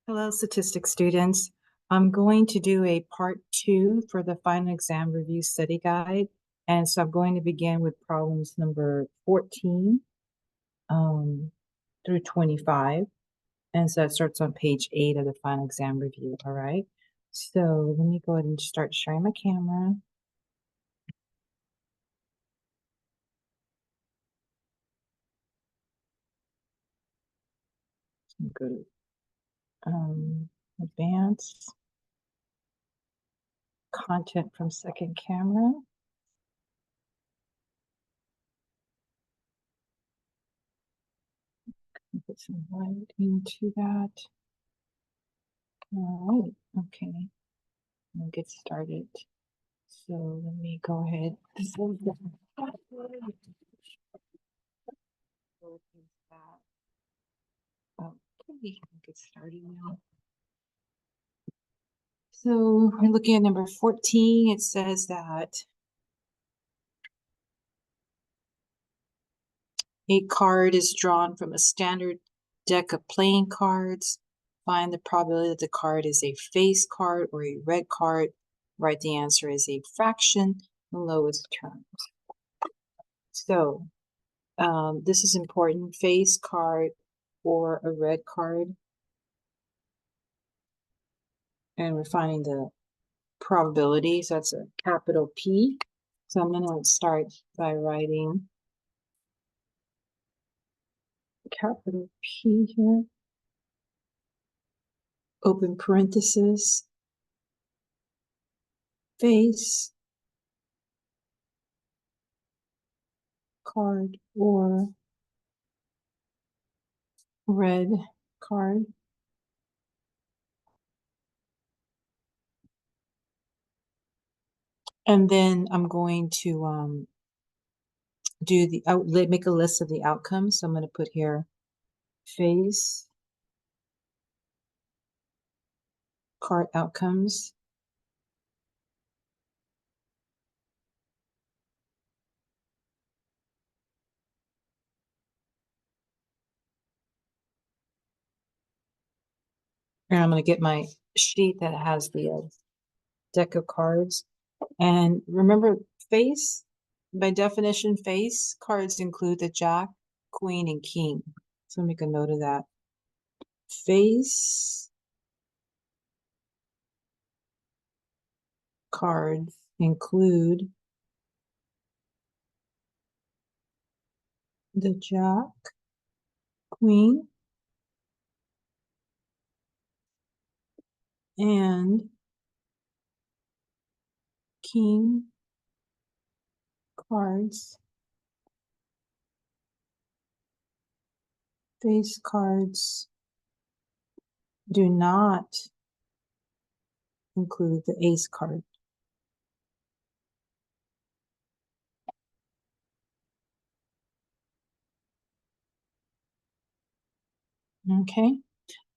Hello, statistics students. I'm going to do a part 2 for the final exam review study guide. And so I'm going to begin with problems number 14 through 25. And so it starts on page 8 of the final exam review. All right. So let me go ahead and start sharing my camera. Go to advanced content from second camera. Put some light into that. All right. Okay. We'll get started. So let me go ahead. Okay, get started now. So we're looking at number 14. It says that a card is drawn from a standard deck of playing cards. Find the probability that the card is a face card or a red card. Write the answer as a fraction, the lowest terms. So this is important, face card or a red card. And we're finding the probability. So that's a capital P. So I'm going to start by writing capital P here, open parenthesis, face card or red card. And then I'm going to do the make a list of the outcomes. So I'm going to put here face card outcomes. And I'm going to get my sheet that has the deck of cards. And remember, face, by definition, face cards include the Jack, Queen, and King. So make a note of that. Face cards include the Jack, Queen, and King cards. Face cards do not include the Ace card. Okay.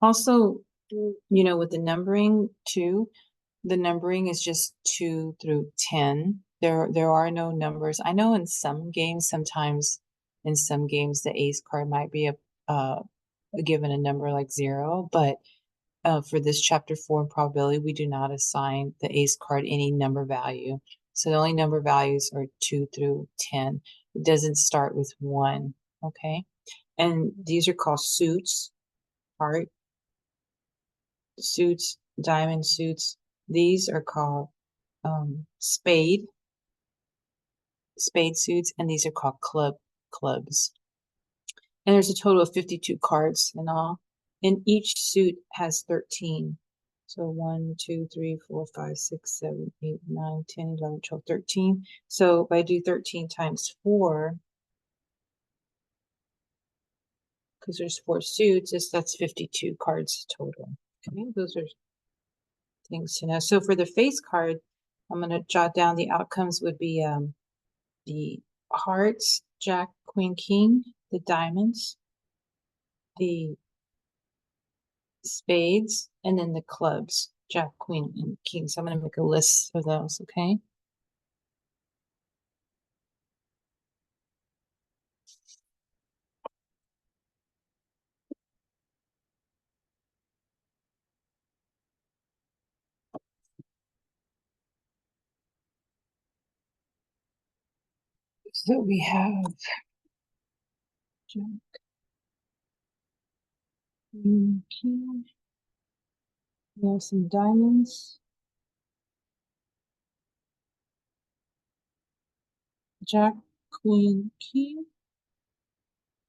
Also, with the numbering too, the numbering is just 2 through 10. There are no numbers. I know in some games, sometimes in some games, the ace card might be given a number like 0, but for this chapter 4 probability, we do not assign the ace card any number value. So the only number values are 2 through 10. It doesn't start with 1, okay? And these are called suits, heart, suits, diamond suits. These are called spade suits, and these are called clubs. And there's a total of 52 cards in all. And each suit has 13. So 1, 2, 3, 4, 5, 6, 7, 8, 9, 10, 11, 12, 13. So if I do 13 times 4, because there's 4 suits, that's 52 cards total. Okay, those are things to know. So for the face card, I'm going to jot down the outcomes would be the hearts, Jack, Queen, King, the diamonds, the spades, and then the clubs, Jack, Queen, and King. So I'm going to make a list of those, okay? So we have Jack, Queen, King. We have some diamonds. Jack, Queen, King.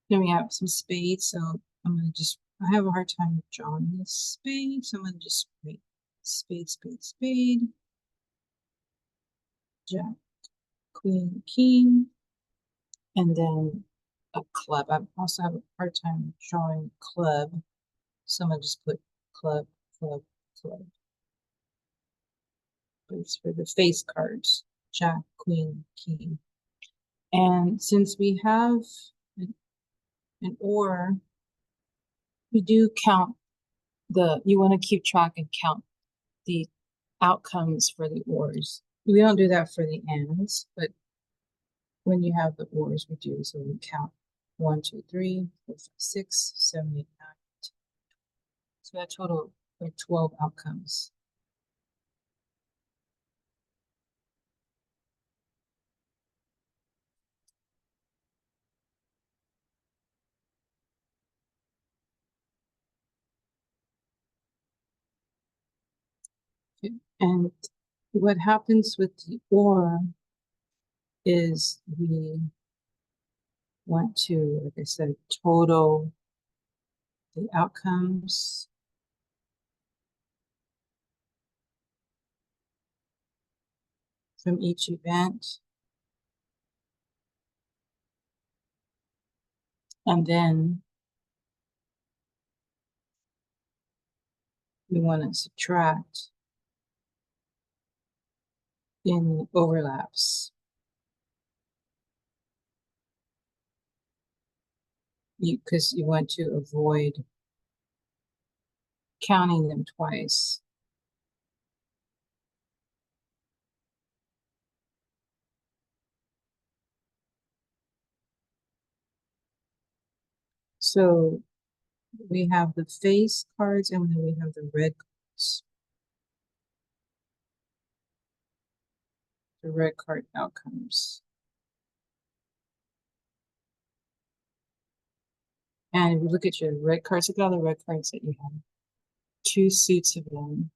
Then we have some spades. So I'm gonna just, I have a hard time drawing this spade. So I'm gonna just write spade, spade, spade. Jack, Queen, King. And then a club. I also have a hard time drawing club. So I'm gonna just put club, club, club. But it's for the face cards. Jack, Queen, King. And since we have an or, we do count you want to keep track and count the outcomes for the ors. We don't do that for the ands, but when you have the ors, we do. So we count 1, 2, 3, 4, 5, 6, 7, 8, 9. So that total are 12 outcomes. And what happens with the or is we want to, like I said, total the outcomes from each event. And then we want to subtract in overlaps. Because you want to avoid counting them twice. So we have the face cards and then we have the red cards. The red card outcomes. And if you look at your red cards, look at all the red cards that you have. 2 suits of them,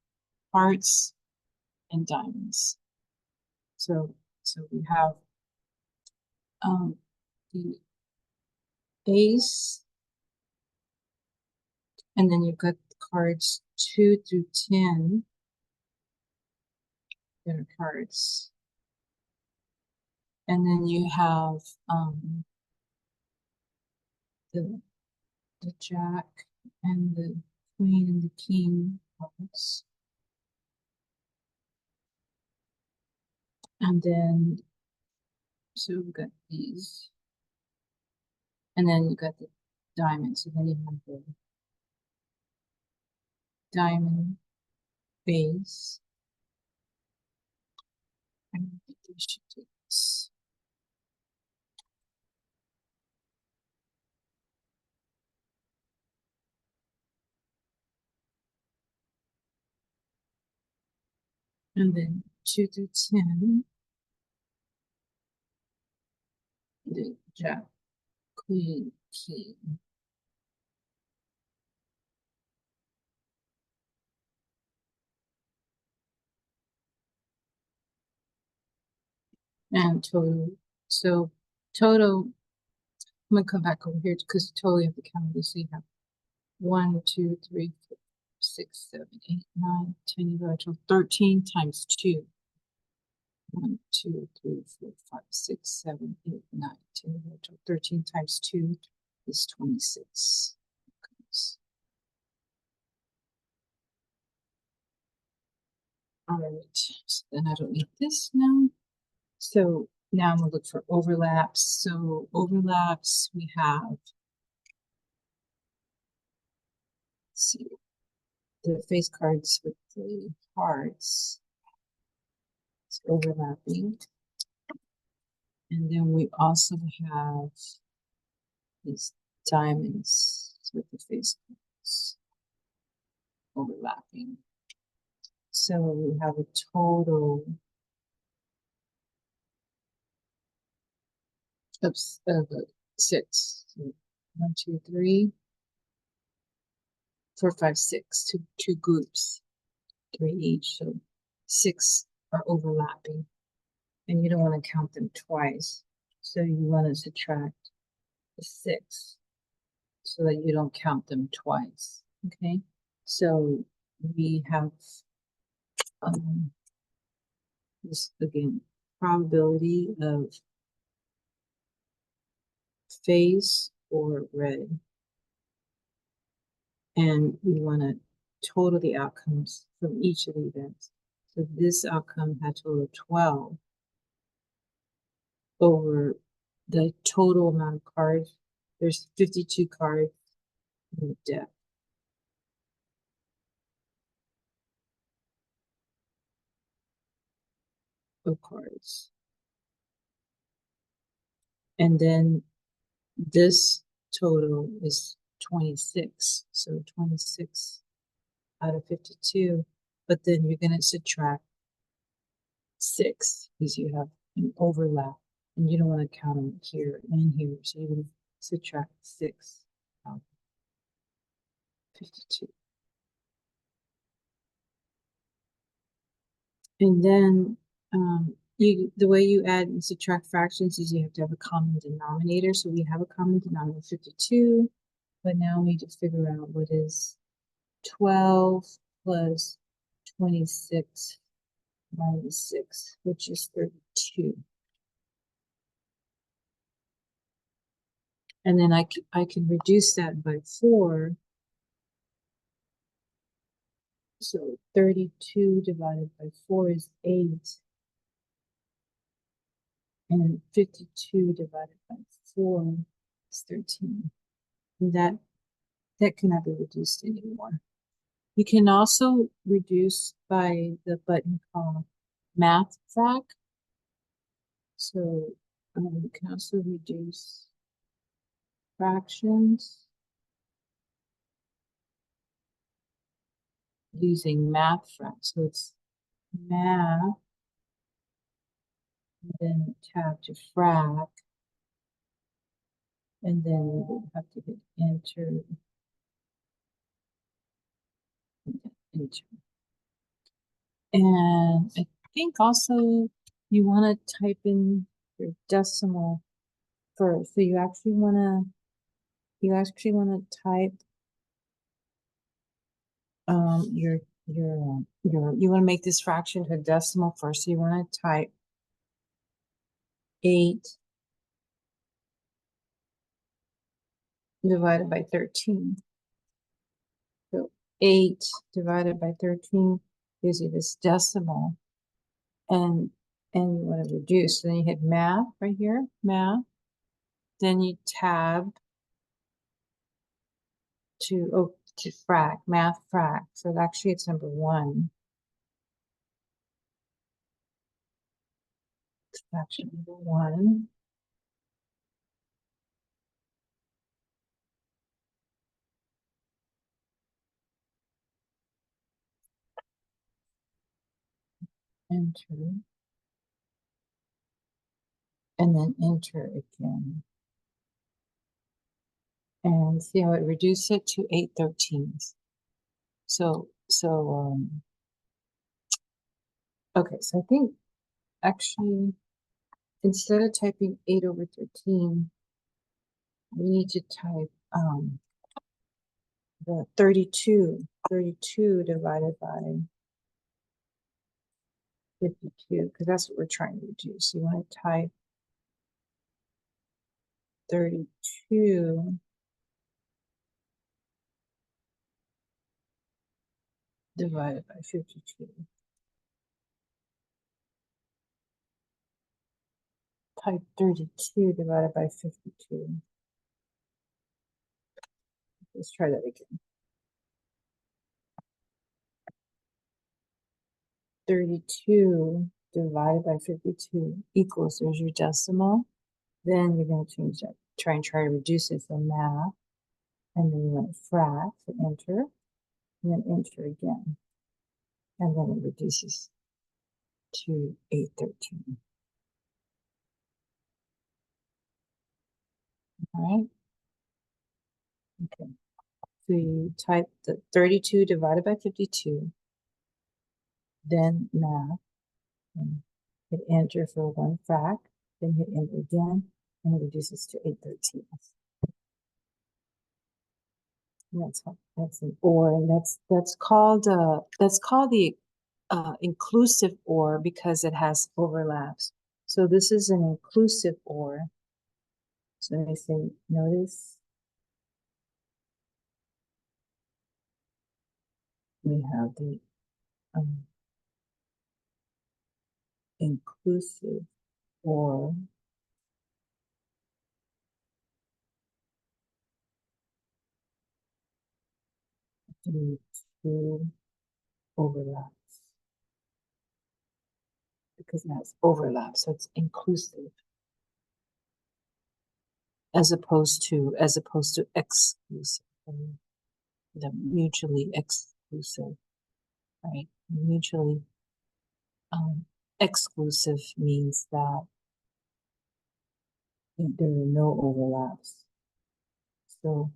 hearts and diamonds. So we have the ace, and then you've got the cards 2 through 10 that are cards. And then you have the jack and the queen and the king cards. And then, so we've got these. And then you got the diamond. So then you have the diamond base. I think we should do this. And then 2 through 10. The jack, queen, king. And total. So total, I'm gonna come back over here because total you have to count this. So you have 1, 2, 3, 4, 6, 7, 8, 9, 10, 11, 12, 13 times 2. 1, 2, 3, 4, 5, 6, 7, 8, 9, 10, 11, 12, 13 times 2 is 26. All right, so then I don't need this now. So now I'm gonna look for overlaps. So overlaps, we have, let's see, the face cards with the hearts. It's overlapping. And then we also have these diamonds with the face cards overlapping. So we have a total of 6. So 1, 2, 3, 4, 5, 6. Two groups, 3 each. So 6 are overlapping, and you don't want to count them twice. So you want to subtract the 6 so that you don't count them twice. Okay, so we have this again, probability of phase or red, and we want to total the outcomes from each of the events. So this outcome had total 12 over the total amount of cards. There's 52 cards in the deck. Of cards. And then this total is 26. So 26 out of 52. But then you're going to subtract 6 because you have an overlap. And you don't want to count them here and here. So you're going to subtract 6 out of 52. And then the way you add and subtract fractions is you have to have a common denominator. So we have a common denominator, 52, but now we need to figure out what is 12 plus 26 minus 6, which is 32. And then I can reduce that by 4. So 32 divided by 4 is 8. And 52 divided by 4 is 13. And that cannot be reduced anymore. You can also reduce by the button called Math Frac. So you can also reduce fractions using Math Frac. So it's Math, and then tab to Frac, and then you will have to hit Enter. Enter. And I think also you want to type in your decimal first. So you actually want to type you want to make this fraction to a decimal first. So you want to type 8 divided by 13. So 8 divided by 13 gives you this decimal, and you want to reduce. So then you hit Math right here, Math. Then you tab to Frac, Math Frac. So actually it's number 1. Fraction number 1. Enter. And then enter again. And see how it reduced it to 8/13. Okay, so I think actually instead of typing 8/13, we need to type the 32 divided by 52, because that's what we're trying to reduce. So you want to type 32 divided by 52. Type 32 divided by 52. Let's try that again. 32 divided by 52 equals, there's your decimal. Then you're going to change that, try to reduce it from Math. And then you want to Frac, so enter, and then enter again. And then it reduces to 8/13. All right. Okay. So you type the 32 divided by 52, then math, and hit enter for one frac, then hit enter again, and it reduces to 8/13. And that's an OR, and that's called the inclusive OR because it has overlaps. So this is an inclusive OR. So let me say, notice we have the um, inclusive OR through two overlaps because it has overlap, so it's inclusive as opposed to exclusive, the mutually exclusive, right? Mutually exclusive means that there are no overlaps. So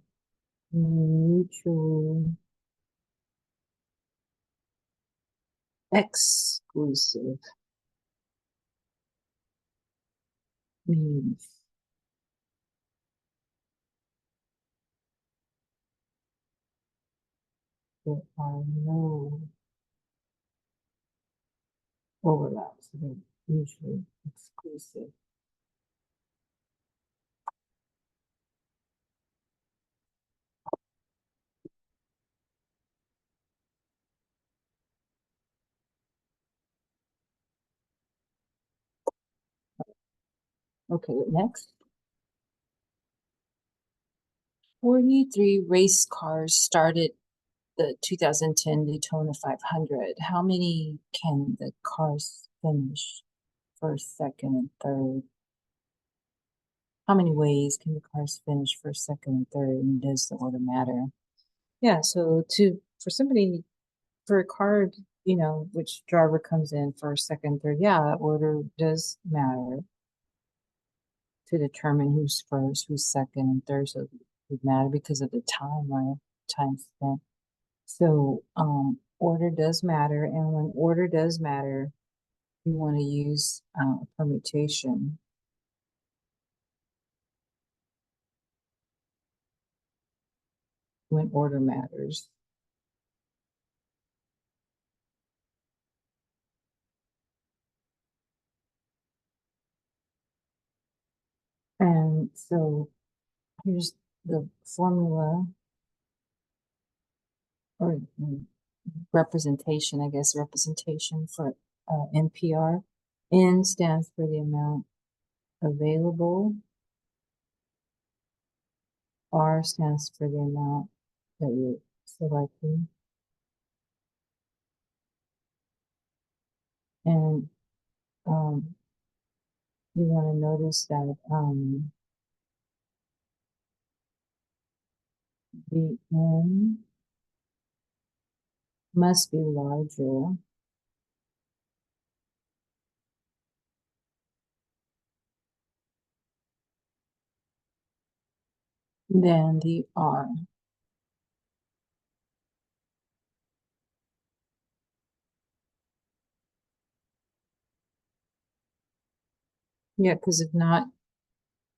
mutually exclusive means there are no overlaps. They're mutually exclusive. Okay, next. 43 race cars started the 2010 Daytona 500. How many can the cars finish first, second, and third? How many ways can the cars finish first, second, and third? And does the order matter? Yeah, so for a car, which driver comes in first, second, third, yeah, order does matter to determine who's first, who's second, and third. So it would matter because of the time, right? Time spent. So order does matter, and when order does matter, you want to use permutation when order matters. And so here's the formula or representation, I guess, representation for NPR. N stands for the amount available. R stands for the amount that you're selecting. And you want to notice that the N must be larger than the R. Yeah, because if not,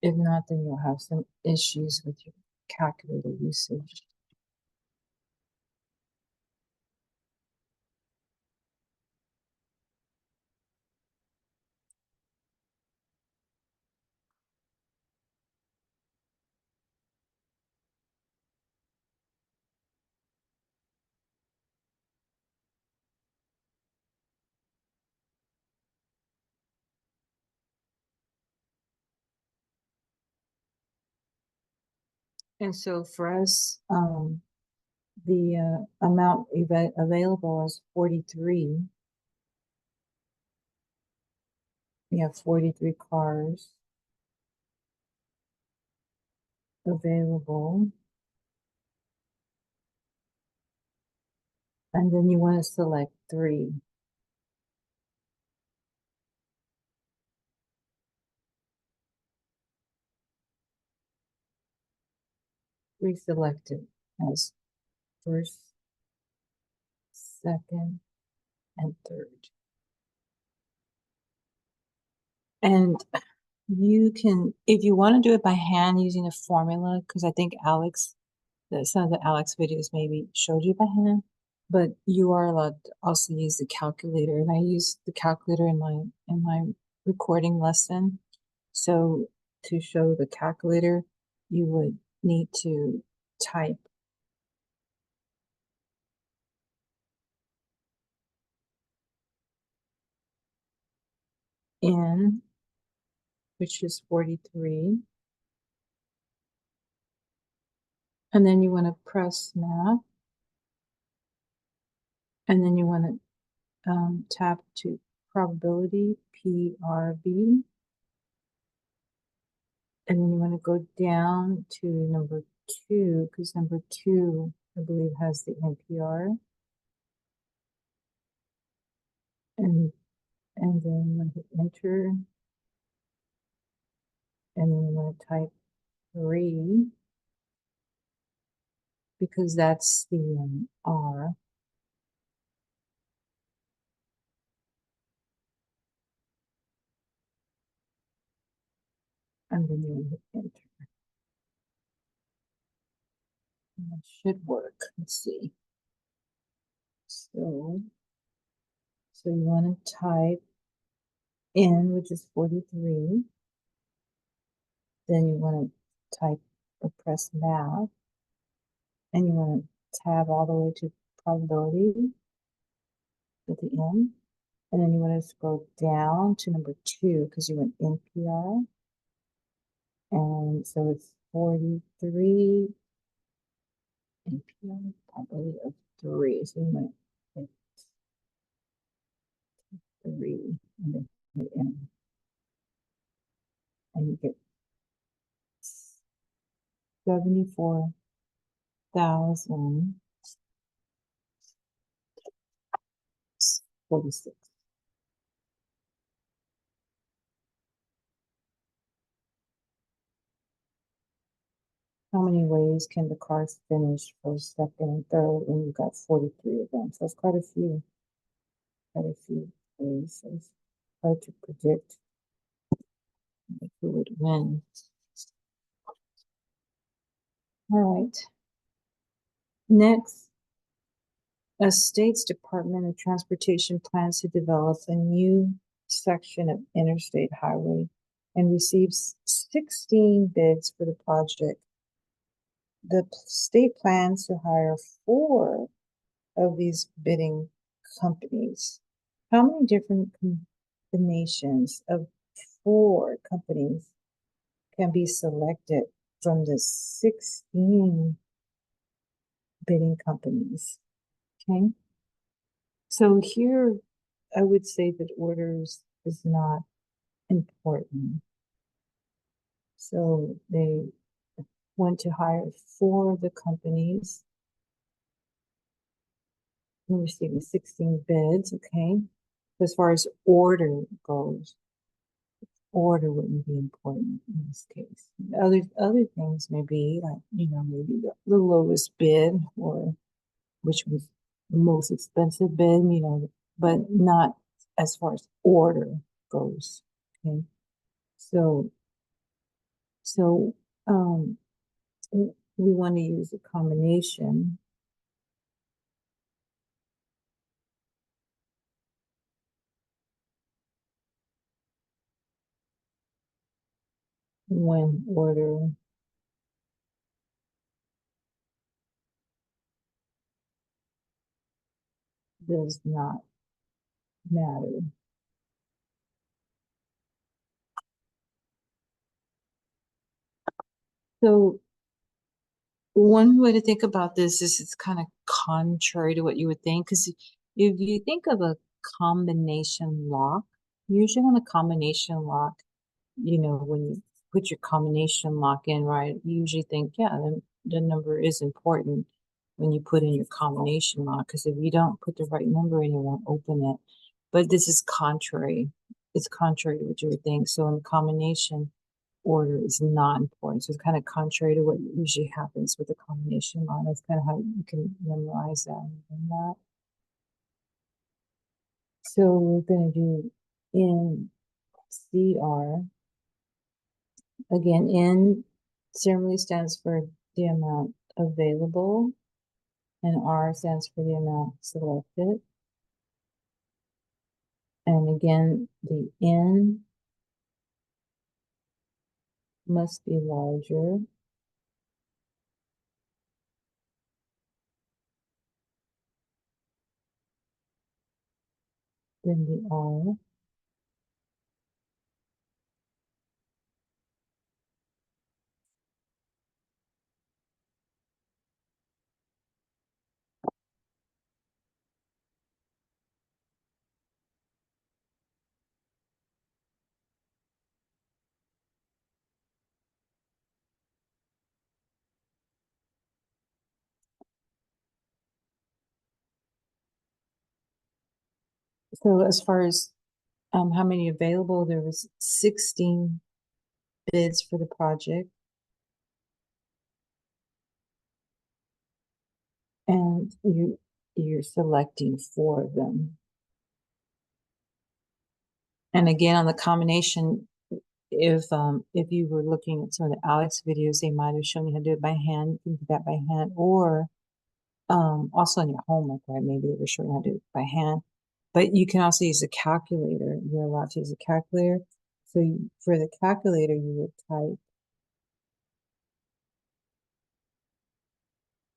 then you'll have some issues with your calculator usage. And so for us, the amount available is 43. We have 43 cars available. And then you want to select 3. pre-selected as first, second, and third. And you can, if you want to do it by hand using a formula, because I think some of the Alex videos maybe showed you by hand, but you are allowed to also use the calculator. And I use the calculator in my recording lesson. So to show the calculator, you would need to type in, which is 43. And then you want to press math. And then you want to tap to probability, PRB. And then you want to go down to number 2, because number 2, I believe, has the NPR. And then you want to hit enter. And then you want to type 3, because that's the R. And then you want to hit enter. And that should work. Let's see. So you want to type in, which is 43. Then you want to type or press math. And you want to tab all the way to probability at the end. And then you want to scroll down to number 2, because you want NPR. And so it's 43 NPR, probability of 3. So you want to hit 3 and then hit enter. And you get 74,046. How many ways can the cars finish first, second, and third? And you've got 43 of them. So it's quite a few ways. So it's hard to predict who would win. All right. Next, a state's Department of Transportation plans to develop a new section of interstate highway and receives 16 bids for the project. The state plans to hire 4 of these bidding companies. How many different combinations of 4 companies can be selected from the 16 bidding companies? Okay. So here, I would say that orders is not important. So they want to hire 4 of the companies. We're receiving 16 bids, okay? As far as order goes, order wouldn't be important in this case. Other things may be like, maybe the lowest bid, or which was the most expensive bid, but not as far as order goes. Okay. So we want to use a combination. When order does not matter. So one way to think about this is it's kind of contrary to what you would think, because if you think of a combination lock, usually on a combination lock, when you put your combination lock in, right, you usually think, yeah, the number is important when you put in your combination lock, because if you don't put the right number in, it won't open it. But this is contrary. It's contrary to what you would think. So in the combination, order is not important. So it's kind of contrary to what usually happens with the combination line. That's kind of how you can memorize that and that. So we're going to do in CR. Again, N generally stands for the amount available, and R stands for the amount selected. And again, the N must be larger than the R. So as far as how many available, there was 16 bids for the project. And you're selecting 4 of them. And again, on the combination, if you were looking at some of the Alex videos, they might have shown you how to do it by hand. You can do that by hand, or also in your homework, right? Maybe they were showing you how to do it by hand. But you can also use a calculator. You're allowed to use a calculator. So for the calculator, you would type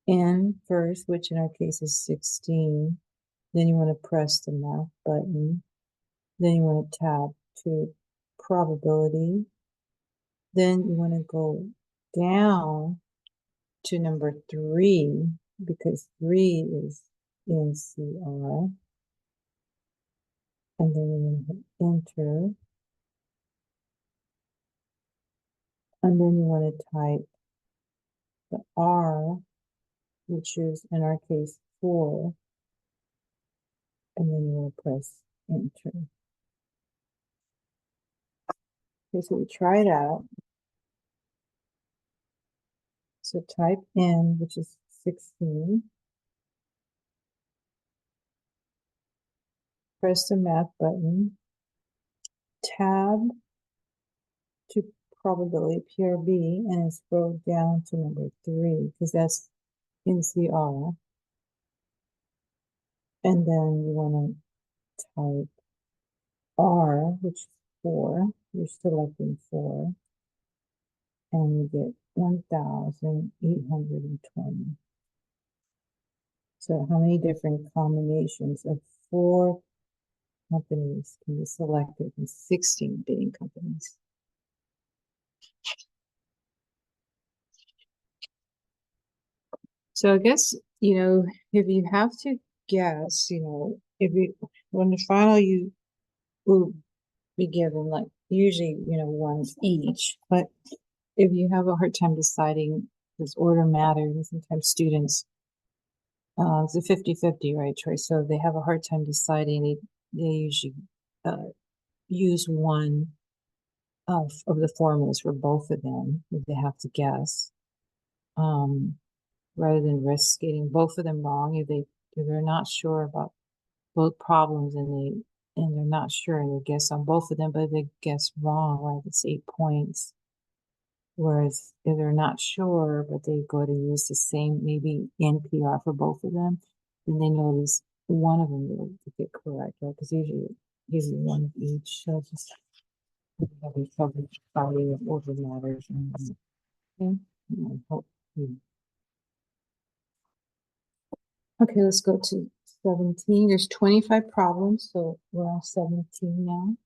N first, which in our case is 16. Then you want to press the math button. Then you want to tab to probability. Then you want to go down to number 3, because 3 is in CR. And then you want to hit enter. And then you want to type the R, which is in our case 4. And then you want to press enter. Okay, so we try it out. So type in, which is 16. Press the math button. Tab to probability PRB and scroll down to number 3 because that's in CR. And then you want to type R, which is 4. You're selecting 4. And you get 1,820. So how many different combinations of 4 companies can be selected from 16 bidding companies? So I guess, if you have to guess, if you, when the final you will be given, like usually, one each, but if you have a hard time deciding, does order matter? And sometimes students, it's a 50-50, right, choice. So they have a hard time deciding. They usually use one of the formulas for both of them if they have to guess. Rather than risk getting both of them wrong if they're not sure about both problems and they're not sure and they guess on both of them, but if they guess wrong, right, it's 8 points. Whereas if they're not sure, but they go to use the same maybe NPR for both of them, then they know at least one of them will get correct, right? Because usually one of each. So just having trouble finding what order matters. Okay, let's go to 17. There's 25 problems, so we're on 17 now.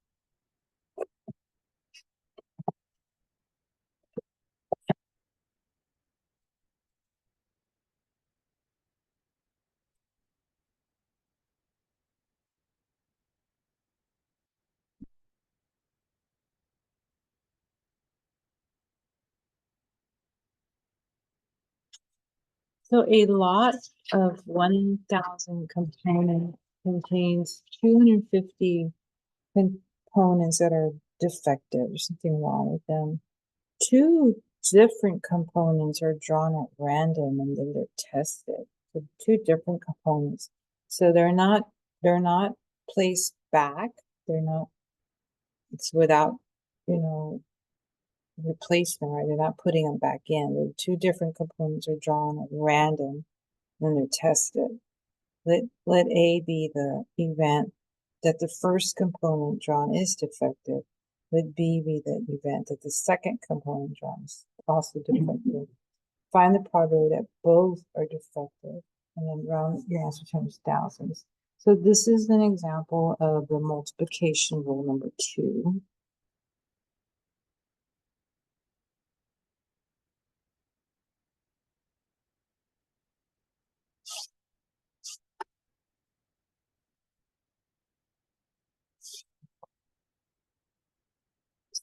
So a lot of 1,000 components contains 250 components that are defective, or something wrong with them. two different components are drawn at random and then they're tested. So two different components. So they're not placed back. They're not, it's without, replacement, right? They're not putting them back in. The two different components are drawn at random and they're tested. Let A be the event that the first component drawn is defective. Let B be the event that the second component drawn is also defective. Find the probability that both are defective, and then round your answer times thousands. So this is an example of the multiplication rule number 2.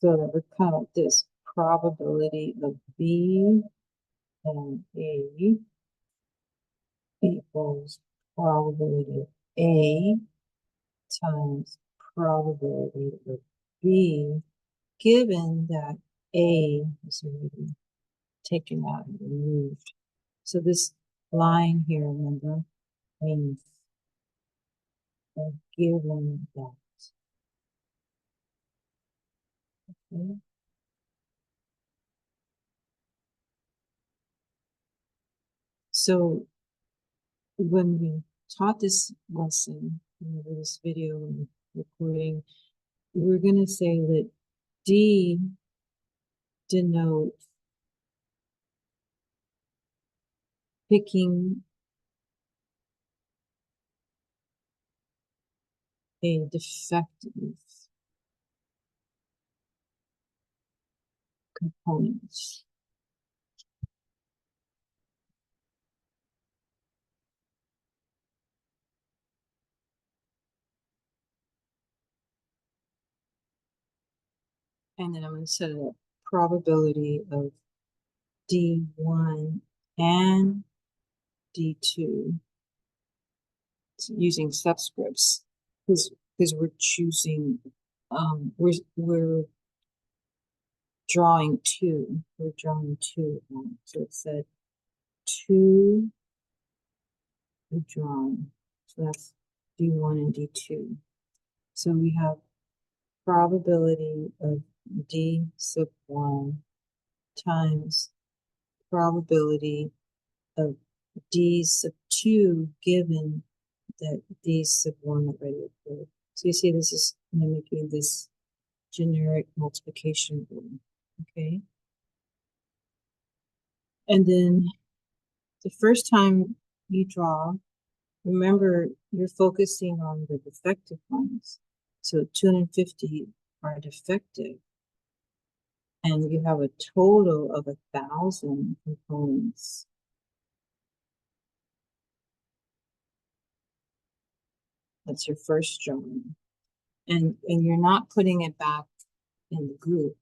So that we count this probability of B and A equals probability of A times probability of B, given that A is already taken out and removed. So this line here, remember, means given that. Okay. So when we taught this lesson, this video recording, we're going to say that D denotes picking a defective component. And then I'm going to set a probability of D1 and D2 using subscripts because we're choosing, we're drawing two. We're drawing two. So it said two are drawn. So that's D1 and D2. So we have probability of D sub 1 times probability of D sub 2 given that D sub 1 already occurred. So you see this is mimicking this generic multiplication rule, okay? And then the first time you draw, remember you're focusing on the defective ones. So 250 are defective. And you have a total of 1,000 components. That's your first drawing. And you're not putting it back in the group.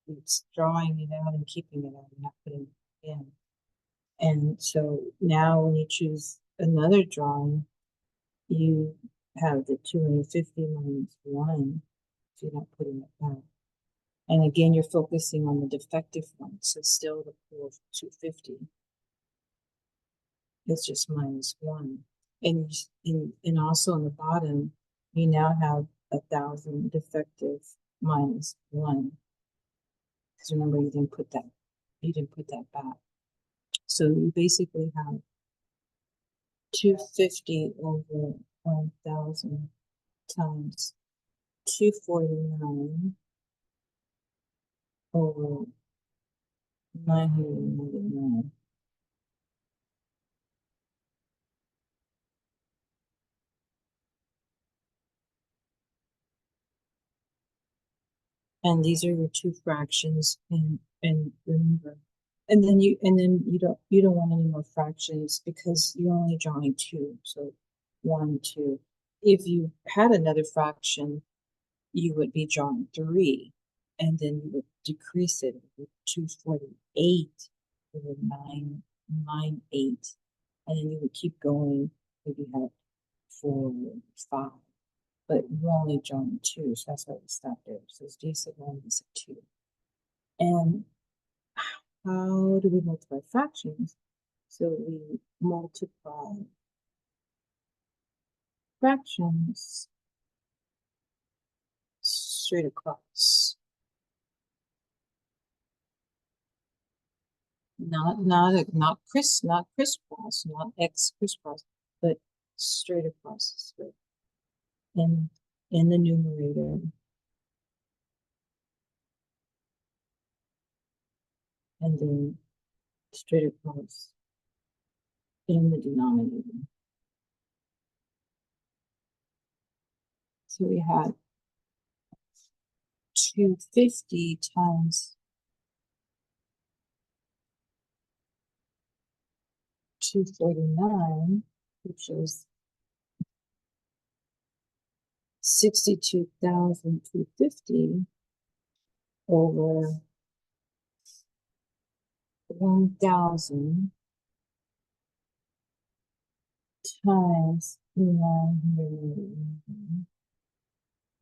It's drawing it out and keeping it out, and not putting it in. And so now when you choose another drawing, you have the 250 minus 1, so you're not putting it back. And again, you're focusing on the defective one, so still the pool of 250. It's just minus 1. And also on the bottom, you now have 1,000 defective minus 1. Because remember, you didn't put that back. So you basically have 250 over 1,000 times 249 over 999. And these are your two fractions, and remember, and then you don't want any more fractions because you're only drawing 2. So 1, 2. If you had another fraction, you would be drawing 3, and then you would decrease it with 248 over 998, and then you would keep going if you had 4, 5. but you only drawn two, so that's why we stopped there. So it's d sub 1, d sub 2. And how do we multiply fractions? So we multiply fractions straight across. Not crisscross, not X crisscross, but straight across this way. In the numerator. And then straight across in the denominator. So we had 250 times 249, which is 62,250 over 1,000 times 900,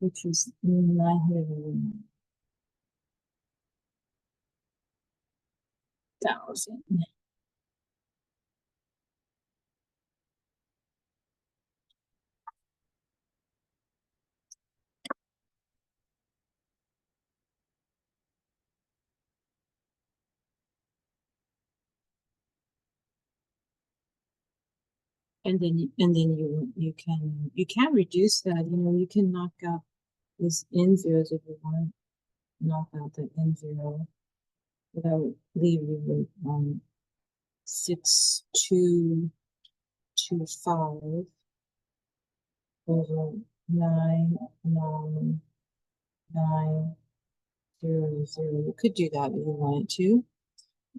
which is 900,000. And then you can reduce that. You can knock out these n zeros if you want. Knock out the n zero. That would leave you with 6225 over 99900. You could do that if you wanted to.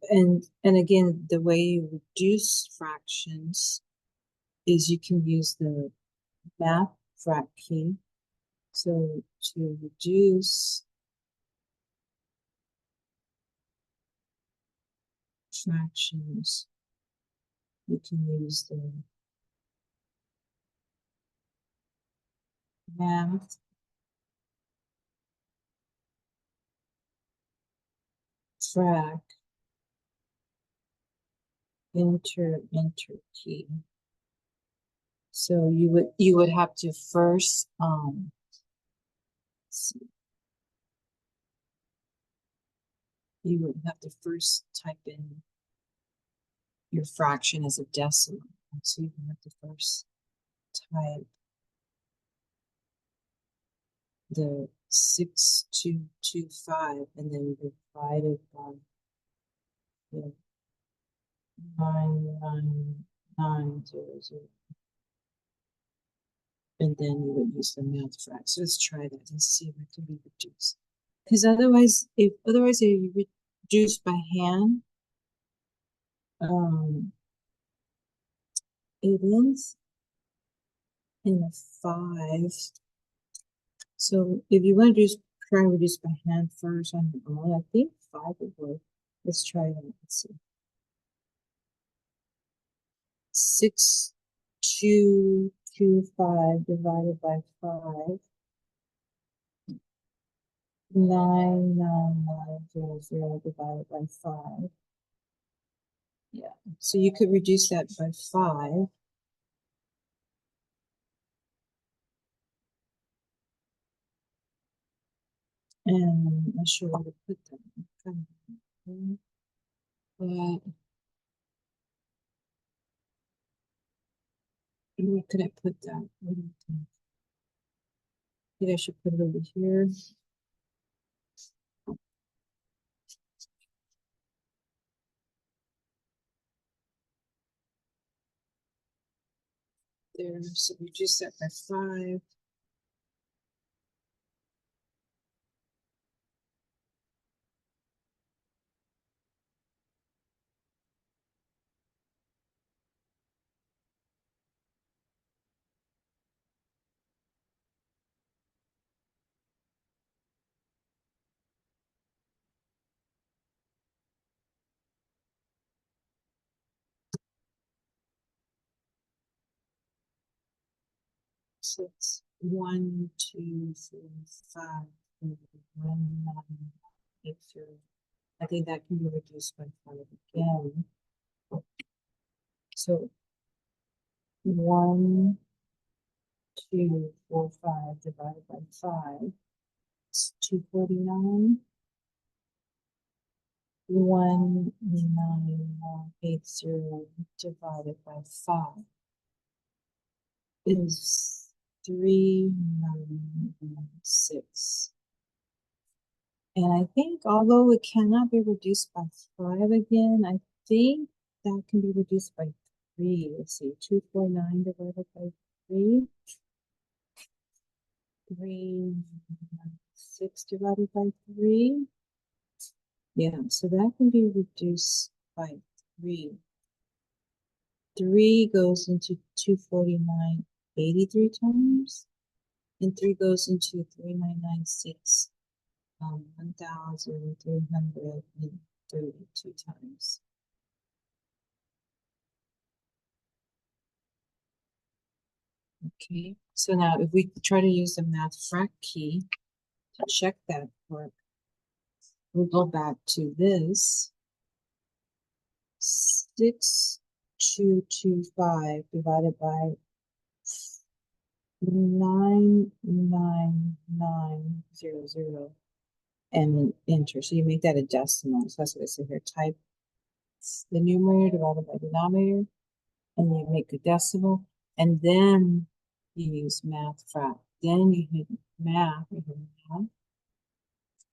And again, the way you reduce fractions is you can use the math frac key. So to reduce fractions, you can use the math frac enter key. So you would have to first you would have to first type in your fraction as a decimal. So you have to first type the 6225 and then divide it by the 99900. And then you would use the math frac. So let's try that and see if it can be reduced. Because otherwise if you reduce by hand, it ends in a 5. So if you want to just try and reduce by hand first on your own, I think 5 would work. Let's try that. Let's see. 6225 divided by 5. 99900 divided by 5. Yeah, so you could reduce that by 5. And I'm not sure where to put that. But where could I put that? What do you think? Maybe I should put it over here. There, so reduce that by 5. 1, 2, 3, 5, 1, 9, 8, 0. I think that can be reduced by 5 again. So 1, 2, 4, 5 divided by 5 is 249. 19180 divided by 5 is 3996. And I think although it cannot be reduced by 5 again, I think that can be reduced by 3. Let's see, 249 divided by 3. 396 divided by 3. Yeah, so that can be reduced by 3. 3 goes into 249 83 times, and 3 goes into 3996 1332 times. Okay, so now if we try to use the mathfrak key to check that work, we'll go back to this 6225 divided by 99900 and then enter. So you make that a decimal. So that's what I say here. Type the numerator divided by denominator, and you make a decimal, and then you use mathfrak. Then you hit math,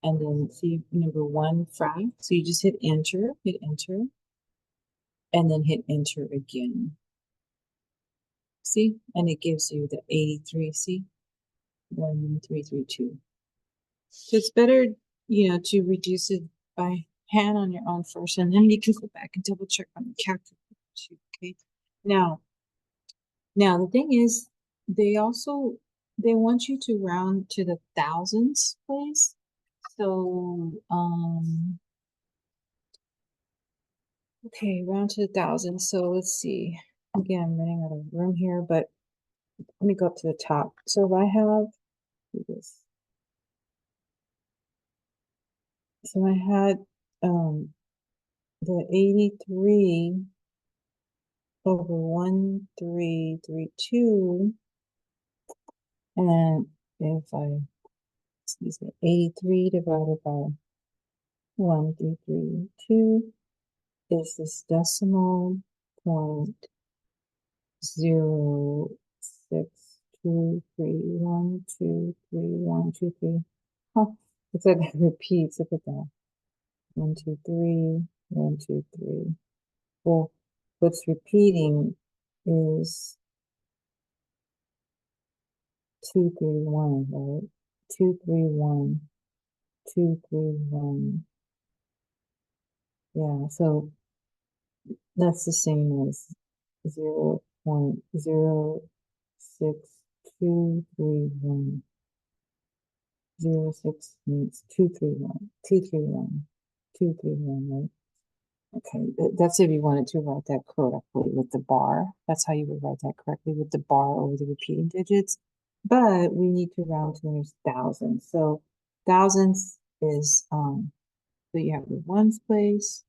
and then see number 1 frak. So you just hit enter, and then hit enter again. See, and it gives you the 83. See, 1332. So it's better, to reduce it by hand on your own first, and then you can go back and double check on the calculator too. Okay. Now the thing is, they want you to round to the thousands place. So okay, round to the thousands. So let's see. Again, I'm running out of room here, but let me go up to the top. So if I have this. So I had the 83 over 1332, and then if I, excuse me, 83 divided by 1332 is this decimal point 0.623123123. Huh, it said that repeats. Look at that. 1, 2, 3, 1, 2, 3. Well, what's repeating is 231, right? 231, 231. Yeah, so that's the same as 0.06231. 06 means 231, 231, 231, right? Okay, that's if you wanted to write that correctly with the bar. That's how you would write that correctly, with the bar over the repeating digits. But we need to round to thousands. So thousands is so you have the ones place,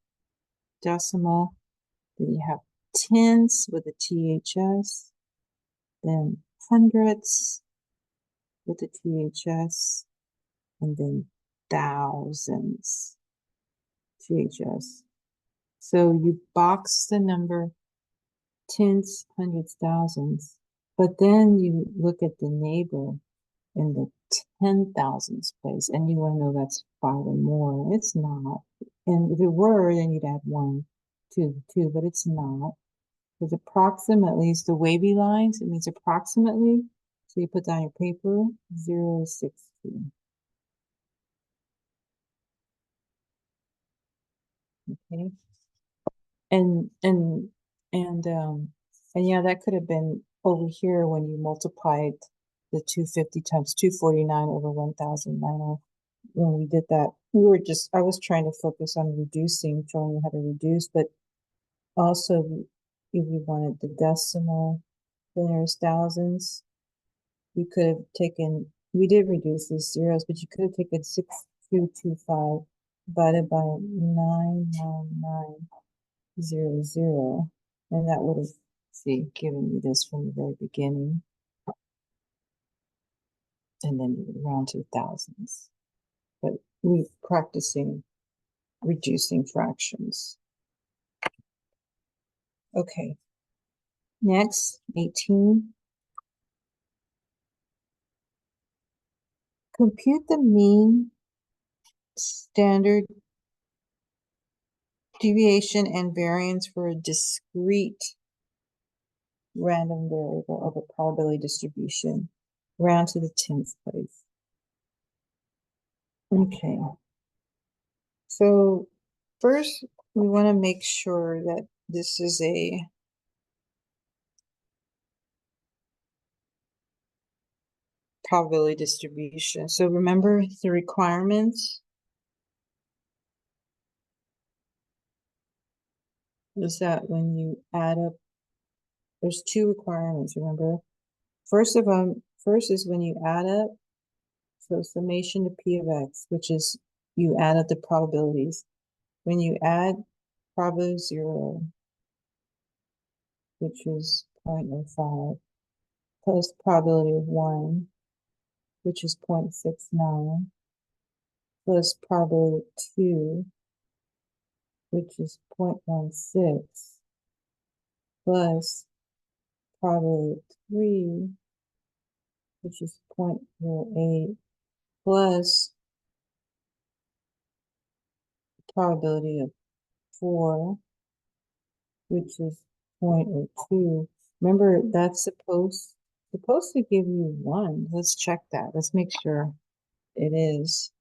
decimal, then you have tens with a THS, then hundreds with a THS, and then thousands, THS. So you box the number tens, hundreds, thousands, but then you look at the neighbor in the 10,000s place, and you want to know that's 5 or more. It's not. And if it were, then you'd add 1 to the 2, but it's not. Because approximately, it's the wavy lines. It means approximately. So you put down your paper, 0.16. Okay. And yeah, that could have been over here when you multiplied the 250 times 249 over 1,090. When we did that, I was trying to focus on reducing, showing you how to reduce, but also if you wanted the decimal, then there's thousands. you could have taken, we did reduce these zeros, but you could have taken 6225 divided by 99900, and that would have, see, given you this from the very beginning. And then you would round to thousands. But we're practicing reducing fractions. Okay. Next, 18. Compute the mean, standard deviation, and variance for a discrete random variable of a probability distribution round to the 10th place. Okay. So first, we want to make sure that this is a probability distribution. So remember the requirements is that when you add up, there's two requirements, remember? First is when you add up, so summation to P of X, which is you add up the probabilities. When you add probability 0, which is 0.05, plus probability of 1, which is 0.69, plus probability of 2, which is 0.16, plus probability of 3, which is 0.08, plus probability of 4, which is 0.02. Remember, that's supposed to give you 1. Let's check that. Let's make sure it is.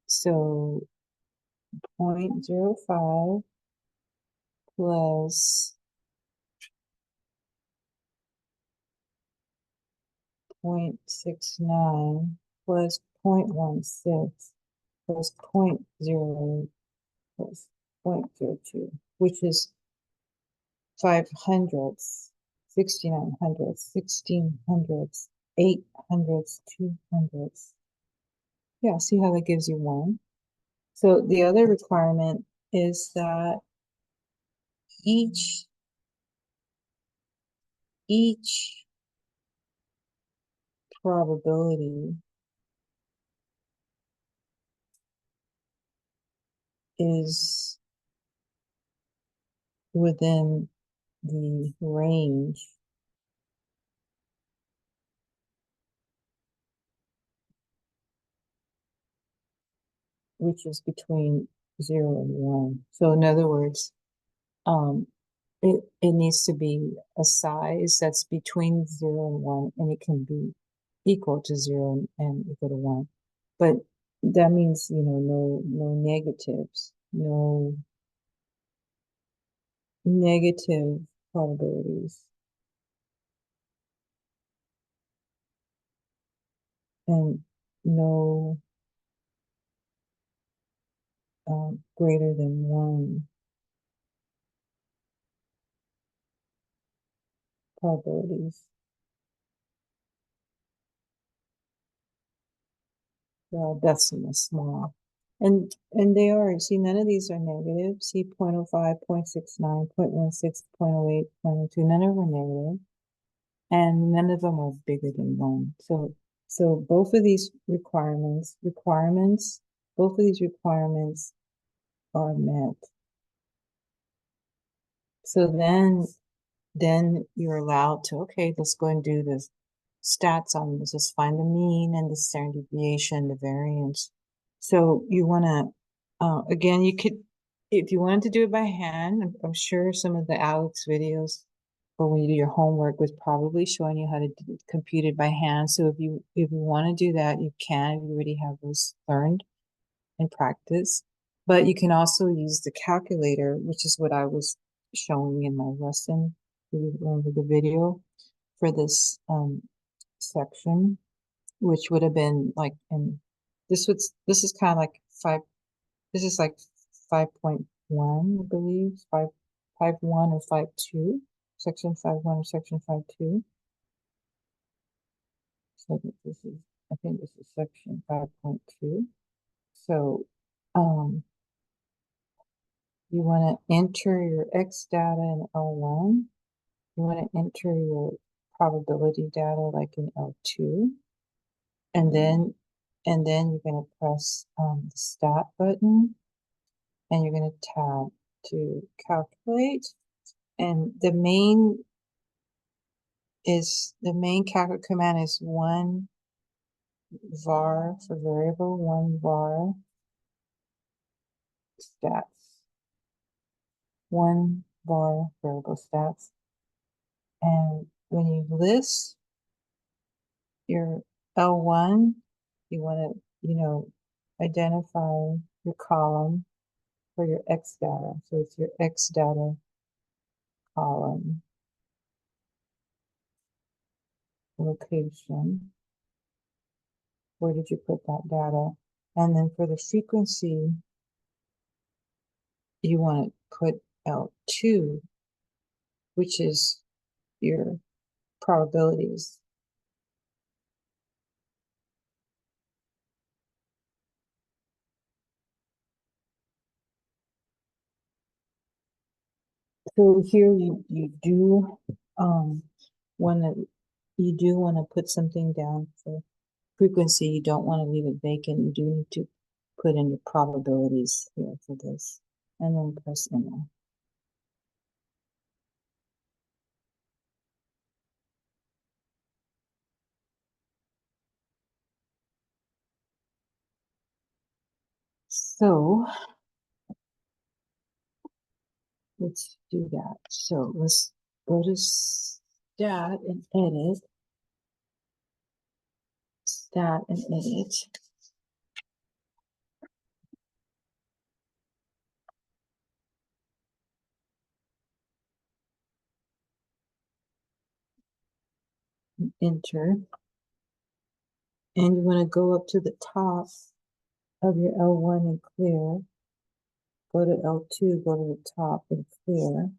So 0.05 plus 0.69 plus 0.16 plus 0.08 plus 0.02, which is 5 hundredths, 69 hundredths, 16 hundredths, 8 hundredths, 2 hundredths. Yeah, see how that gives you 1? So the other requirement is that each probability is within the range which is between 0 and 1. So in other words, it needs to be a size that's between 0 and 1, and it can be equal to 0 and equal to 1. But that means, no negatives, no negative probabilities, and no greater than 1 probabilities. Decimal small. And they are, see, none of these are negative. See 0.05, 0.69, 0.16, 0.08, 0.02, none of them are negative. And none of them are bigger than 1. So both of these requirements, both of these requirements are met. So then you're allowed to, okay, let's go and do this stats on this. Let's find the mean and the standard deviation, the variance. So you want to, again, you could, if you wanted to do it by hand, I'm sure some of the Alex videos or when you do your homework was probably showing you how to compute it by hand. So if you want to do that, you can, if you already have those learned and practice. But you can also use the calculator, which is what I was showing in my lesson. If you remember the video for this section, which would have been like this is kind of like this is like 5.1, I believe, 5.1 or 5.2, section 5.1 or section 5.2. So this is, I think this is section 5.2. So, you want to enter your X data in L1. You want to enter your probability data like in L2. And then you're going to press the stat button and you're going to tab to calculate. And the main calculate command is one var for variable, one var stats, one var variable stats. And when you list your L1, you want to, identify your column for your X data. So it's your X data column location. Where did you put that data? And then for the frequency, you want to put L2, which is your probabilities. So here you do want to put something down for frequency. You don't want to leave it vacant. You do need to put in your probabilities here for this, and then press enter. So let's do that. So let's go to stat and edit. Stat and edit. Enter. And you want to go up to the top of your L1 and clear. Go to L2, go to the top and clear.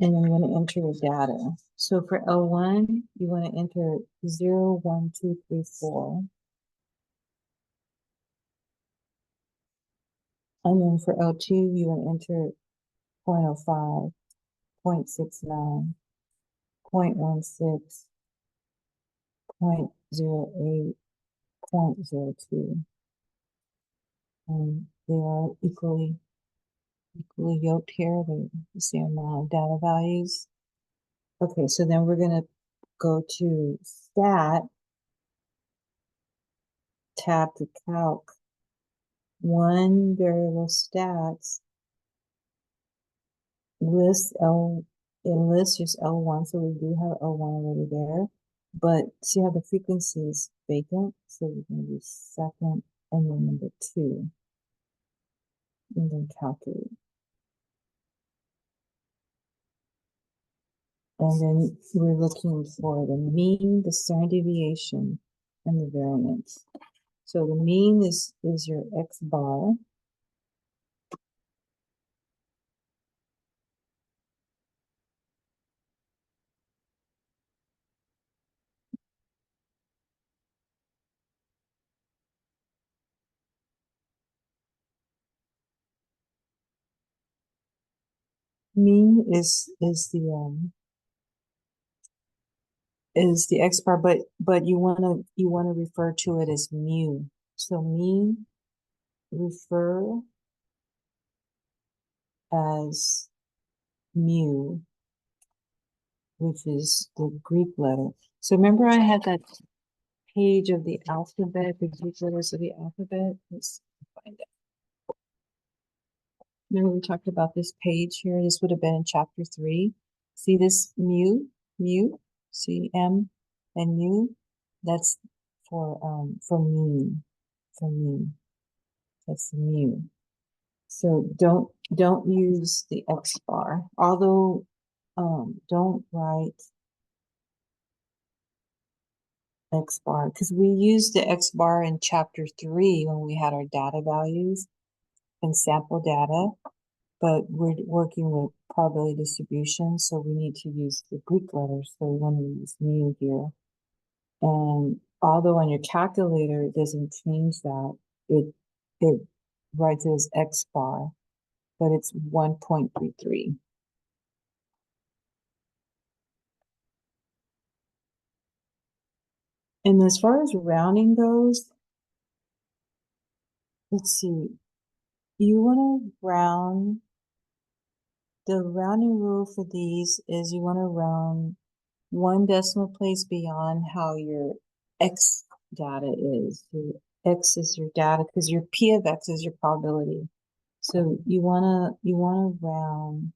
And then you want to enter your data. So for L1, you want to enter 0, 1, 2, 3, 4. And then for L2, you want to enter 0.05, 0.69, 0.16, 0.08, 0.02. And they are equally yoked here. They're the same amount of data values. Okay, so then we're going to go to stat, tab to calc, one variable stats, list just L1, so we do have L1 already there. But see how the frequency is vacant, so we're going to do second and then number 2, and then calculate. And then we're looking for the mean, the standard deviation, and the variance. So the mean is your X bar. Mean is the X bar, but you wanna refer to it as mu. So mean refer as mu, which is the Greek letter. So remember I had that page of the alphabet, the Greek letters of the alphabet? Let's find it. Remember we talked about this page here? This would have been in chapter 3. See this mu, see M and mu? That's for mean, for mean. That's the mu. So don't use the X bar. Although don't write X bar, because we used the X bar in chapter 3 when we had our data values and sample data, but we're working with probability distribution, so we need to use the Greek letters. So we want to use mu here. And although on your calculator it doesn't change that, it writes it as X bar, but it's 1.33. And as far as rounding goes, let's see, you want to round, the rounding rule for these is you want to round one decimal place beyond how your X data is. Your X is your data because your P of X is your probability. So you wanna round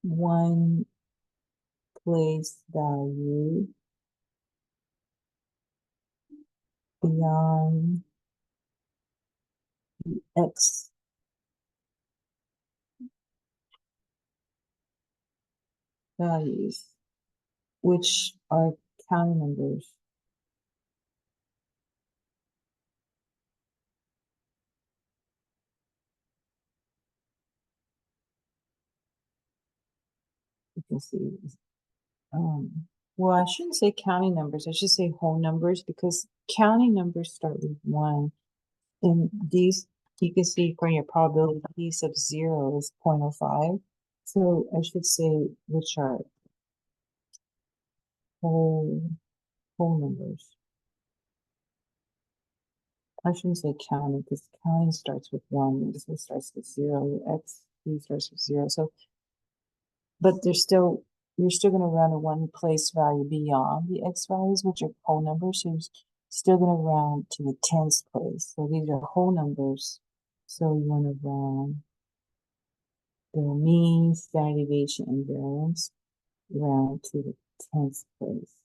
one place value beyond the X values, which are counting numbers. You can see, well, I shouldn't say counting numbers. I should say whole numbers because counting numbers start with 1. And these, you can see from your probability, p sub 0 is 0.05. So I should say which are whole numbers. I shouldn't say counting because counting starts with 1. This one starts with 0. X, B starts with 0. So, but you're still going to round a one place value beyond the X values, which are whole numbers. So you're still going to round to the tens place. So these are whole numbers. So you want to round the mean, standard deviation, and variance round to the tens place.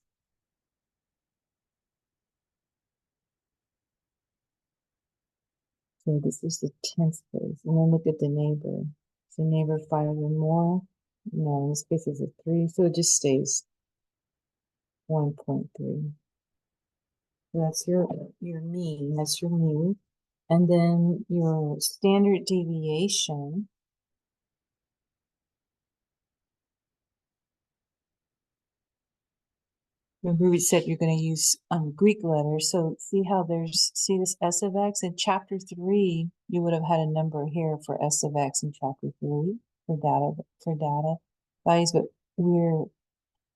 So this is the tens place. And then look at the neighbor. So neighbor 5 or more. No, in this case it's a 3. So it just stays 1.3. So that's your mean. That's your mean. And then your standard deviation. Remember we said you're going to use Greek letters. So see how see this S of X? In chapter 3, you would have had a number here for S of X in chapter 3 for data values, but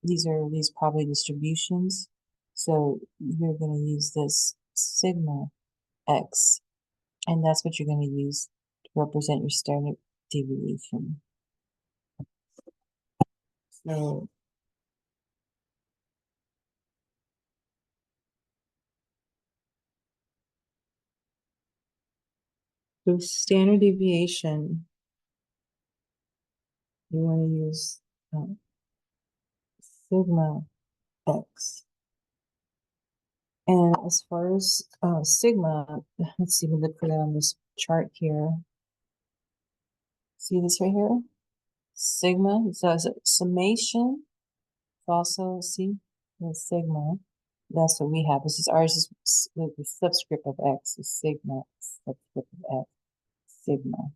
these are probably distributions. So you're going to use this sigma X, and that's what you're going to use to represent your standard deviation. So the standard deviation, you want to use sigma X. And as far as sigma, let's see, we look for that on this chart here. See this right here? Sigma, so it's a summation. Also, see the sigma. That's what we have. This is ours is with the subscript of X, is sigma, subscript of X, sigma.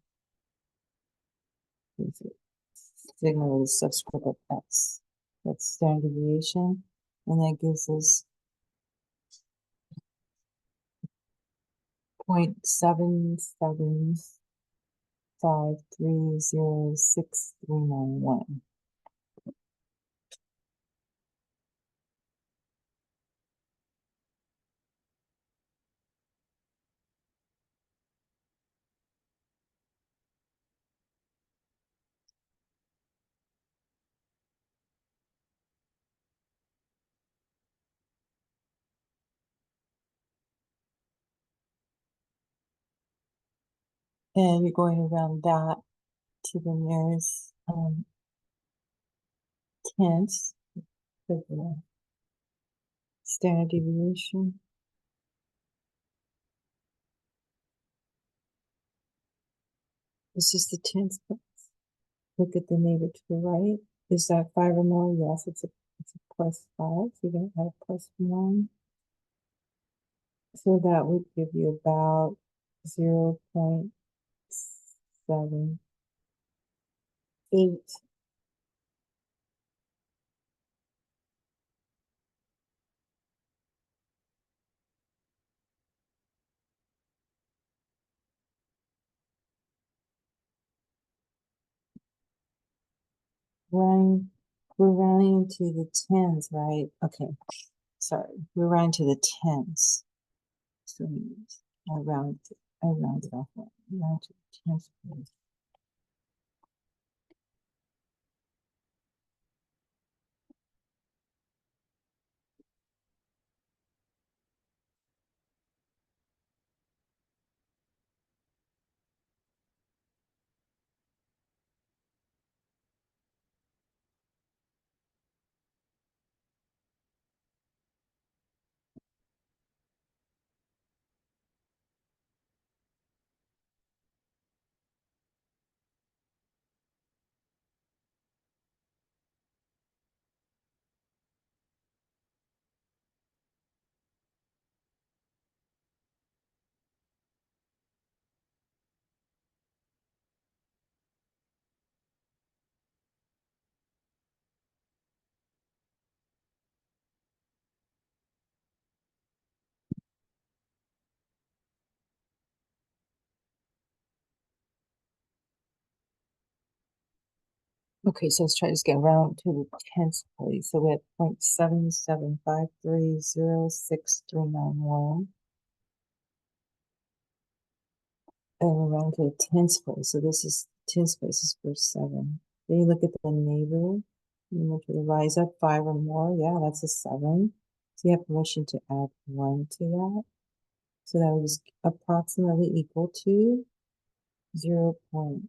Sigma with a subscript of X. That's standard deviation. And that gives us 0.7753063991. And you're going around that to the nearest tenths for the standard deviation. This is the tenths. Look at the neighbor to the right. Is that 5 or more? Yes, it's a plus 5, so you're going to add a plus 1. So that would give you about 0.78. Running, we're running to the tens, right? Okay, sorry, we're running to the tens. So I round it off. Round to the tens place. Okay, so let's try to get around to the tens place. So we have 0.77530639 and around to the tens place. So this is tens place is for 7. Then you look at the neighbor. You look at the rise up 5 or more. Yeah, that's a 7. So you have permission to add 1 to that. So that was approximately equal to 0.8.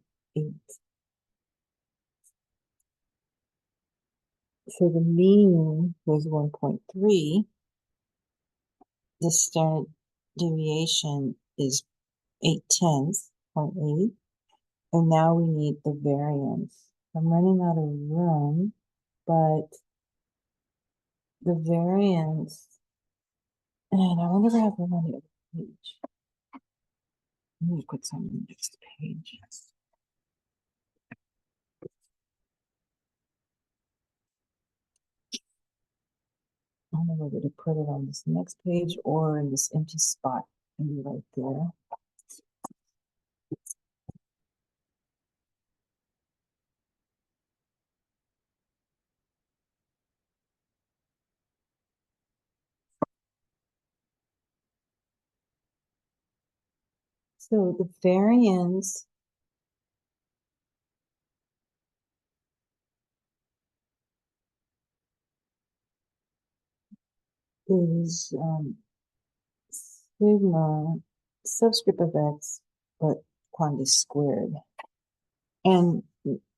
So the mean was 1.3. The standard deviation is 0.8. And now we need the variance. I'm running out of room, but the variance, and I wonder if I have room on the other page. I'm going to put some on the next page. I don't know whether to put it on this next page or in this empty spot. Maybe right there. So the variance is sigma subscript of x, but quantity squared. And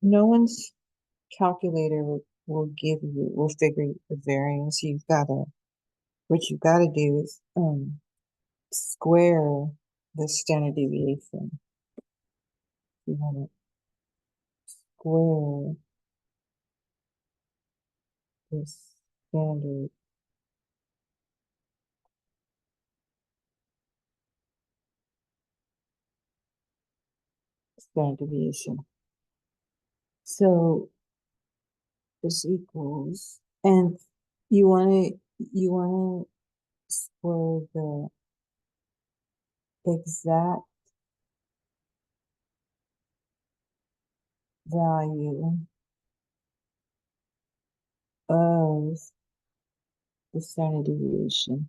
no one's calculator will give you, will figure the variance. What you've got to do is square the standard deviation. You want to square the standard deviation. So this equals, and you want to square the exact value of the standard deviation.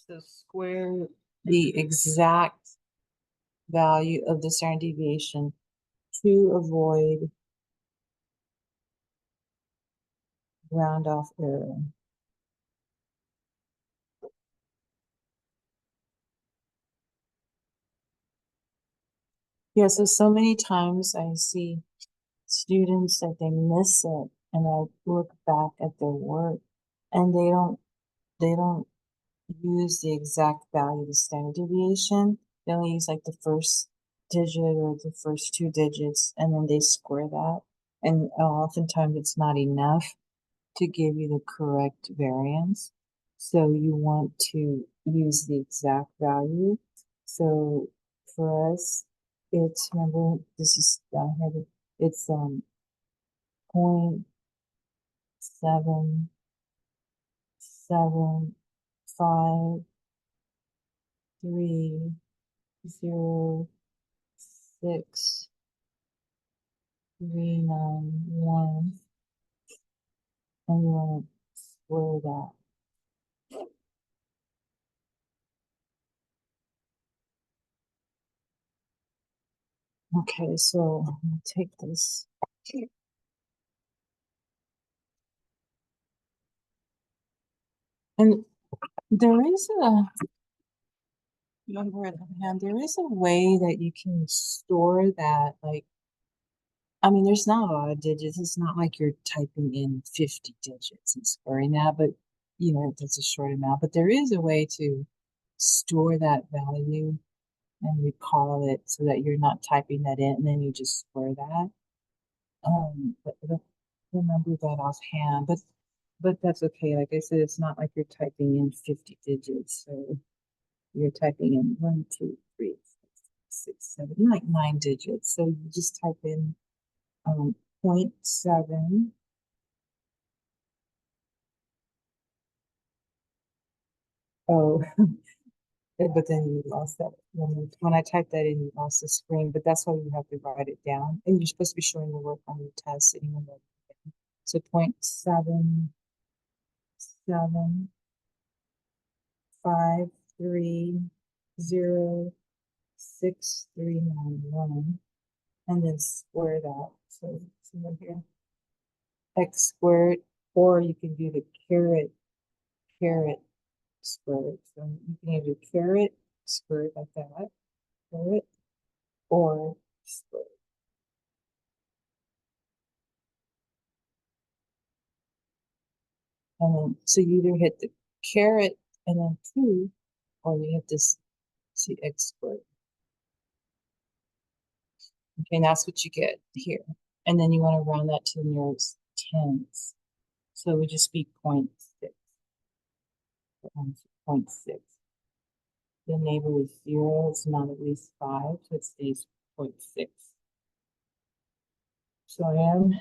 So square the exact value of the standard deviation to avoid round off error. Yeah, so many times I see students that they miss it, and I look back at their work and they don't use the exact value of the standard deviation. They only use like the first digit or the first two digits, and then they square that. And oftentimes it's not enough to give you the correct variance. So you want to use the exact value. So for us, it's, remember, this is down here, it's 0.73063991, and you want to square that. Okay, so I'm gonna take this. And there is a, on the other hand, there is a way that you can store that, like, I mean, there's not a lot of digits. It's not like you're typing in 50 digits and squaring that, but you know, that's a short amount. But there is a way to store that value and recall it so that you're not typing that in and then you just square that. But I don't remember that offhand, but that's okay. Like I said, it's not like you're typing in 50 digits. So you're typing in 1, 2, 3, 4, 5, 6, 7, like 9 digits. So you just type in 0.7. Oh, but then you lost that when I typed that in, you lost the screen. But that's why you have to write it down, and you're supposed to be showing the work on your test sitting on the. So 0.7753063991, and then square that. So right here, x squared, or you can do the caret squared. So you can either caret squared like that, caret, or squared. And then, so you either hit the caret and then 2, or you hit this, see, x squared. Okay, and that's what you get here. And then you want to round that to the nearest tens. So it would just be 0.6. 0.6. The neighbor is 0, it's not at least 5, so it stays 0.6. So I am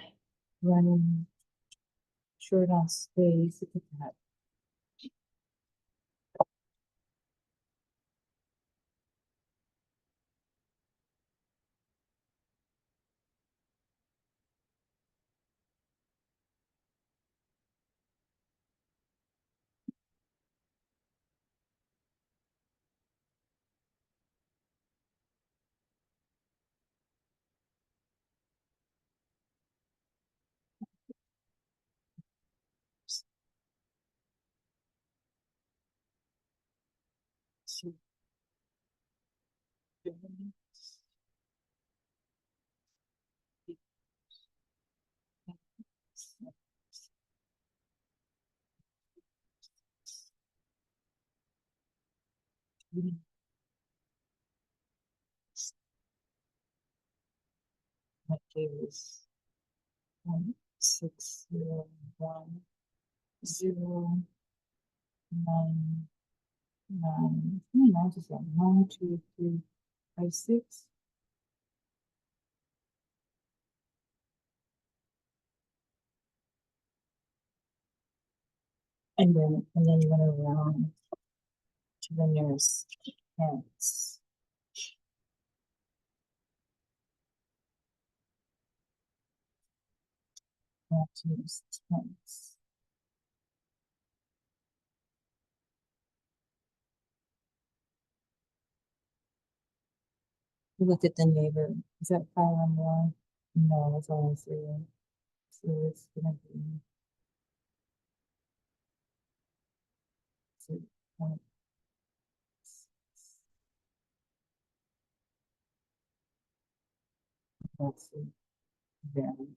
running short on space. Look at that. So, that gave us 1,601,099. I just got 1, 2, 3, 5, 6. And then you want to round to the nearest tens. Round to the nearest tens. Look at the neighbor. Is that 5 or more? No, it's only 3. So it's gonna be 3.6. That's the variance.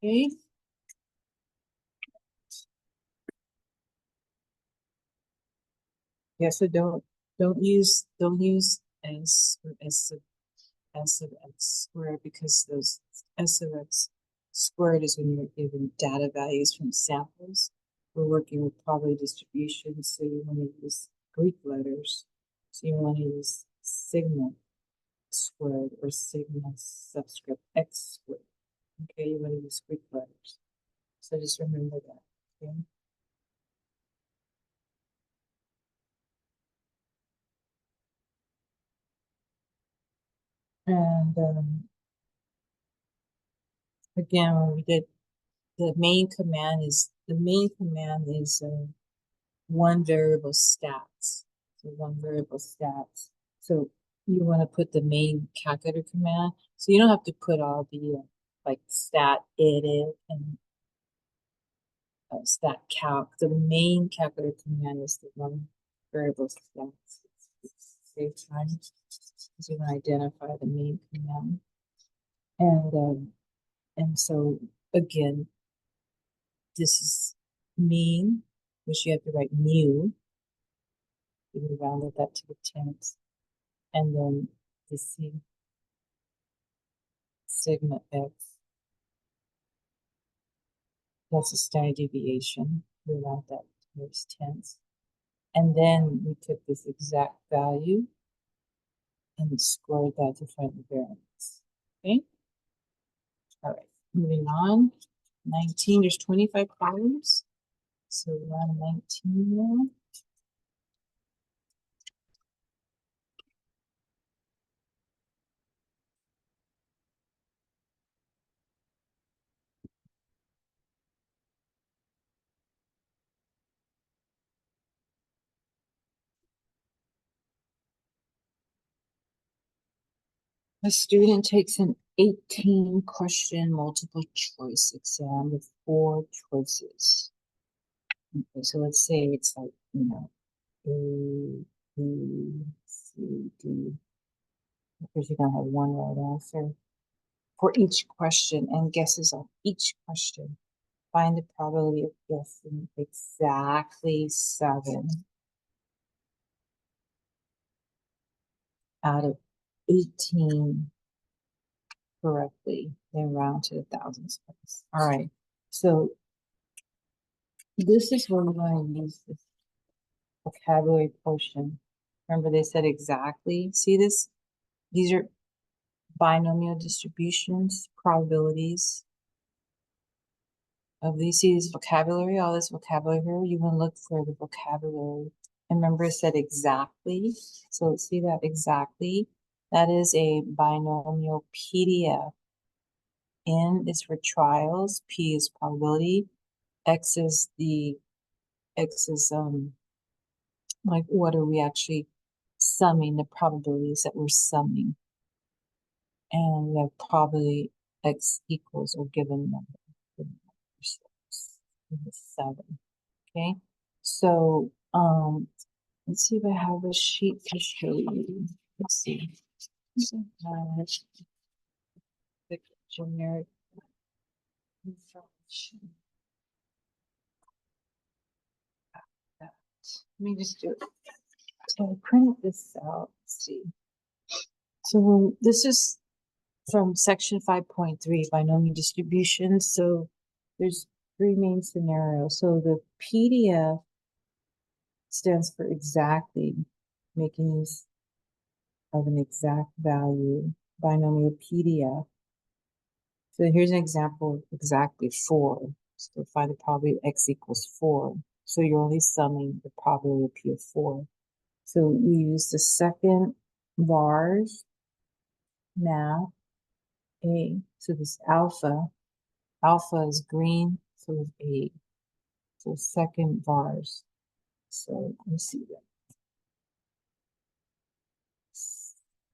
Okay. Yeah, so don't use s of x squared, because those s of x squared is when you're given data values from samples. We're working with probability distribution, so you want to use Greek letters. So you want to use sigma squared or sigma subscript x squared. Okay, you want to use Greek letters. So just remember that. Okay. And again, when we did the main command is one variable stats. So one variable stats. So you want to put the main calculator command. So you don't have to put all the like stat edit and stat calc. The main calculator command is the one variable stats. Save time because you want to identify the main command. And so again, this is mean, which you have to write mu. You rounded that to the 10th. And then the sigma x, that's a standard deviation. We round that to its 10th. And then we took this exact value and squared that to find the variance. Okay? All right, moving on. 19, there's 25 problems. So we're on 19 now. A student takes an 18 question multiple choice exam with 4 choices. Okay, so let's say it's like, A, B, C, D. Of course, you're gonna have one right answer for each question and guesses on each question. Find the probability of guessing exactly 7 out of 18 correctly, then round to the thousands place. All right, so this is where we're going to use this vocabulary portion. Remember they said exactly. See this? These are binomial distributions, probabilities of these. See this vocabulary, all this vocabulary here. You want to look for the vocabulary. And remember it said exactly. So see that exactly. That is a binomial PDF. N is for trials, P is probability, X is like what are we actually summing, the probabilities that we're summing. And we have probability X equals or given number. 7. Okay. So let's see if I have a sheet to show you. Let's see. The generic information. Let me just do it. So I printed this out. Let's see. So this is from section 5.3 binomial distribution. So there's 3 main scenarios. So the PDF stands for exactly, making use of an exact value, binomial PDF. So here's an example of exactly 4. So find the probability of x equals 4. So you're only summing the probability of 4. So we use the second bars, math, A. So this alpha Alpha is green, so it's 8. So second vars. So let me see that.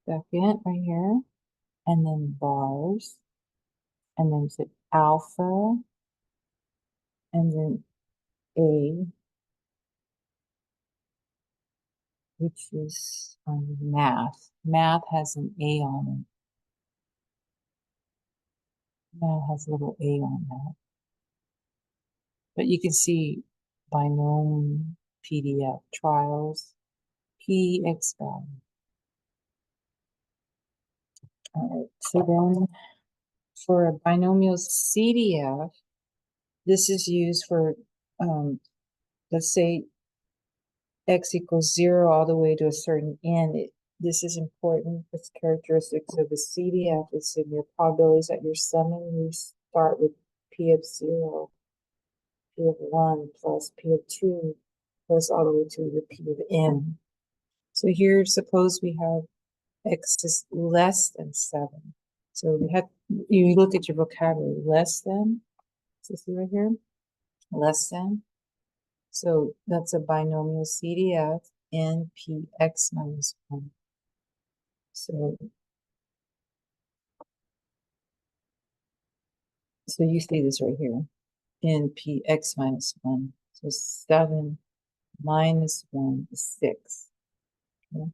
Second right here, and then vars, and then it's alpha, and then A, which is math. Math has an A on it. Math has a little A on that. But you can see binomial PDF trials, PX value. All right, so then for a binomial CDF, this is used for, let's say x equals 0 all the way to a certain n. This is important. It's characteristics of the CDF. It's in your probabilities that you're summing. You start with P of 0, P of 1 plus P of 2 plus all the way to the P of n. So here, suppose we have x is less than 7. So we have, you look at your vocabulary, less than, so see right here, less than. So that's a binomial CDF NPX minus 1. So you see this right here, NPX minus 1. So 7 minus 1 is 6. Okay?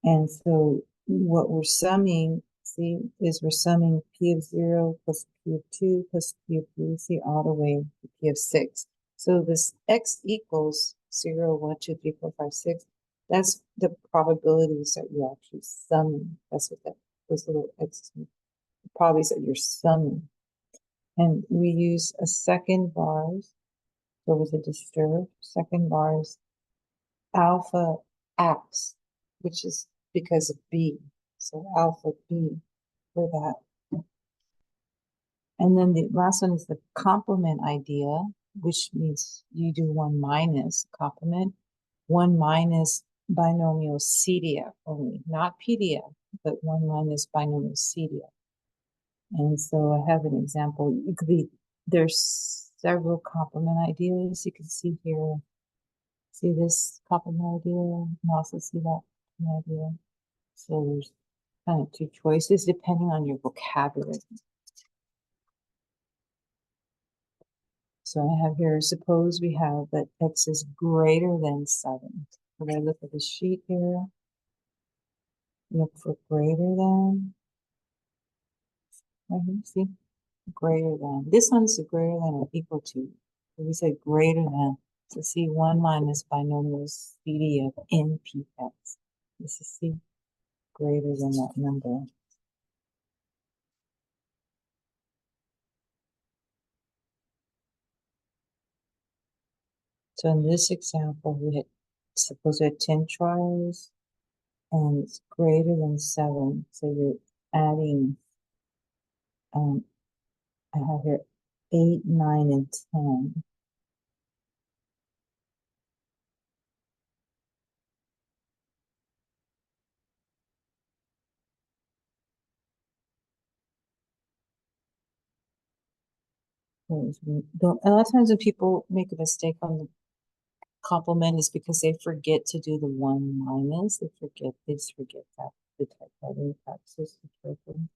And so what we're summing, see, is we're summing P of 0 plus P of 2 plus P of 3, see, all the way to P of 6. So this X equals 0, 1, 2, 3, 4, 5, 6. That's the probabilities that you're actually summing. That's what those little X's mean. The probabilities that you're summing. And we use a second vars. So with a disturbed second vars alpha apps, which is because of B. So alpha B for that. And then the last one is the complement idea, which means you do 1 minus complement, 1 minus binomial CDF only, not PDF, but 1 minus binomial CDF. And so I have an example. It could be, there's several complement ideas. You can see here, see this complement idea, and also see that idea. So there's kind of 2 choices depending on your vocabulary. So I have here, suppose we have that x is greater than 7. When I look at the sheet here, look for greater than, right here, see? Greater than. This one's greater than or equal to. So we said greater than. So see 1 minus binomial CD of NPX. This is C greater than that number. So in this example, we had, suppose we had 10 trials and it's greater than 7. So you're adding, I have here 8, 9, and 10. A lot of times when people make a mistake on the complement is because they forget to do the 1 minus. They just forget that, the type that in practice correctly.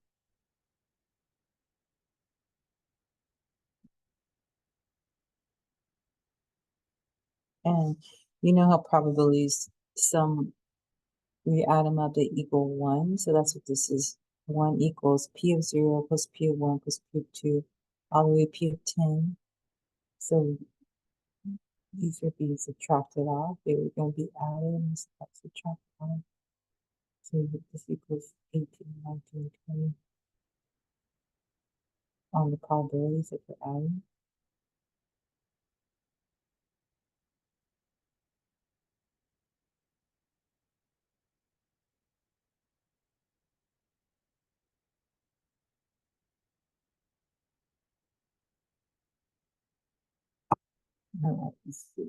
And you know how probabilities, we add them up, they equal 1. So that's what this is. 1 equals P of 0 plus P of 1 plus P of 2, all the way P of 10. So these are being subtracted off. They were going to be added and subtracted off. So this equals 18, 19, 20 on the probabilities that we're adding. All right, let's see.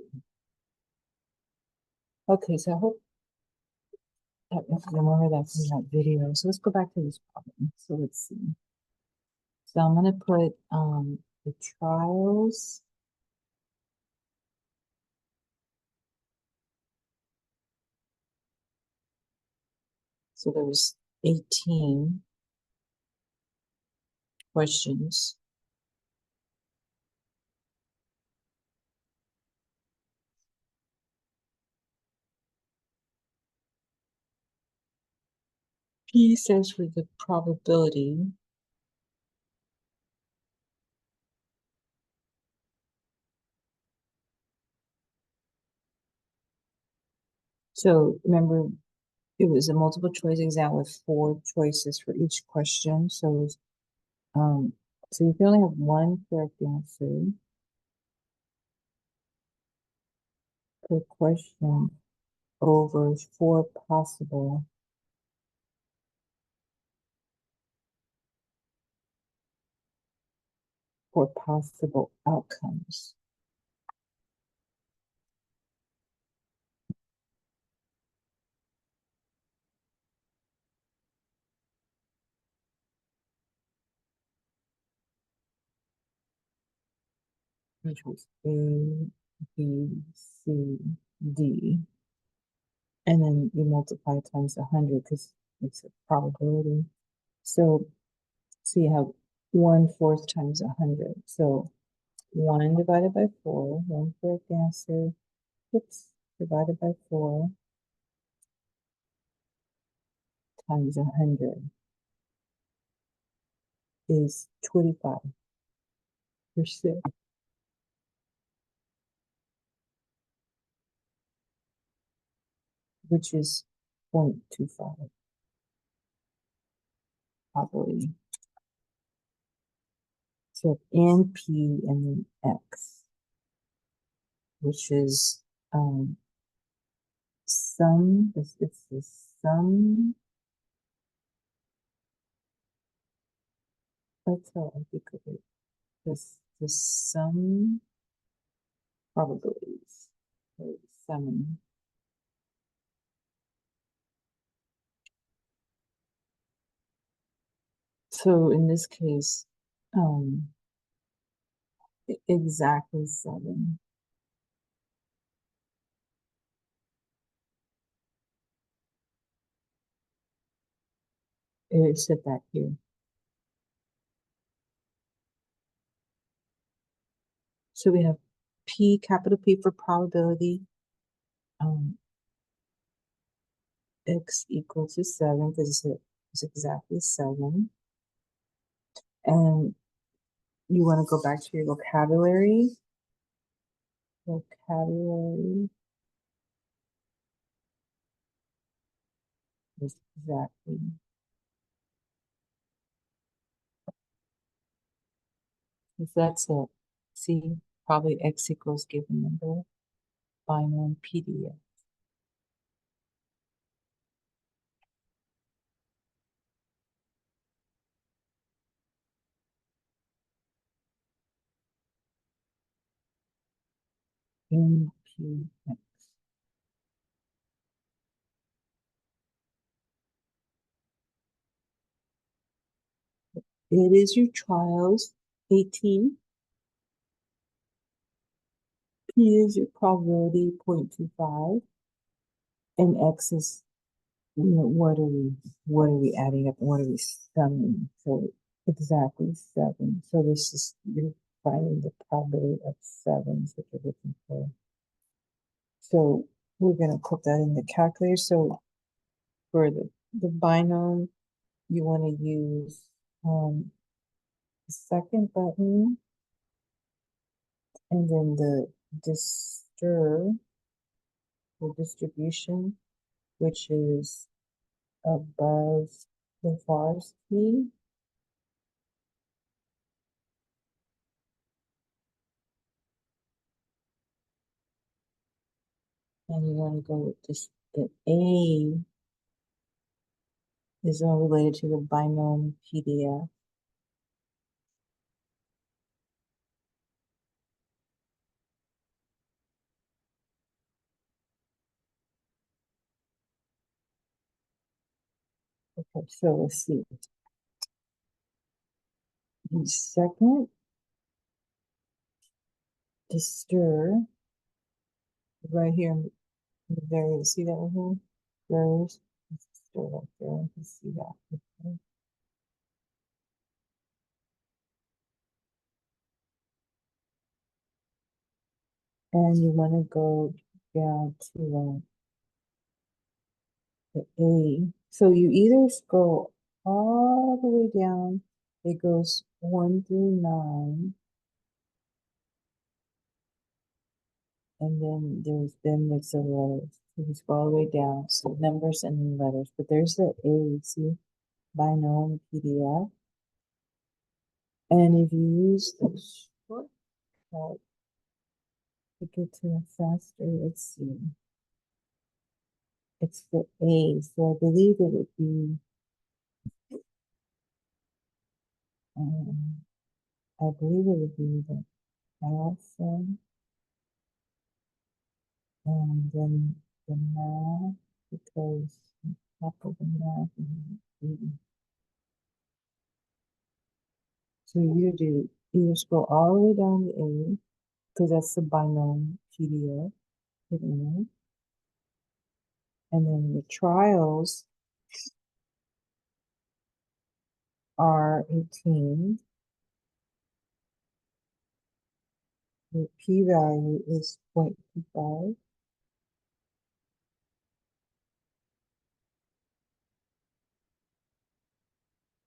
Okay, so I hope that you remember that from that video. So let's go back to this problem. So let's see. So I'm gonna put the trials. So there's 18 questions. P says for the probability. So remember, it was a multiple choice exam with 4 choices for each question. So um, so you can only have one correct answer per question over 4 possible outcomes. Which was A, B, C, D. And then you multiply times 100 because it's a probability. So you have 1/4 times 100. So 1 divided by 4, 1 correct answer, oops, divided by 4 times 100 is 25%, which is 0.25 probability. So N, P, and then X, which is sum, it's the sum, that's how I think of it, the sum probabilities, right? Sum. So in this case, exactly 7. It said that here. So we have P, capital P for probability, X equal to 7 because it's exactly 7. And you want to go back to your vocabulary. Vocabulary is exactly. So that's it. See, probably X equals given number, binomial PDF. NPX. It is your trials, 18. P is your probability, 0.25. And X is, what are we adding up? What are we summing? So exactly 7. So this is, you're finding the probability of 7 is what you're looking for. So we're going to put that in the calculator. So for the binomial, you want to use the second button and then the distribution, which is above the vars key. And you want to go with this, the A is all related to the binomial PDF. Okay, so let's see. And second, to stir right here in the very, see that right here? There's stir right there. You can see that. Okay. And you want to go down to the A. So you either scroll all the way down, it goes 1 through 9, and then there's the letters. So you scroll all the way down, so numbers and then letters. But there's the A, see, Binom PDF. And if you use the shortcut to get to it faster, let's see. It's the A, so I believe it would be um, I believe it would be the alpha and then the math, because on top of the math and the. So you do either scroll all the way down to A, because that's the binomial PDF, hit enter, and then the trials are 18. The p-value is 0.25.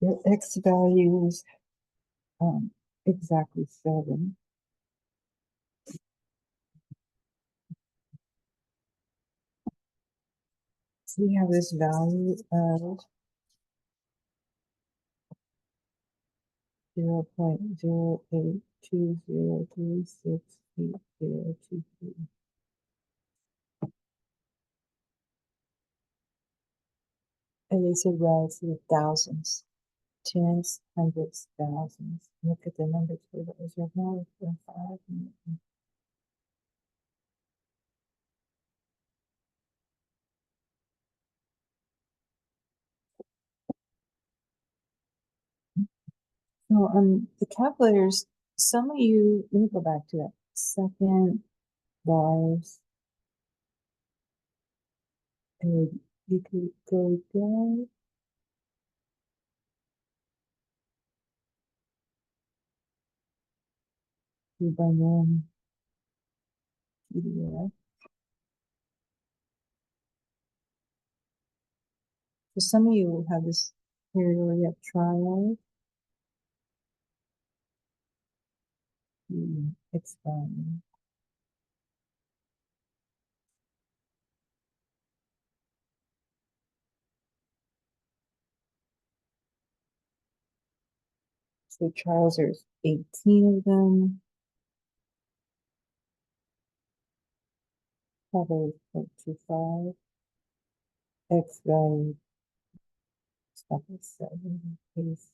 Your x value is exactly 7. So we have this value of 0.0820368023. And they said relative thousands, tens, hundreds, thousands. Look at the numbers for those. You have more than 5. So the calculators, some of you, let me go back to that second bars. And you could go down to binomial PDF. For some of you will have this area where you have trial, X value. So trials, there's 18 of them. Probably 0.25. X value, stuff is 7. Paste.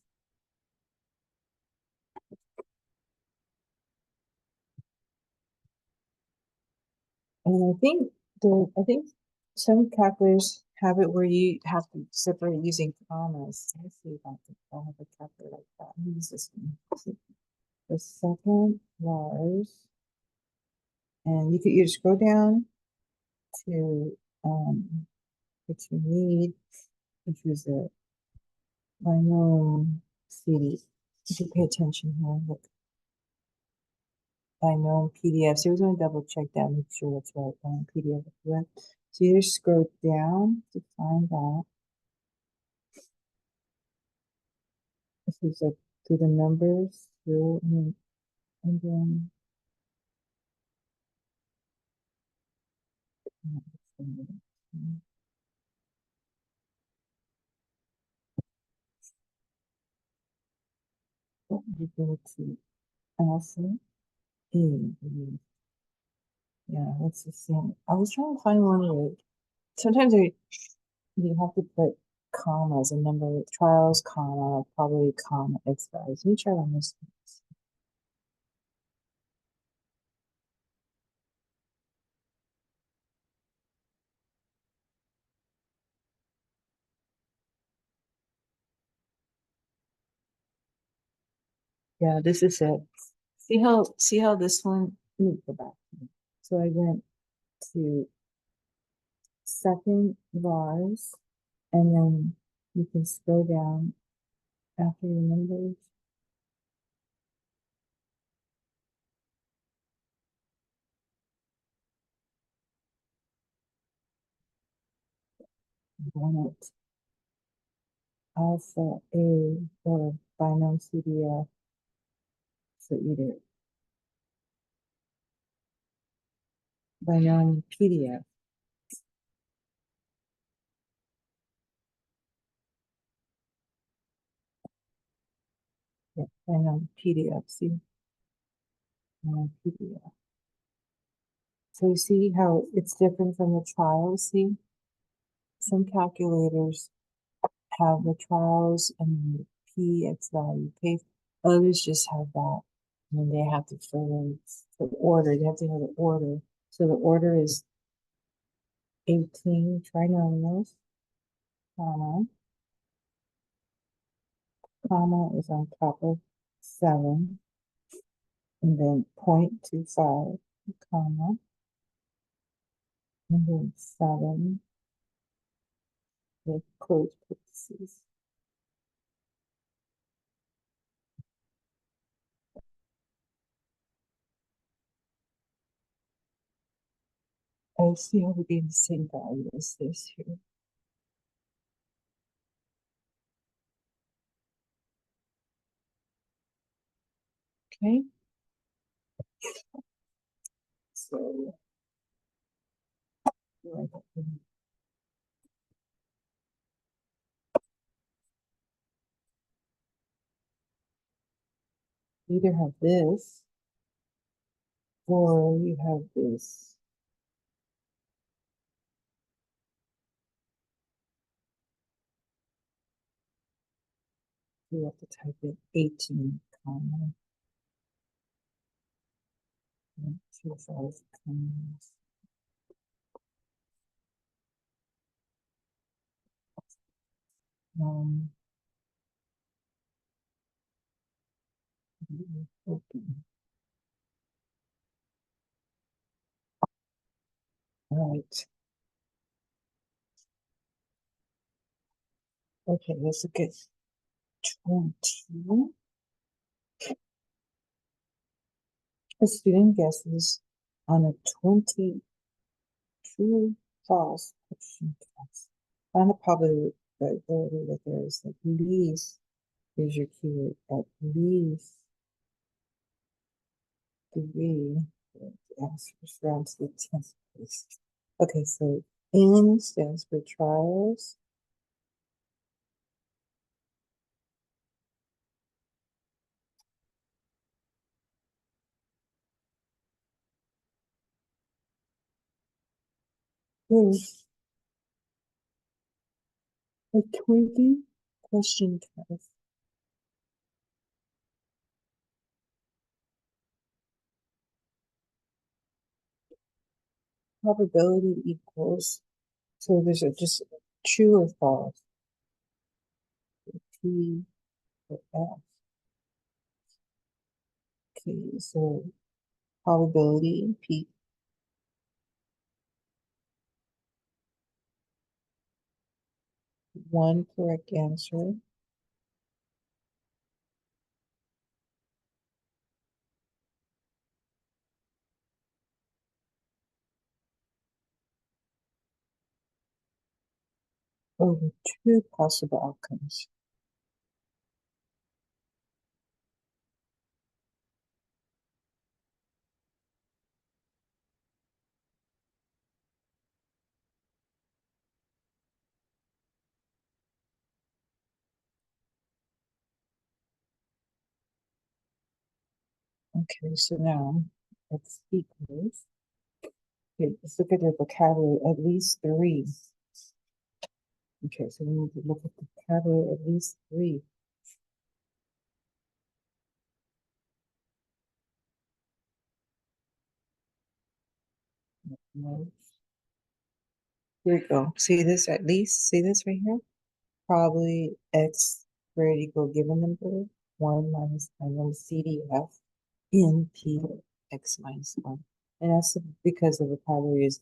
And I think some calculators have it where you have to separate using commas. Let's see if I have a calculator like that. Use this one. The second bars, and you could just go down to what you need, which is a binomial CD. You should pay attention here. Look, binomial PDF. So we're going to double check that, make sure that's right. PDF. So you just scroll down to find out. This is like to the numbers through, and then you go to alpha A. Yeah, that's the same. I was trying to find one where sometimes you have to put commas, a number of trials, comma, probably comma, X values. Let me try on this. Yeah, this is it. See how this one, let me go back. So I went to second bars, and then you can scroll down after the numbers. Want it alpha A or binom CDF, so either binom PDF. Yeah, binom PDF, see? Binom PDF. So you see how it's different from the trials, see? Some calculators have the trials and the PX value pay. Others just have that. And they have to fill in the order. They have to have the order. So the order is 18 trinomials, comma, comma is on top of 7, and then 0.25, comma, and then 7 with close parentheses. I see how we're getting the same value as this here. Okay. So, you either have this or you have this. You have to type in 18, comma, 25, commas. Um, open. All right. Okay, let's look at 20. A student guesses on a 20 true false question test. Find the probability that there is at least, here's your keyword, at least 3 answers round to the 10th place. Okay, so N stands for trials. There's a 20 question test. Probability equals, so there's a just true or false. P or F. Okay, so probability P. One correct answer. Over two possible outcomes. Okay, so now it's equals. Okay, let's look at the vocabulary, at least 3. Okay, so we need to look at the vocabulary, at least 3. No. Here we go. See this at least? See this right here? Probably X squared equal given number. 1 minus binomial CDF in P x minus 1. And that's because the vocabulary is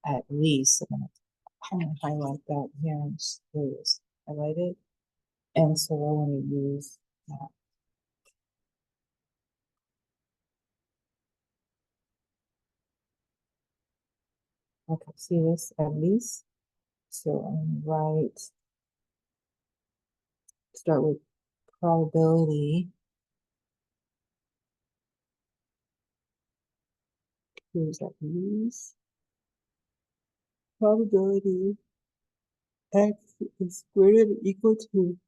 at least. I'm gonna highlight that here and just highlight it. And so I want to use that. Okay, see this at least. So I'm start with probability. Here's at least. Probability x is greater than or equal to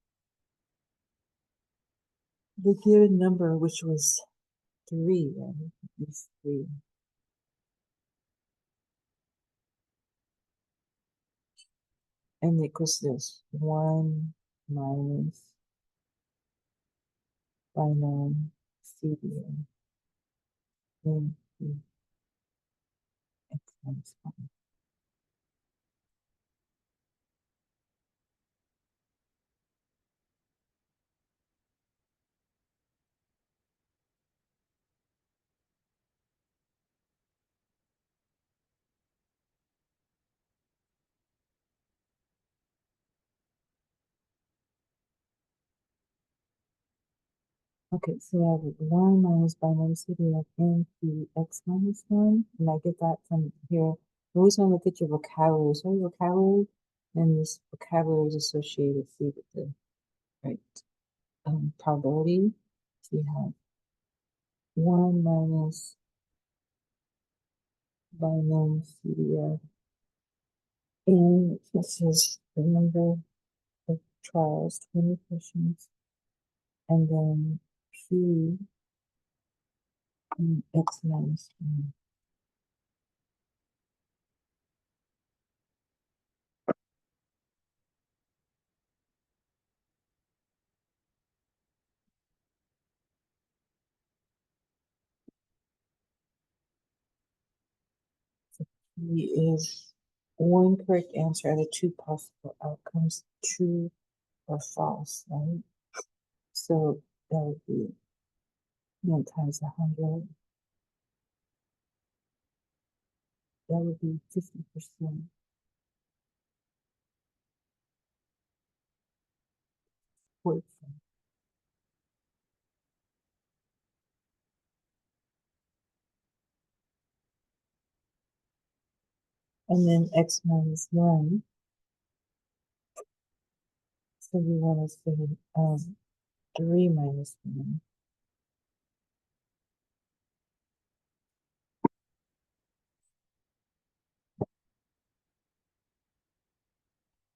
the given number, which was 3, right? It's 3. And equals this 1 minus binomial CDN in x minus 1. Okay, so I have 1 minus binomial CDF into x minus 1, and I get that from here. You always want to look at your vocabulary. So your vocabulary, and this vocabulary is associated, see, with the right probability. So you have 1 minus binomial CDF, and this is the number of trials, 20 questions, and then P x minus 1. P is one correct answer out of 2 possible outcomes, true or false, right? So that would be 1 times 100. That would be 50%. And then x minus 1. So we want to say 3 minus 1.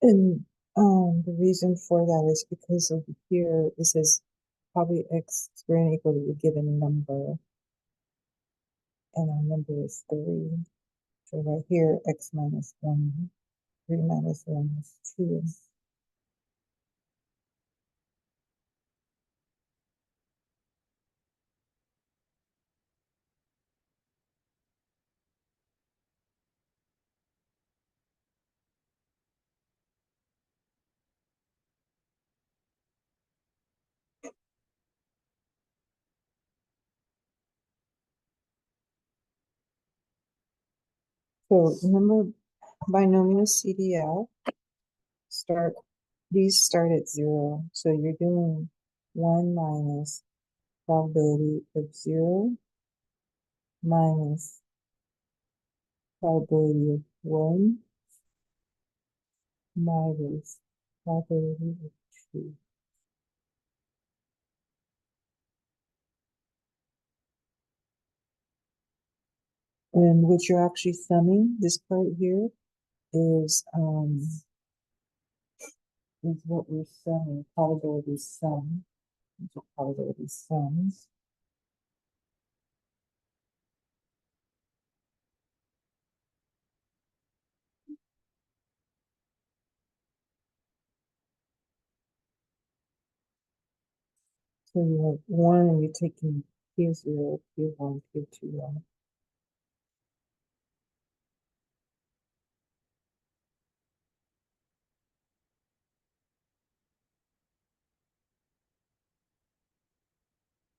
And the reason for that is because over here it says probably x squared equal to a given number, and our number is 3. So right here, x minus 1, 3 minus 1 is 2. So remember binomial CDL, these start at 0. So you're doing 1 minus probability of 0 minus probability of 1 minus probability of 2. And what you're actually summing, this part here, is what we're summing, probability sum. These are probability sums. So you have 1 and you're taking Q0, Q1, Q2 out.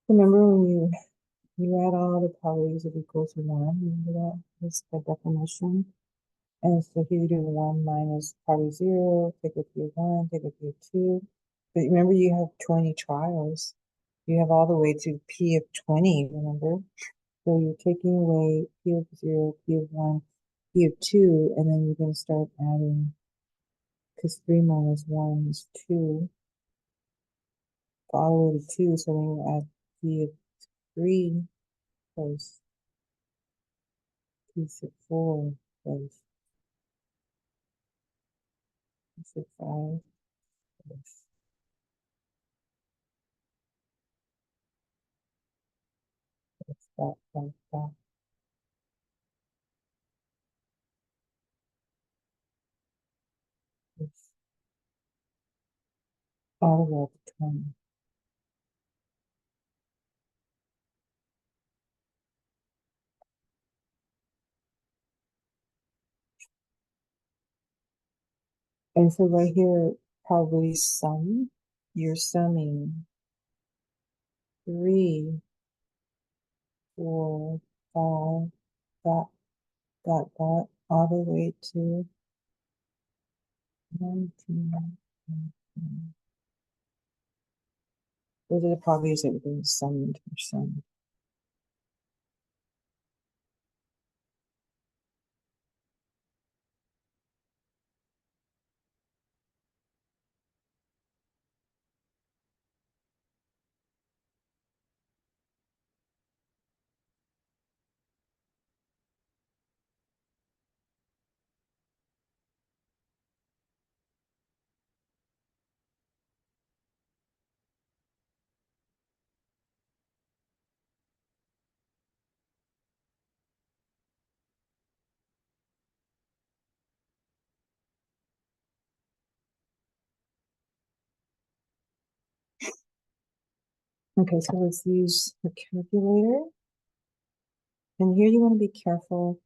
Remember when you add all the probabilities of equal to one, remember that? That's the definition. And so here you do one minus probably zero, take it to one, take it to two. But remember you have 20 trials. You have all the way to P of 20, remember? So you're taking away P of zero, P of one, P of two, and then you're going to start adding, because 3 minus 1 is 2, all the way to 2, so then you add P of 3 plus P of 4 plus P of 5 plus dot. Plus all the way up to 20. And so right here, probably sum, you're summing 3, 4, 5, dot, dot, all the way to 19. 19. Those are the probabilities that we're going to sum into our sum. Okay, so let's use the calculator. And here you want to be careful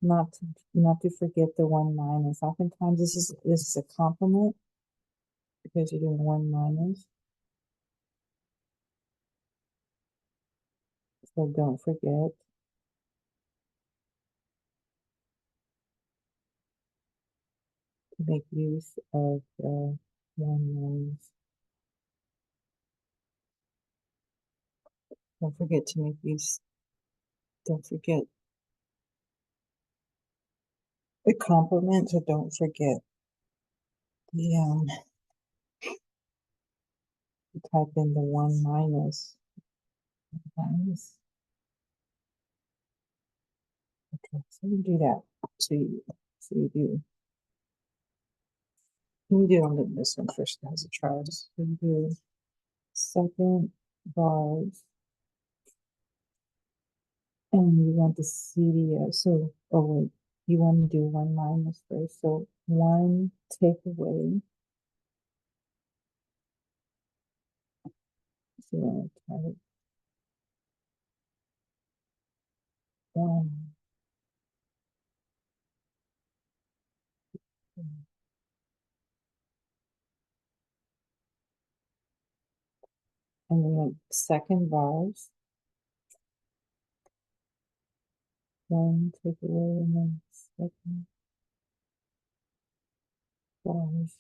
not to forget the 1 minus. Oftentimes this is a complement because you're doing 1 minus. So don't forget. To make use of the 1 minus. Don't forget to make use. Don't forget the complement. So don't forget the type in the 1 minus. Minus. Okay, so you do that. So you do. You do it on this one first as a try. So you do second bars, and you want the CDO. So, oh wait, you want to do 1 minus first. So 1 take away. So you want to type 1. And then the second bars, 1 take away, and then second bars.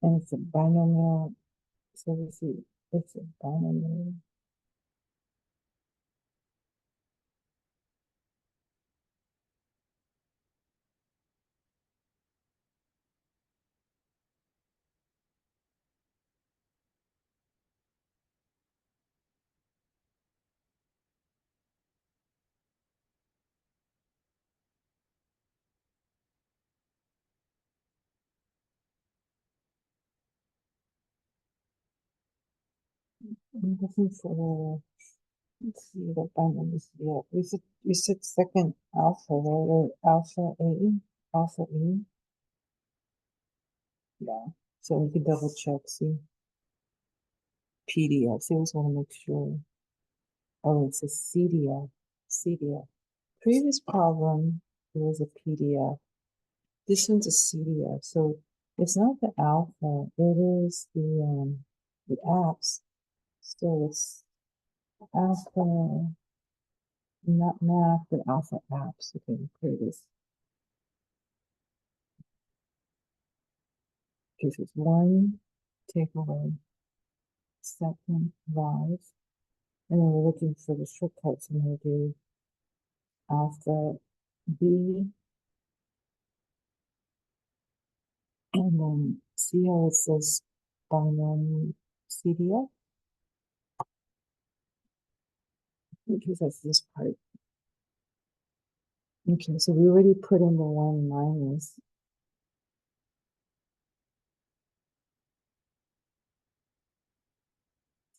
And it's a binomial. So we see it's a binomial. I'm looking for, let's see the binomial. Yeah, we said second alpha, right? Or alpha A, alpha E. Yeah. So we can double check, see. PDF. So we just want to make sure. Oh, it's a CDF. CDF. Previous problem, it was a PDF. This one's a CDF. So it's not the alpha, it is the the apps. So it's alpha, not math, but alpha apps. Okay, here it is. Okay, so it's one takeaway, second live, and then we're looking for the shortcuts. I'm going to do alpha B, and then see how it says binomial CDF, because that's this part. Okay, so we already put in the one minus.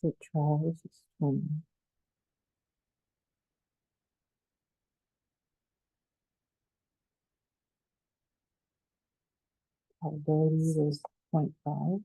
So trials is 20. Probability was 0.5.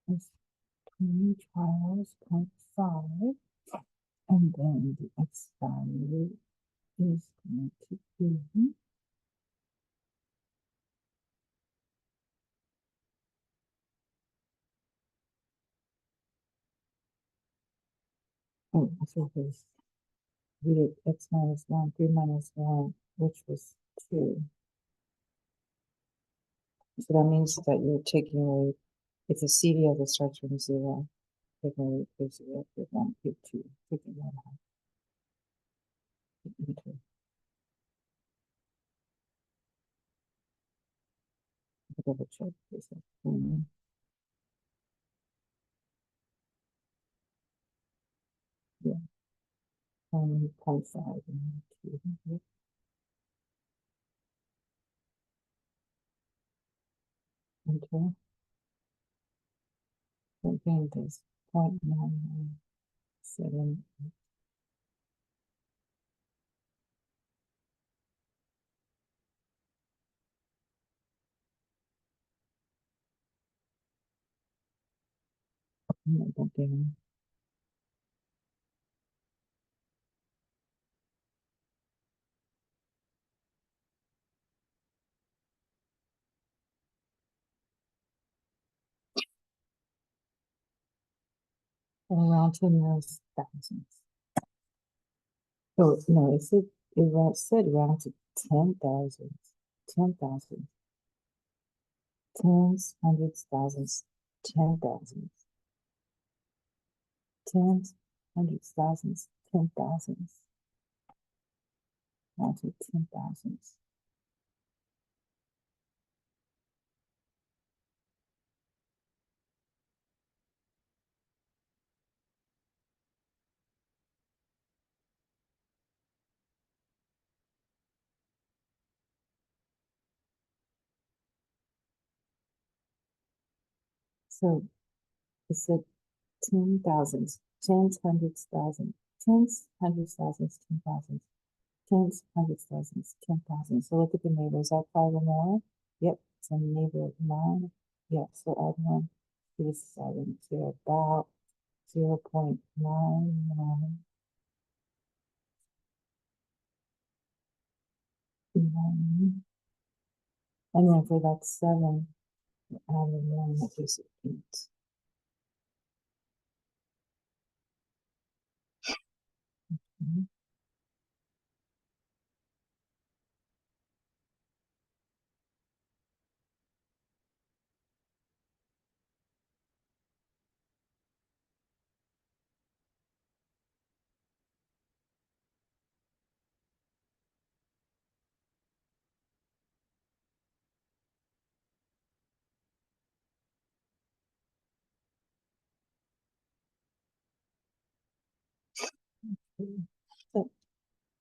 It's 20 trials, 0.5. And then the X value is going to be so here's we did X minus 1, 3 minus 1, which was 2. So that means that you're taking away, it's a CDF that starts from 0. Taking away the 0, give 1, give 2, taking 1 out, enter. Double check this. Yeah. 0.5 and 2. Enter. Again, this 0.997. Again. Around 10 years, thousands. So, no, it said round to 10,000, 10,000, tens, hundreds, thousands, 10,000, tens, hundreds, thousands, 10,000, round to 10,000. So it said 10,000, tens, hundreds, thousands, tens, hundreds, thousands, 10,000. Tens, hundreds, thousands, 10,000. So look at the neighbors. Add 5 or more. Yep, it's a neighbor of 9. Yep, so add 1 to the 7. So about 0.99. And then for that 7, add a 1, that gives it 8. Okay. So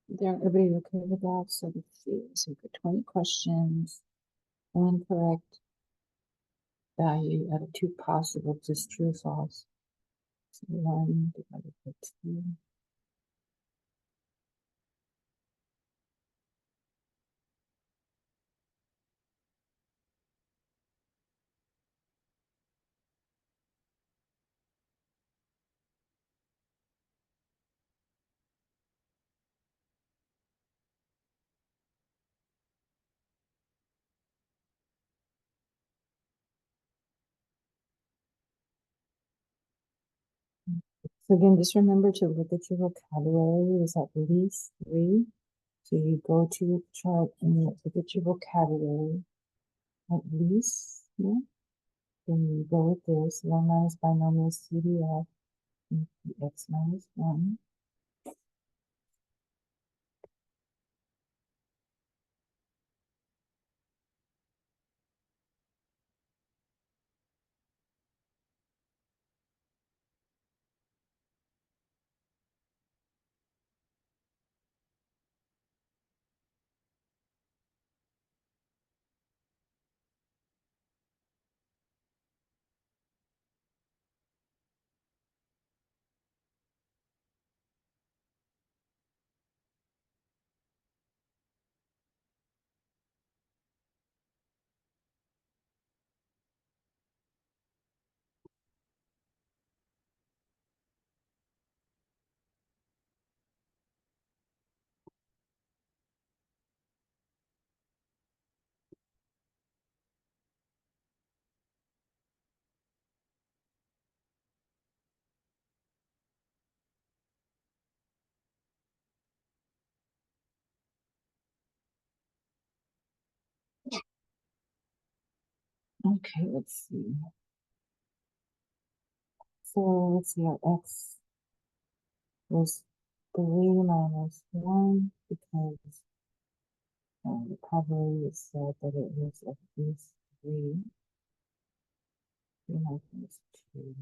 there, everybody okay with that? So let's see. So we've got 20 questions, 1 correct value out of 2 possible, just true or false. 1 divided by 2. So again, just remember to look at your vocabulary. It's at least 3. So you go to your chart and you look at your vocabulary. At least, yeah. Then you go with this. 1 minus binomial CDF x minus 1. Okay, let's see. So let's see, our x was 3 minus 1 because the probability said that it was at least 3. 3 minus 2.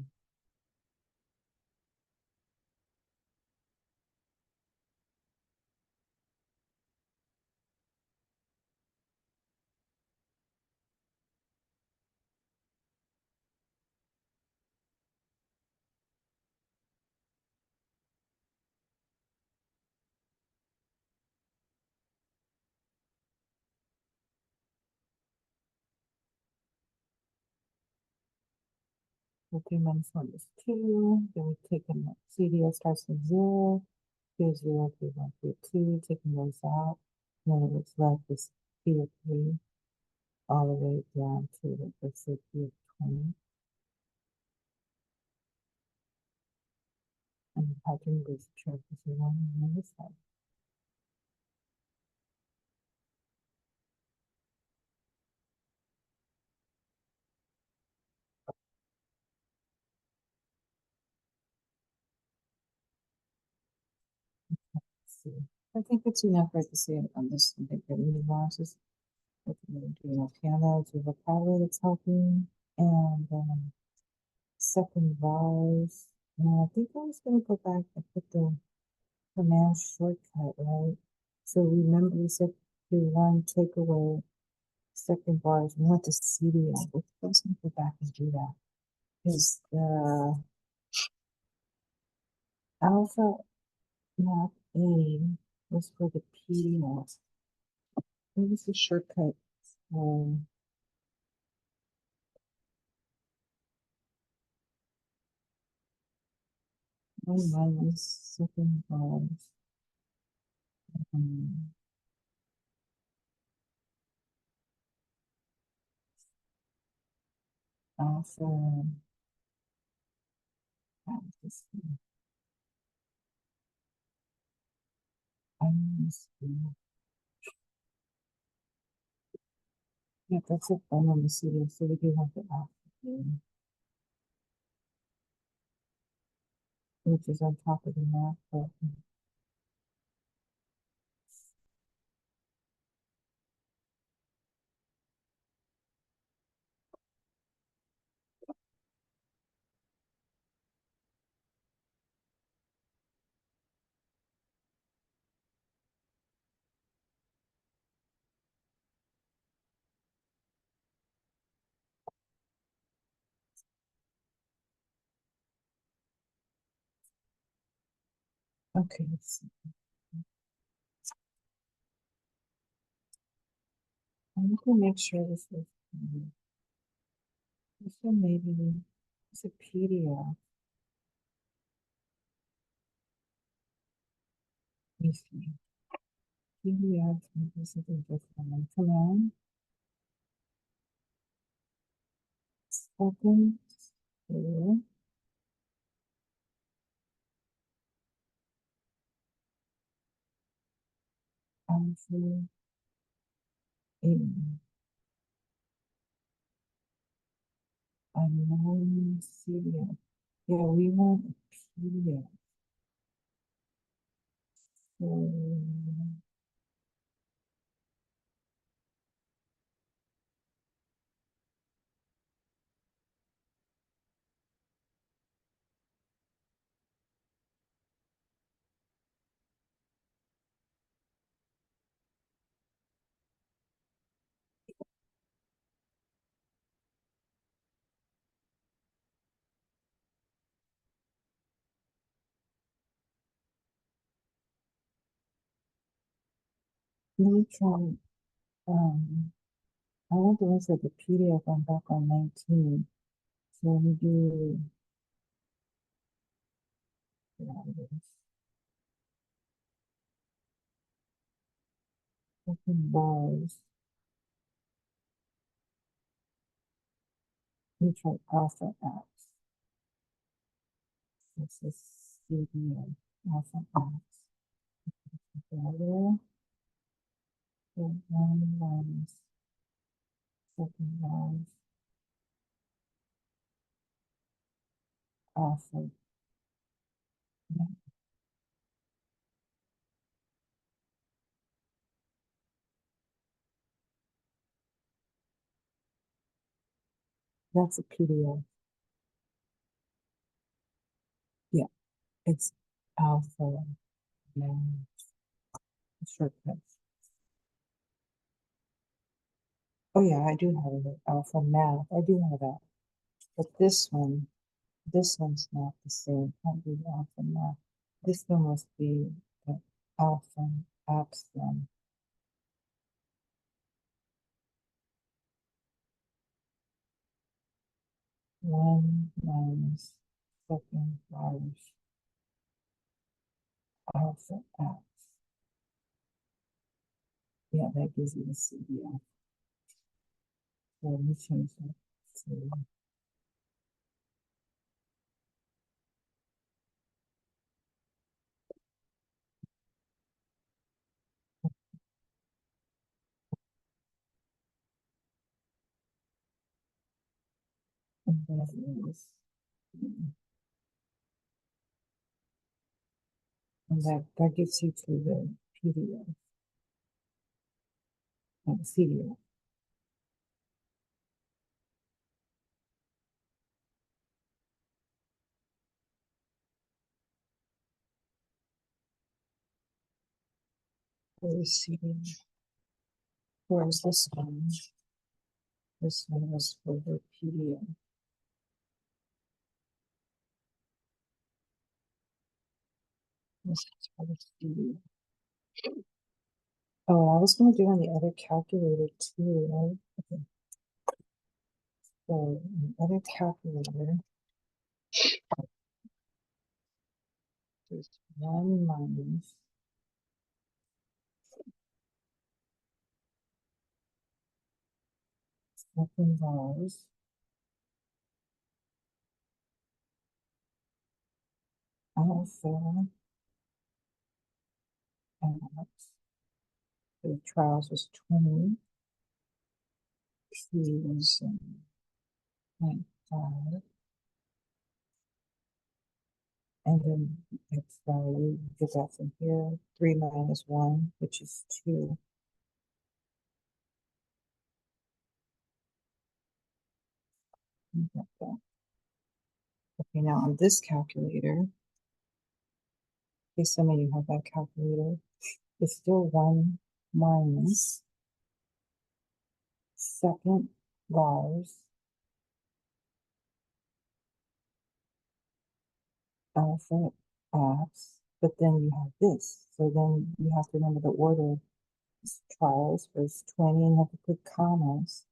So 3 minus 1 is 2. Then we take a CDO starts from 0. 2, 0, 3, 1, 3, 2. Taking those out. And then what's left is P of 3 all the way down to, let's say, P of 20. And the pattern goes to is 1 on this side. See. I think it's enough right to say on this. I think that we nuances. We're doing okay on that. We have a palette that's helping. And second vase. And I think I was going to go back and put the command shortcut, right? So remember we said do 1 takeaway, second vase. We want to CDO. Let's go back and do that. Because the alpha map A was for the PDF. What was the shortcut? 1 minus second vase. Alpha. Yeah, that's it. I'm on the CD, so we do have the alpha, which is on top of the map. But Okay, let's see. I need to make sure this is, this one maybe, it's a PDF. Let me see. PDF, maybe something different. Come on. Open. Here. Answer. In. Unknown PDF. Yeah, we want a PDF. So, let me try, I want to answer the PDF on back on 19. So let me do, yeah, this. Open bars. Let me try Alpha Apps. This is CDN, Alpha Apps. Together, so one minus second rise, Alpha. Yeah, that's a PDF. Yeah, it's Alpha. Yeah, shortcuts. Oh yeah, I do have it. Alpha Math. I do have that. But this one's not the same. Can't be Alpha Math. This one must be the Alpha Apps then. One minus second rise, Alpha Apps. Yeah, that gives you the CDF. So let me change that to and that is, and that gets you to the PDF and the CDF. Where's CDF? Where's this one? This one was for the PDF. This is for the CDF. Oh, I was going to do on the other calculator too, right? Okay. So, on the other calculator, there's one minus second rise, Alpha Apps. The trials was 20. P was 0.5. And then X value, get that from here. 3 minus 1, which is 2. Like that. Okay, now on this calculator, in case some of you have that calculator, it's still 1 minus second bars Alpha Apps but then you have this. So then you have to remember the order. It's trials was 20, and you have to put commas.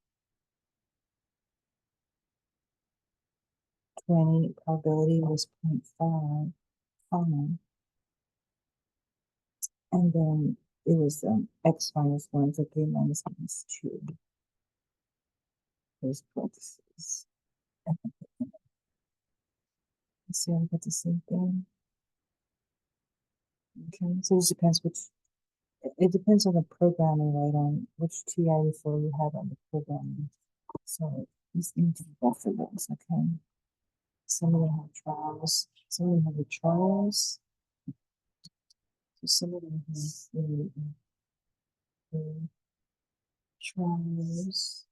20 probability was 0.5, comma. And then it was x minus 1, so 3 minus minus 2. There's parentheses. See, I got the same thing. Okay, so it depends it depends on the programming, right, on which TI-4 you have on the programming. So these into both of those, okay? Some of them have trials, some of them have the trials. So some of them have the trials,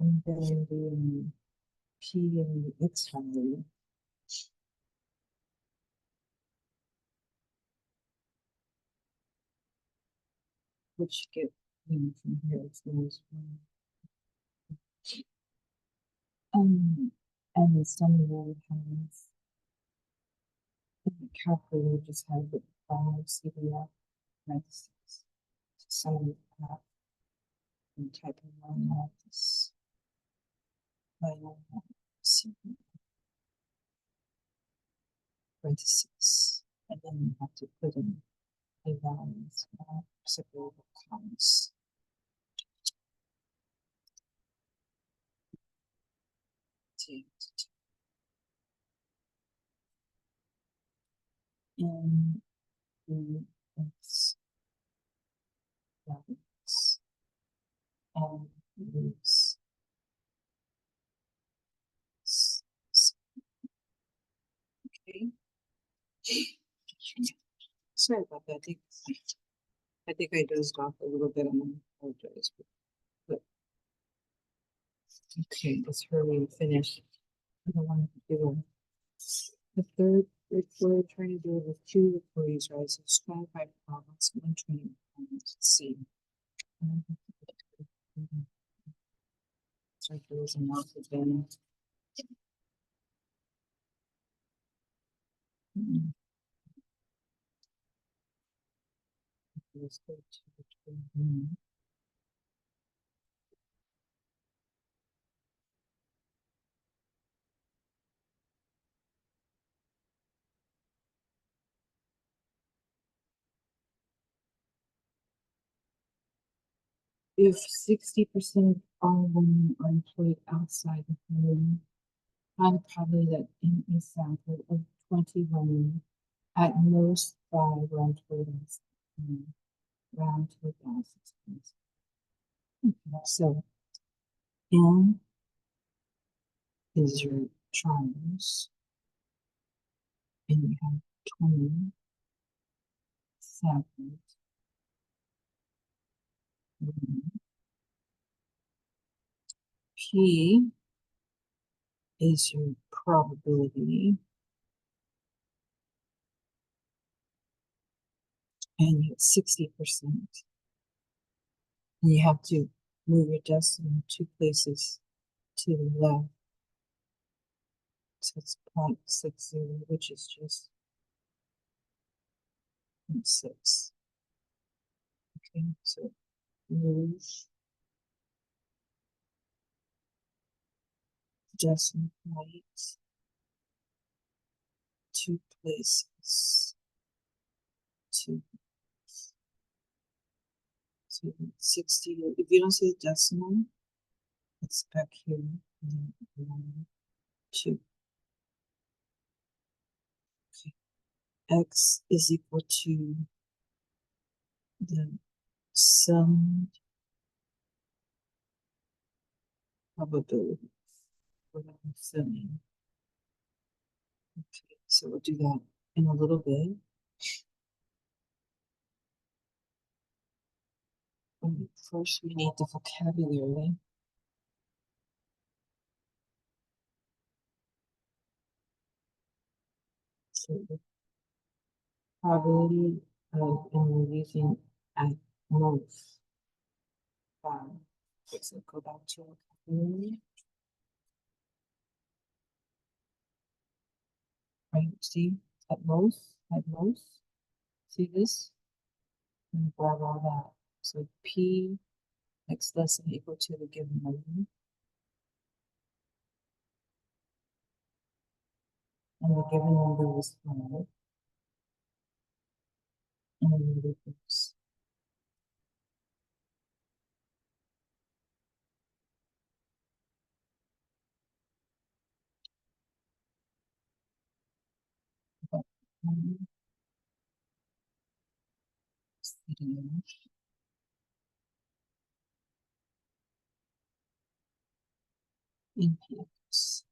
and then the P and the X value. Which get, from here, it's nice one. And then some of them have, in the calculator, just have the 5 CDF parentheses. Some of them have, and type in one this. Parentheses, and then you have to put in a values, separable commas. And it's values and use. Okay. Sorry about that. I think I dozed off a little bit. I apologize. But okay, let's hurry and finish. I don't want to do the third we're trying to do it with 2 recordings, right? So it's 25 problems, 120 problems. Let's see. So there was a mouse again. Let's go to if 60% of all women are employed outside the home, find probably that in a sample of 20 women, at most 5 are employed outside the home, round to 1,000. Okay, so N is your trials, and you have 20 samples. P is your probability, and you get 60%. And you have to move your decimal 2 places to the left. So it's 0.60, which is just 0.6. Okay, so move decimal point 2 places to 60. If you don't see the decimal, it's back here. 1, 2. Okay. X is equal to the sum probability. What I'm summing. Okay, so we'll do that in a little bit. First, we need the vocabulary. So the probability of, and we're using at most 5. So go back to our vocabulary. Right, see, at most at most. See this? And grab all that. So P x less than or equal to the given number. And the given number is 5. And then it equals. Inputs.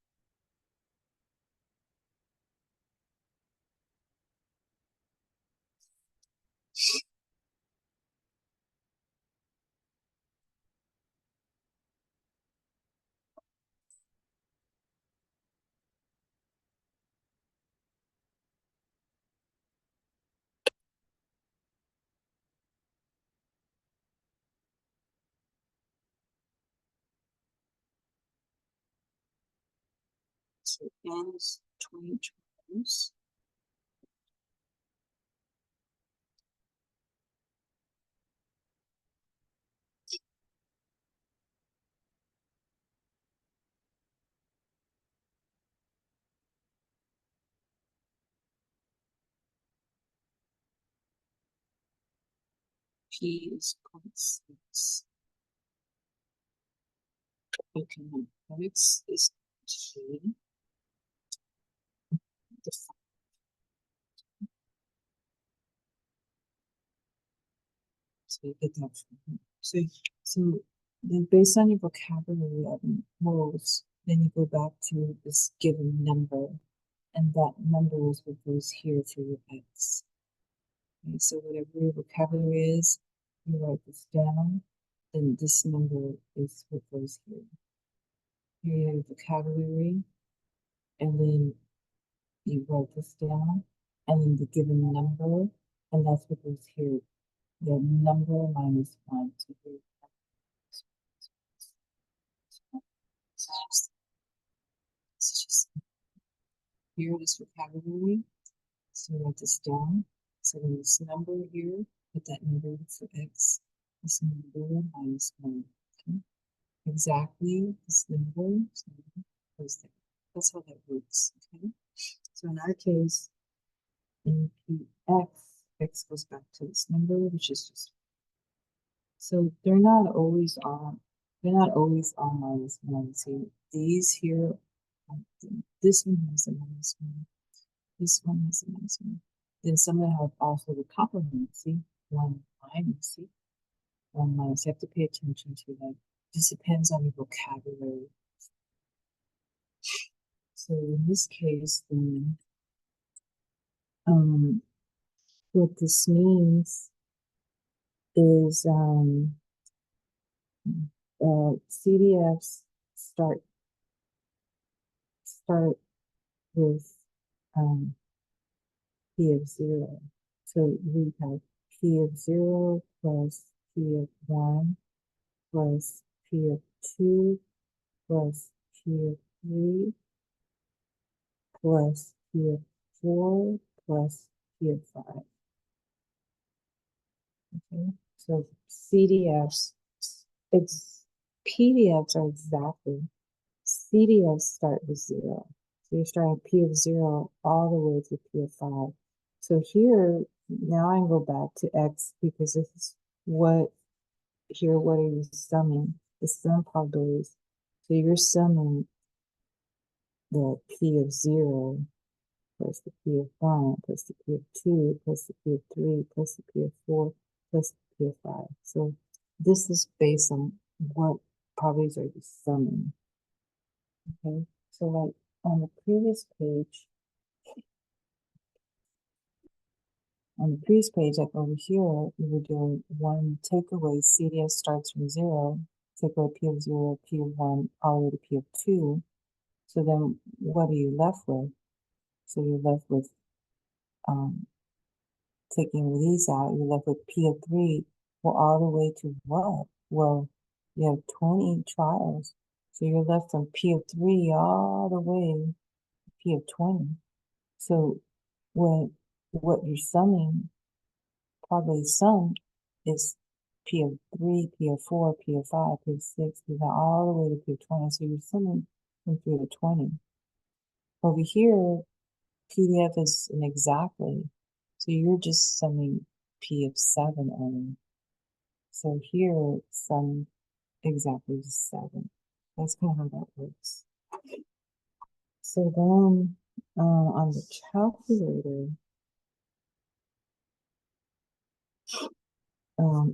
So n is 20 trials. P is 0.6. Okay, now x is T. So you get that from here. So then based on your vocabulary of roles, then you go back to this given number, and that number is what goes here to your x. Okay, so whatever your vocabulary is, you write this down, then this number is what goes here. Here you have your vocabulary, and then you write this down, and then the given number, and that's what goes here. The number minus 1. So here, it's just here this vocabulary. So write this down. So then this number here, put that number for x, this number minus 1. Okay? Exactly this number, so goes there. That's how that works. Okay. So in our case, in px, x goes back to this number, which is just, so they're not always on minus 1. See, these here, this one has a minus 1. This one has a minus 1. Then some of them have also the complement, see? 1 minus, see? 1 minus. You have to pay attention to that. This depends on your vocabulary. So in this case, then, what this means is CDFs start with P of 0. So we have P of 0 plus P of 1 plus P of 2 plus P of 3 plus P of 4 plus P of 5. Okay, so CDFs, PDFs are exactly, CDFs start with 0. So you're starting P of 0 all the way to P of 5. So here, now I can go back to X because this is what are you summing? The sum probabilities. So you're summing the P of 0 plus the P of 1 plus the P of 2 plus the P of 3 plus the P of 4 plus the P of 5. So this is based on what probabilities are you summing. Okay, so like on the previous page, like over here, we were doing one takeaway. CDF starts from 0, take away P of 0, P of 1, all the way to P of 2. So then what are you left with? So you're left with, taking these out, you're left with P of 3. Well, all the way to what? Well, you have 20 trials. So you're left from P of 3 all the way to P of 20. So when what you're summing, probably sum is P of 3, P of 4, P of 5, P of 6, P of 5, all the way to P of 20. So you're summing from 3 to 20. Over here, PDF is an exactly. So you're just summing P of 7 only. So here, sum exactly 7. That's kind of how that works. So then on the calculator,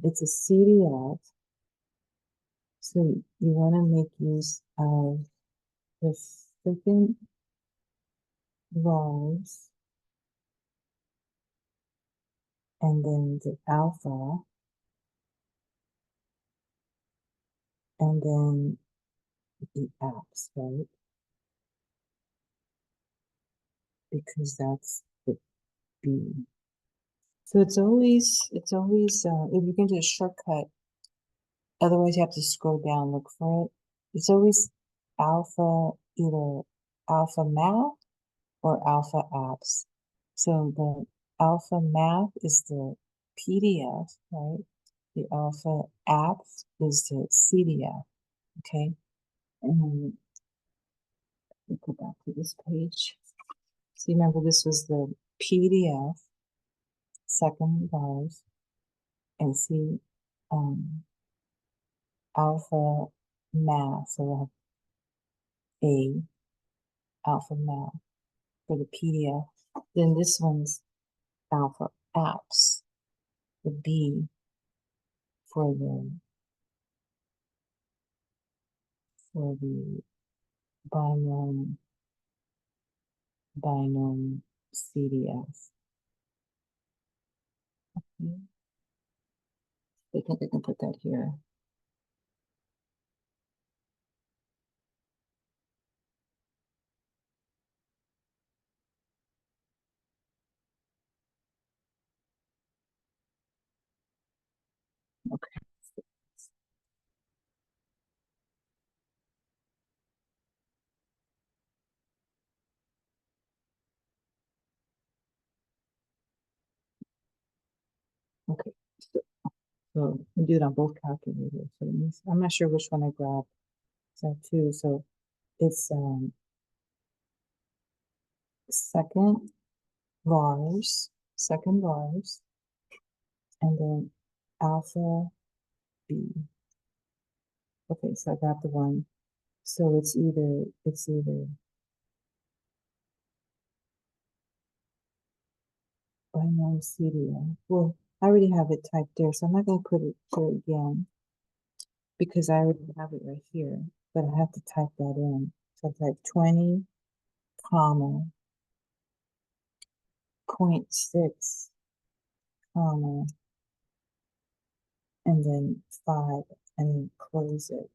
it's a CDF. So you want to make use of the second vars and then the alpha and then the apps, right? Because that's the B. So it's always if you can do a shortcut, otherwise you have to scroll down, look for it. It's always alpha, either alpha math or alpha apps. So the alpha math is the PDF, right? The alpha apps is the CDF, okay? And let me go back to this page. So remember this was the PDF, second vars, and see alpha math. So we'll have A, alpha math for the PDF. Then this one's alpha apps, the B for the binom CDF. Okay. I think I can put that here. Okay. Okay. So we do it on both calculators. So it means, I'm not sure which one I grabbed. So two. So it's second vars, and then alpha B. Okay, so I got the one. So it's either binom CDF. Well, I already have it typed there, so I'm not going to put it again because I already have it right here. But I have to type that in. So I type 20, comma, 0.6, comma, and then 5, and then close it.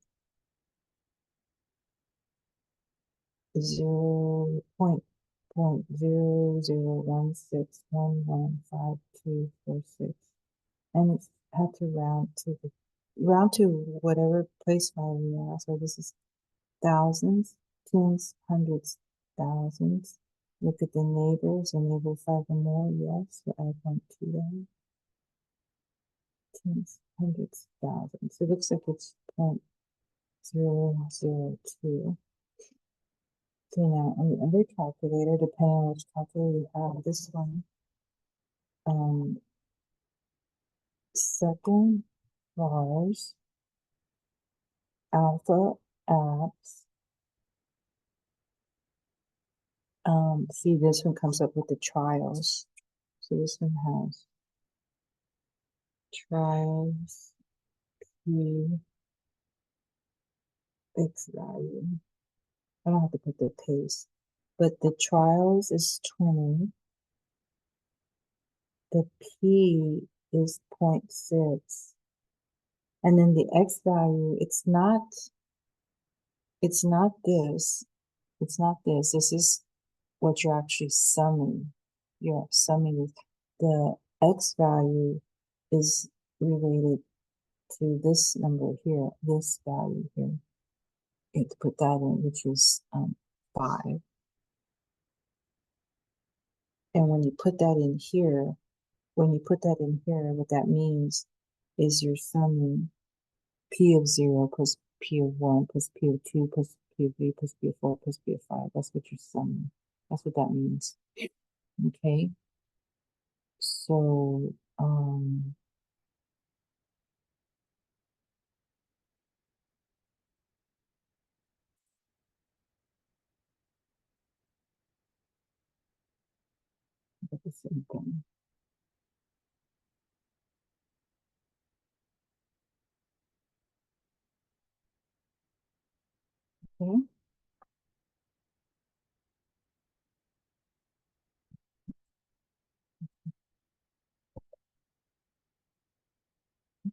0.0016115246, and it's had to round to whatever place value we are. So this is thousands, tens, hundreds, thousands. Look at the neighbors, enable 5 or more, yes, so add 1 to them. Tens, hundreds, thousands. So it looks like it's 0.002. So now on the other calculator, depending on which calculator you have, this one, second vars, alpha apps. See, this one comes up with the trials. So this one has trials, P, X value. I don't have to put the paste, but the trials is 20. The P is 0.6. And then the X value, it's not this. It's not this. This is what you're actually summing. You're summing the X value is related to this number here, this value here. You have to put that in, which is 5. And when you put that in here, what that means is you're summing P of 0 plus P of 1 plus P of 2 plus P of 3 plus P of 4 plus P of 5. That's what you're summing. That's what that means. Okay. So, the same thing. Okay.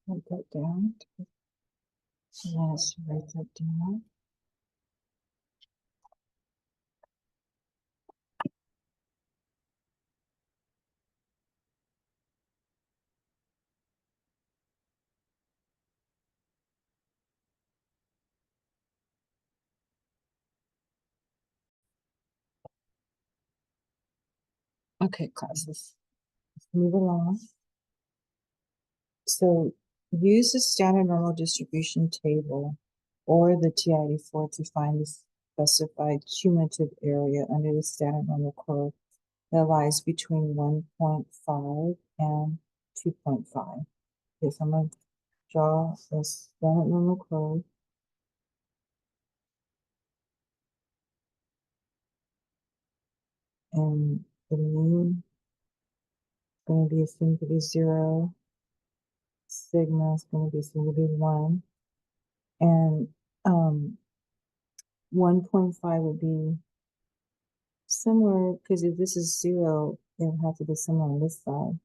Write that down. Let's write that down. Okay, classes. Let's move along. So use the standard normal distribution table or the TI-84 to find the specified cumulative area under the standard normal curve that lies between 1.5 and 2.5. Okay, so I'm going to draw a standard normal curve. And the mean is going to be assumed to be 0. Sigma is going to be assumed to be 1. And 1.5 would be similar, because if this is 0, it would have to be similar on this side.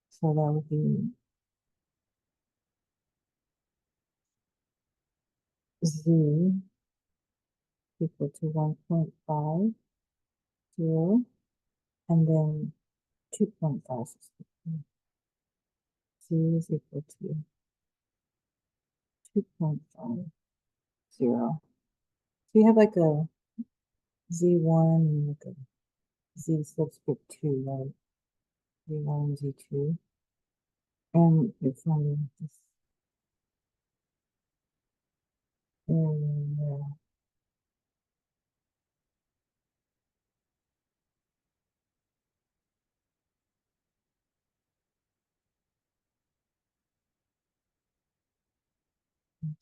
So that would be Z equal to 1.5, 0, and then 2.5. Z is equal to 2.5, 0. So you have like a Z1 and like a Z subscript 2, right? Z1 and Z2. And it's on this area.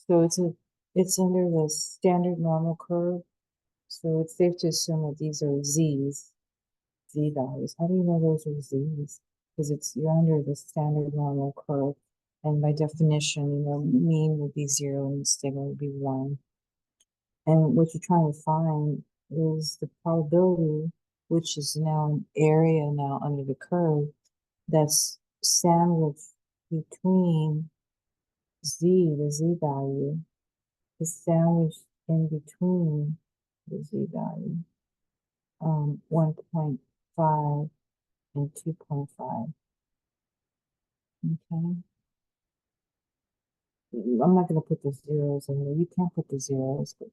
So it's under the standard normal curve. So it's safe to assume that these are Z's, Z values. How do you know those are Z's? Because you're under the standard normal curve. And by definition, mean would be 0 and sigma would be 1. And what you're trying to find is the probability, which is now an area now under the curve, that's sandwiched between Z, the Z value, is sandwiched in between the Z value, 1.5 and 2.5. Okay. I'm not going to put the zeros in there. You can't put the zeros, but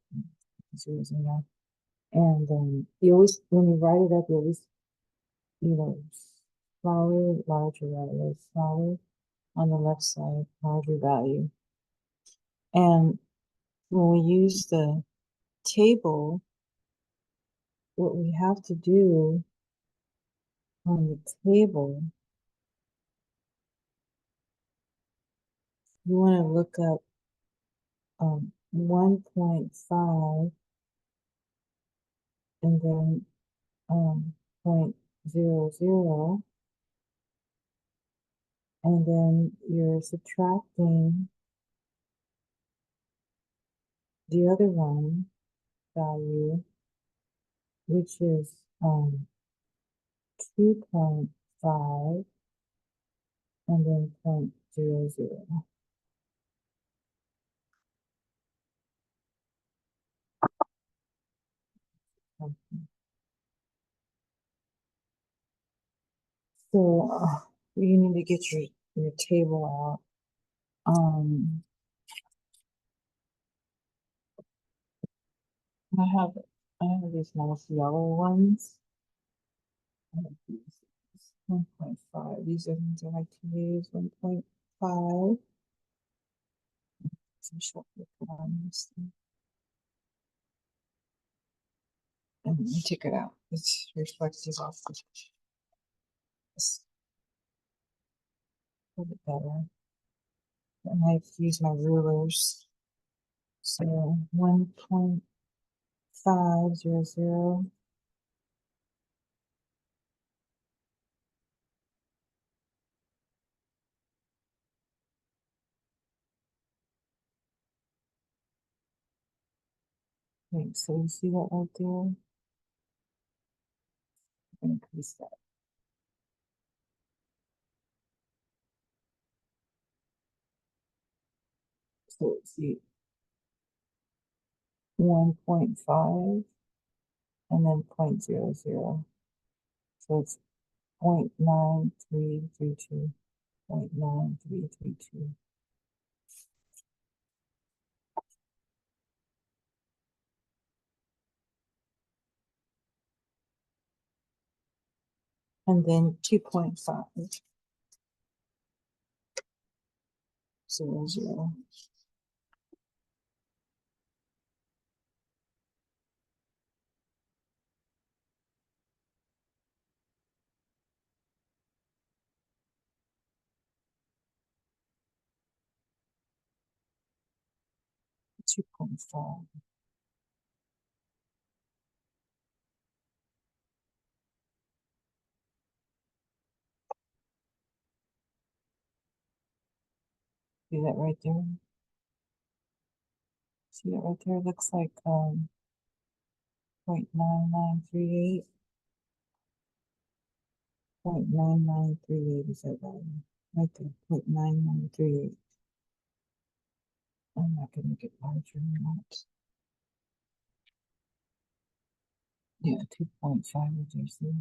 the zeros in there. And you always, when you write it up, you always, smaller, larger, rather smaller on the left side, larger value. And when we use the table, what we have to do on the table, you want to look up 1.5 and then 0.00, and then you're subtracting the other one value, which is 2.5 and then 0.00. So you need to get your table out. I have these nice yellow ones. 1.5. These are things I like to use. 1.5. Some short on this thing. And let me take it out. It's reflective off the this a little bit better. And I use my rulers. So 1.500. Wait, so you see that right there? Increase that. So it's the 1.5 and then 0.00. So it's 0.9332. 0.9332. And then 2.5. 00. Two point five. See that right there? See that right there? Looks like 0.9938. 0.9938 is that value. Right there. 0.9938. I'm not gonna make it larger than that. Yeah, 2.5 is there, see?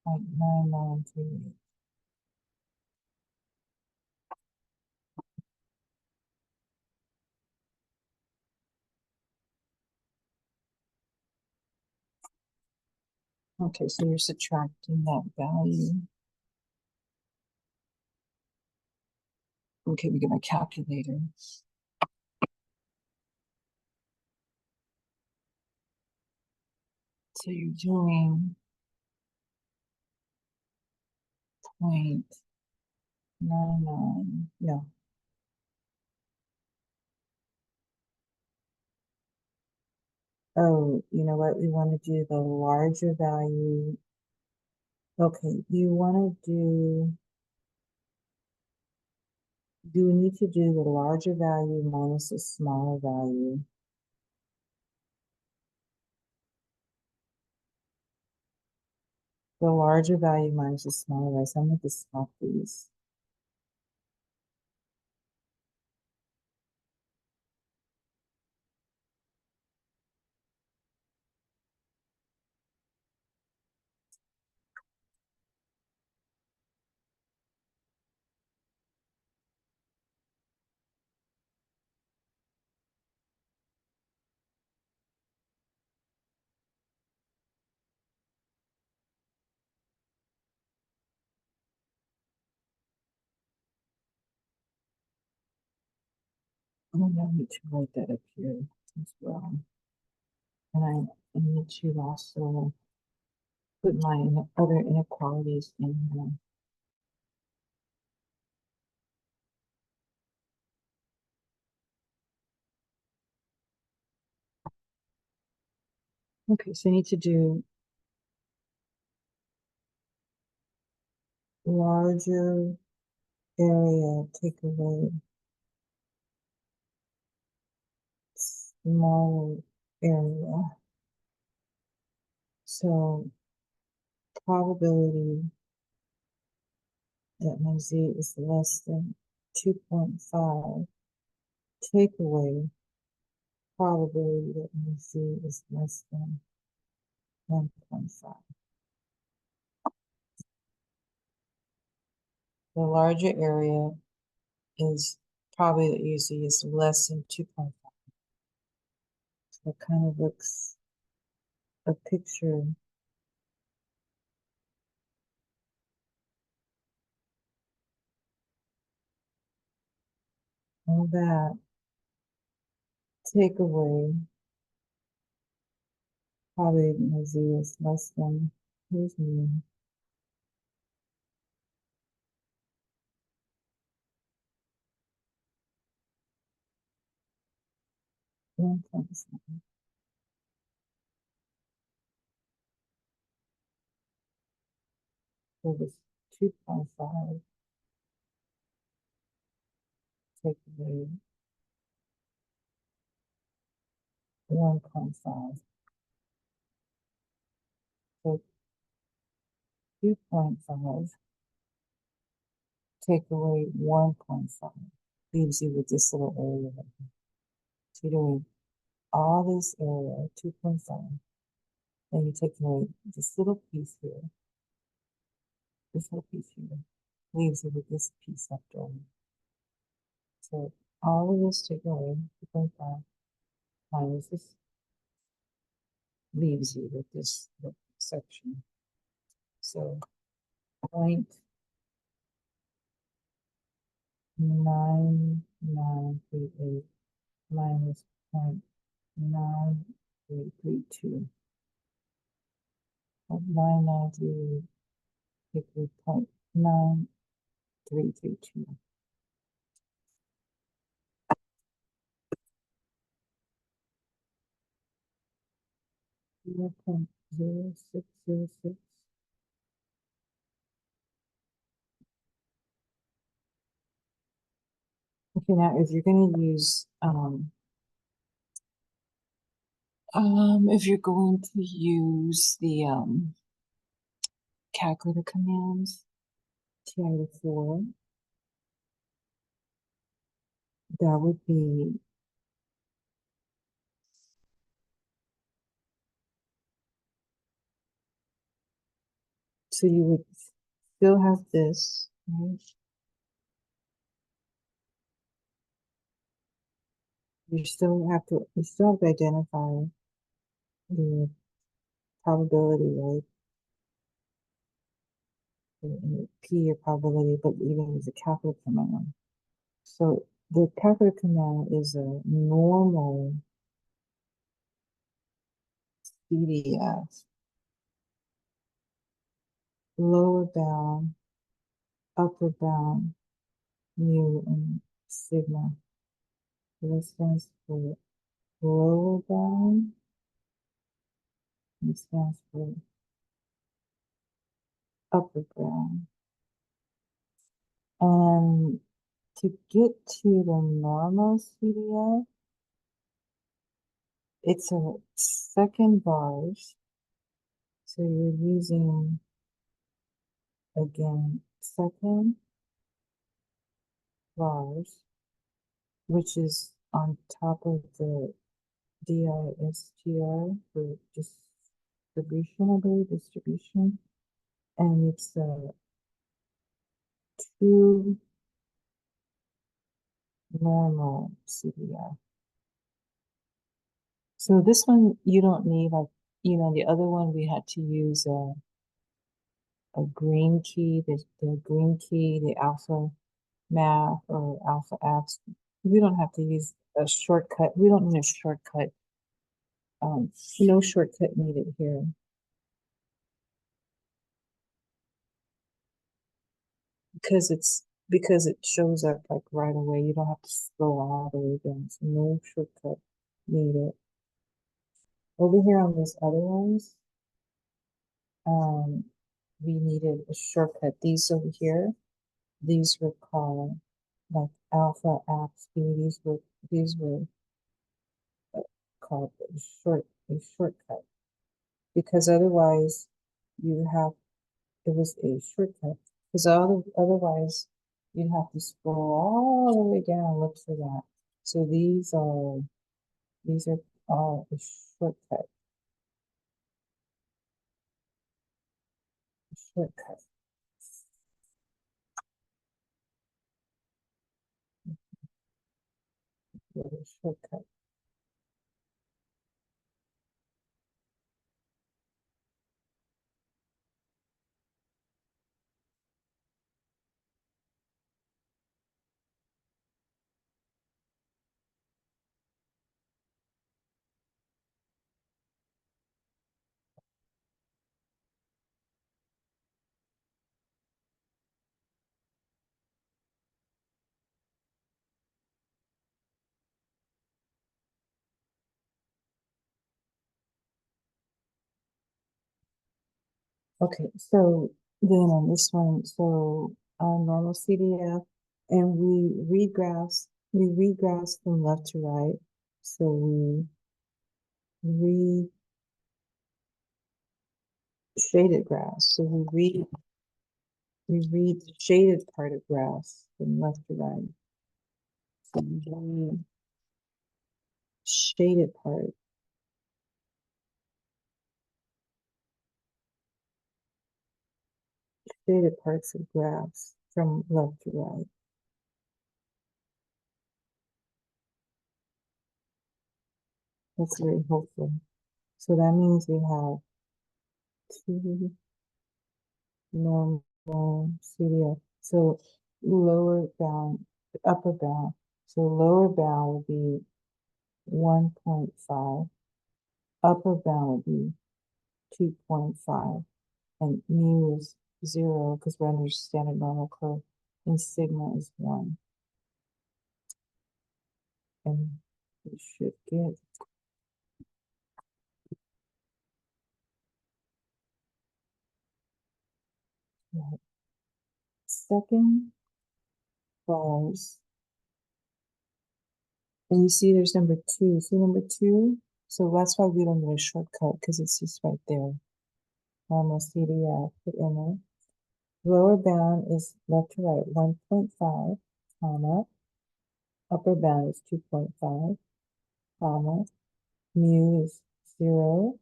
0.9938. Okay, so you're subtracting that value. Okay, we get my calculator. So you're doing 0.99, no. Oh, you know what? We want to do the larger value. Okay, you want to do we need to do the larger value minus the smaller value? The larger value minus the smaller value. So I'm going to stop these. Oh, I need to write that up here as well. And I need to also put my other inequalities in here. Okay, so I need to do larger area, take away smaller area. So probability that my z is less than 2.5, take away probability that my z is less than 1.5. The larger area is probably that UZ is less than 2.5. So it kind of looks a picture that, take away, probably my z is less than, here's mu, 1.7. So this 2.5, take away 1.5. So 2.5, take away 1.5, leaves you with this little area right here. So you're doing all this area, 2.5, and you take away this little piece here, this little piece here, leaves you with this piece left over. So all of this taken away, 2.5 minus this, leaves you with this section. So 0.9938 minus 0.9332. 0.9938 equals 0.9332. Zero point zero six zero six. Okay, now if you're going to use if you're going to use the calculator commands, TI-4, that would be so you would still have this, right? You still have to identify the probability, right? And P your probability, but even as a calculator command. So the calculator command is a normal CDF, lower bound, upper bound, mu, and sigma. So that stands for lower bound, and it stands for upper bound. And to get to the normal CDF, it's a second bars. So you're using, again, second bars, which is on top of the DISTR for distribution, I believe, distribution. And it's two normal CDF. So this one, you don't need, like, the other one we had to use a green key, the green key, the alpha math or alpha apps. We don't have to use a shortcut. We don't need a shortcut. No shortcut needed here. Because it shows up like right away. You don't have to scroll all the way down. So no shortcut needed. Over here on these other ones, we needed a shortcut. These over here, these were called like alpha apps. These were called a shortcut, because otherwise you have, it was a shortcut, because otherwise you'd have to scroll all the way down and look for that. So these are all a shortcut. A shortcut. A shortcut. Okay, so then on this one, so our normal CDF, and we read graphs from left to right. So we read shaded graphs. So we read the shaded part of graphs from left to right. So we read shaded part. Shaded parts of graphs from left to right. That's very helpful. So that means we have two normal CDF. So lower bound, upper bound. So lower bound would be 1.5. Upper bound would be 2.5. And mu is 0 because we're under standard normal curve. And sigma is 1. And we should get that. Second bars. And you see there's number 2. See number 2? So that's why we don't need a shortcut because it's just right there. Normal CDF, put in it. Lower bound is left to right 1.5, comma. Upper bound is 2.5, comma. Mu is 0,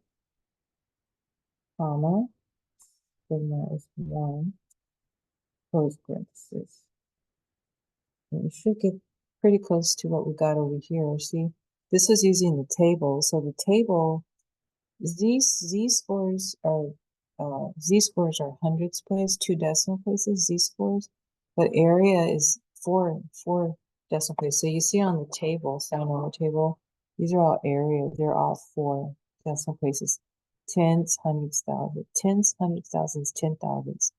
comma. Sigma is 1, close parenthesis. And we should get pretty close to what we got over here. See, this was using the table. So the table, z scores are hundreds place, 2 decimal places, z-scores, but area is four decimal places. So you see on the table, standard normal table, these are all areas. They're all 4 decimal places. Tens, hundreds, thousands, tens, hundreds, thousands, 10,000s,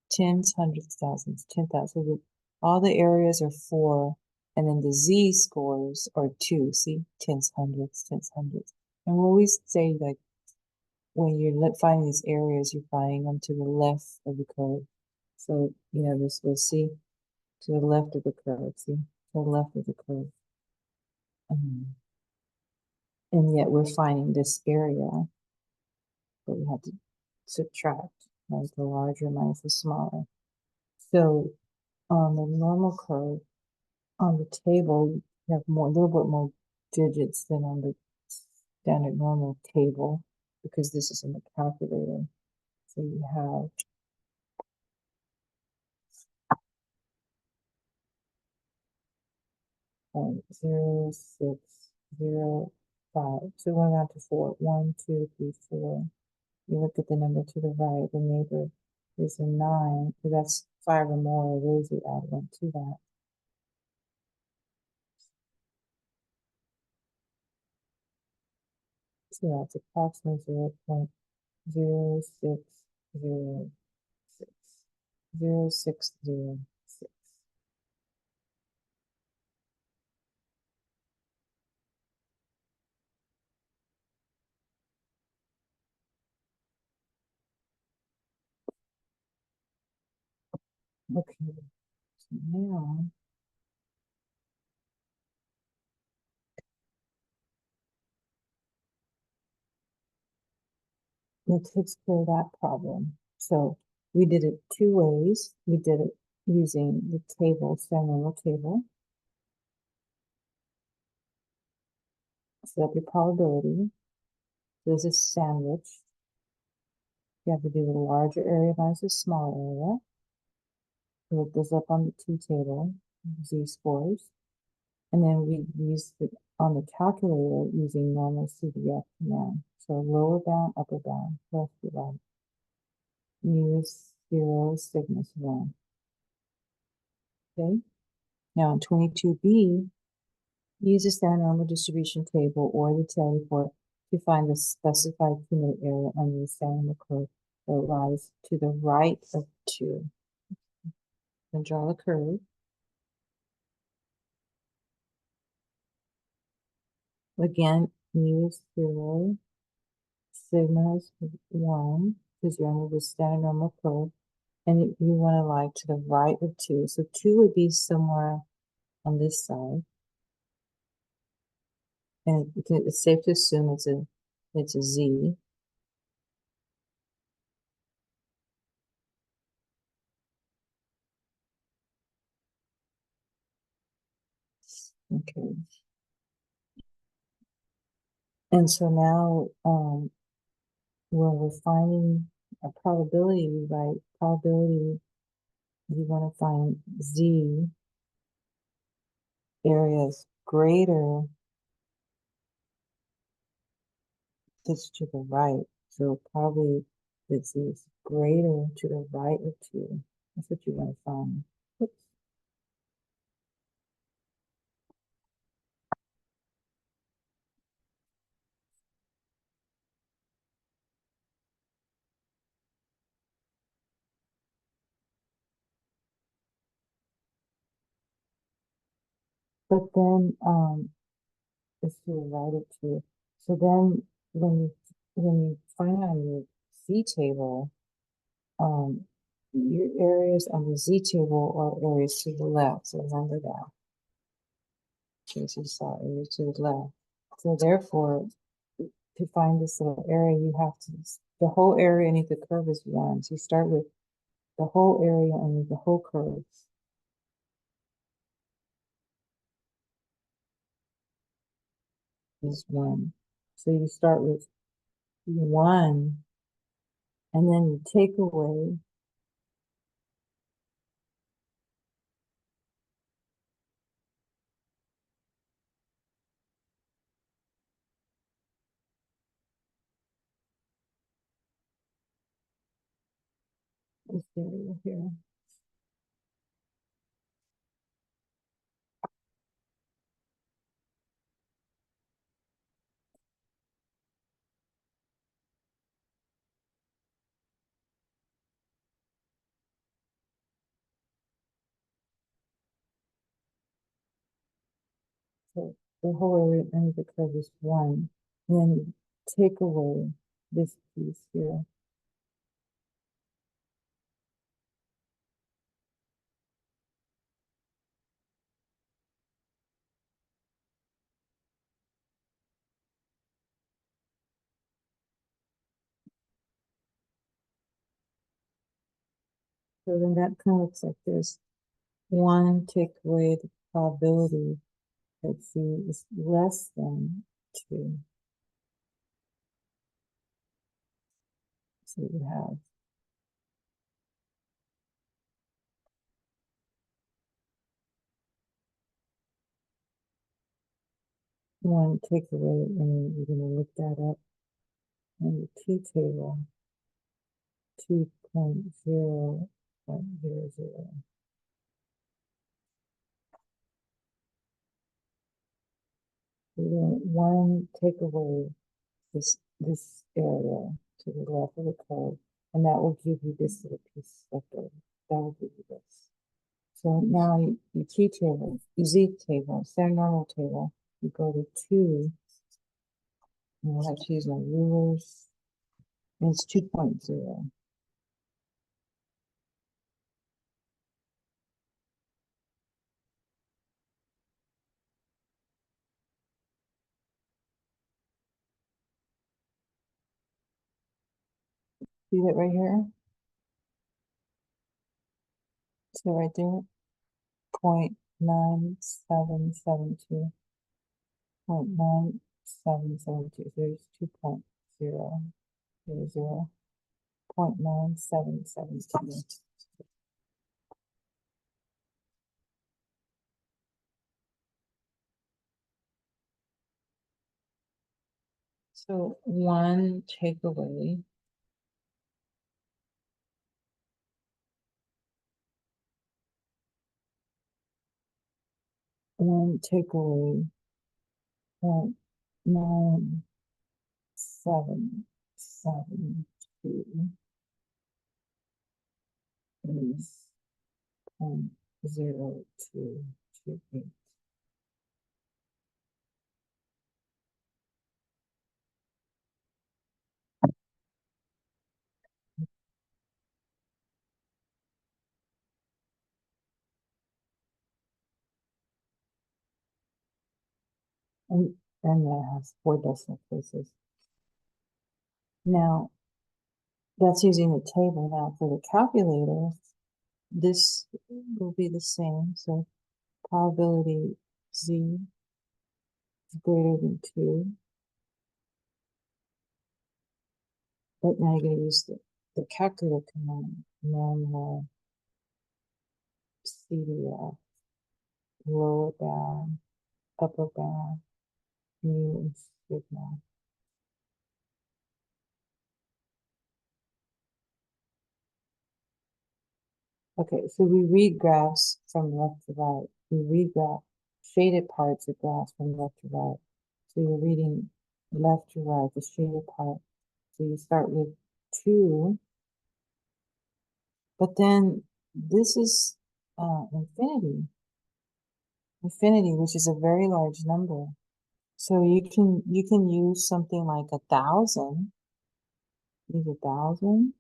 tens, hundreds, thousands, 10,000. All the areas are 4, and then the z-scores are 2. See, tens, hundreds, tens, hundreds. And we always say like when you're finding these areas, you're finding them to the left of the curve. So, this we'll see to the left of the curve, see, to the left of the curve. And yet we're finding this area, but we have to subtract, like the larger minus the smaller. So on the normal curve, on the table, you have a little bit more digits than on the standard normal table because this is in the calculator. So you have 0.0605. So we're down to 4. 1, 2, 3, 4. You look at the number to the right, the neighbor is a 9. So that's 5 or more rows you add 1 to that. So that's approximately 0.0606. 0606. Okay, so now it takes care of that problem. So we did it 2 ways. We did it using the table, standard normal table. Set up your probability. There's a sandwich. You have to do the larger area minus the smaller area. Look this up on the t-table, z-scores. And then we use it on the calculator using normal CDF command. So lower bound, upper bound, left to right. Mu is 0, sigma is 1. Okay. Now in 22b, use the standard normal distribution table or the tail report to find the specified cumulative area under the standard normal curve that lies to the right of 2. And draw the curve. Again, mu is 0, sigma is 1. because you're under the standard normal curve, and you want to lie to the right of 2. So 2 would be somewhere on this side. And it's safe to assume it's a Z. Okay. And so now, when we're finding a probability, we write probability, you want to find Z areas greater, that's to the right. So probably this is greater to the right of 2. That's what you want to find. Oops. But then, it's to the right of 2. So then when you find on your Z table, your areas on the Z table are areas to the left. So remember that. Okay, so you saw areas to the left. So therefore, to find this little area, you have to, the whole area underneath the curve is 1. So you start with the whole area underneath the whole curve is 1. So you start with 1, and then you take away this area here. So the whole area underneath the curve is 1. And then you take away this piece here. So then that kind of looks like this. 1, take away the probability that C is less than 2. So you have 1, take away, and you're going to look that up in the T table, 2.0.00. So then 1, take away this area to the left of the curve, and that will give you this little piece left over. That will give you this. So now your T table, your Z table, standard normal table, you go to 2, and I'll have to use my rulers, and it's 2.0. See that right here? So right there, 0.9772, 0.9772, there's 2.000, 0.9772. So 1 takeaway, one takeaway, 0.9772 is 0.0228. and that has 4 decimal places. Now, that's using the table. Now, for the calculator, this will be the same. So probability z is greater than 2. But now you're going to use the calculator command, and then we'll CDF, lower bound, upper bound, mu, and sigma. Okay, so we read graphs from left to right. We read shaded parts of graphs from left to right. So you're reading left to right, the shaded part. So you start with 2, but then this is infinity. Infinity, which is a very large number. So you can use something like 1,000. Use 1,000.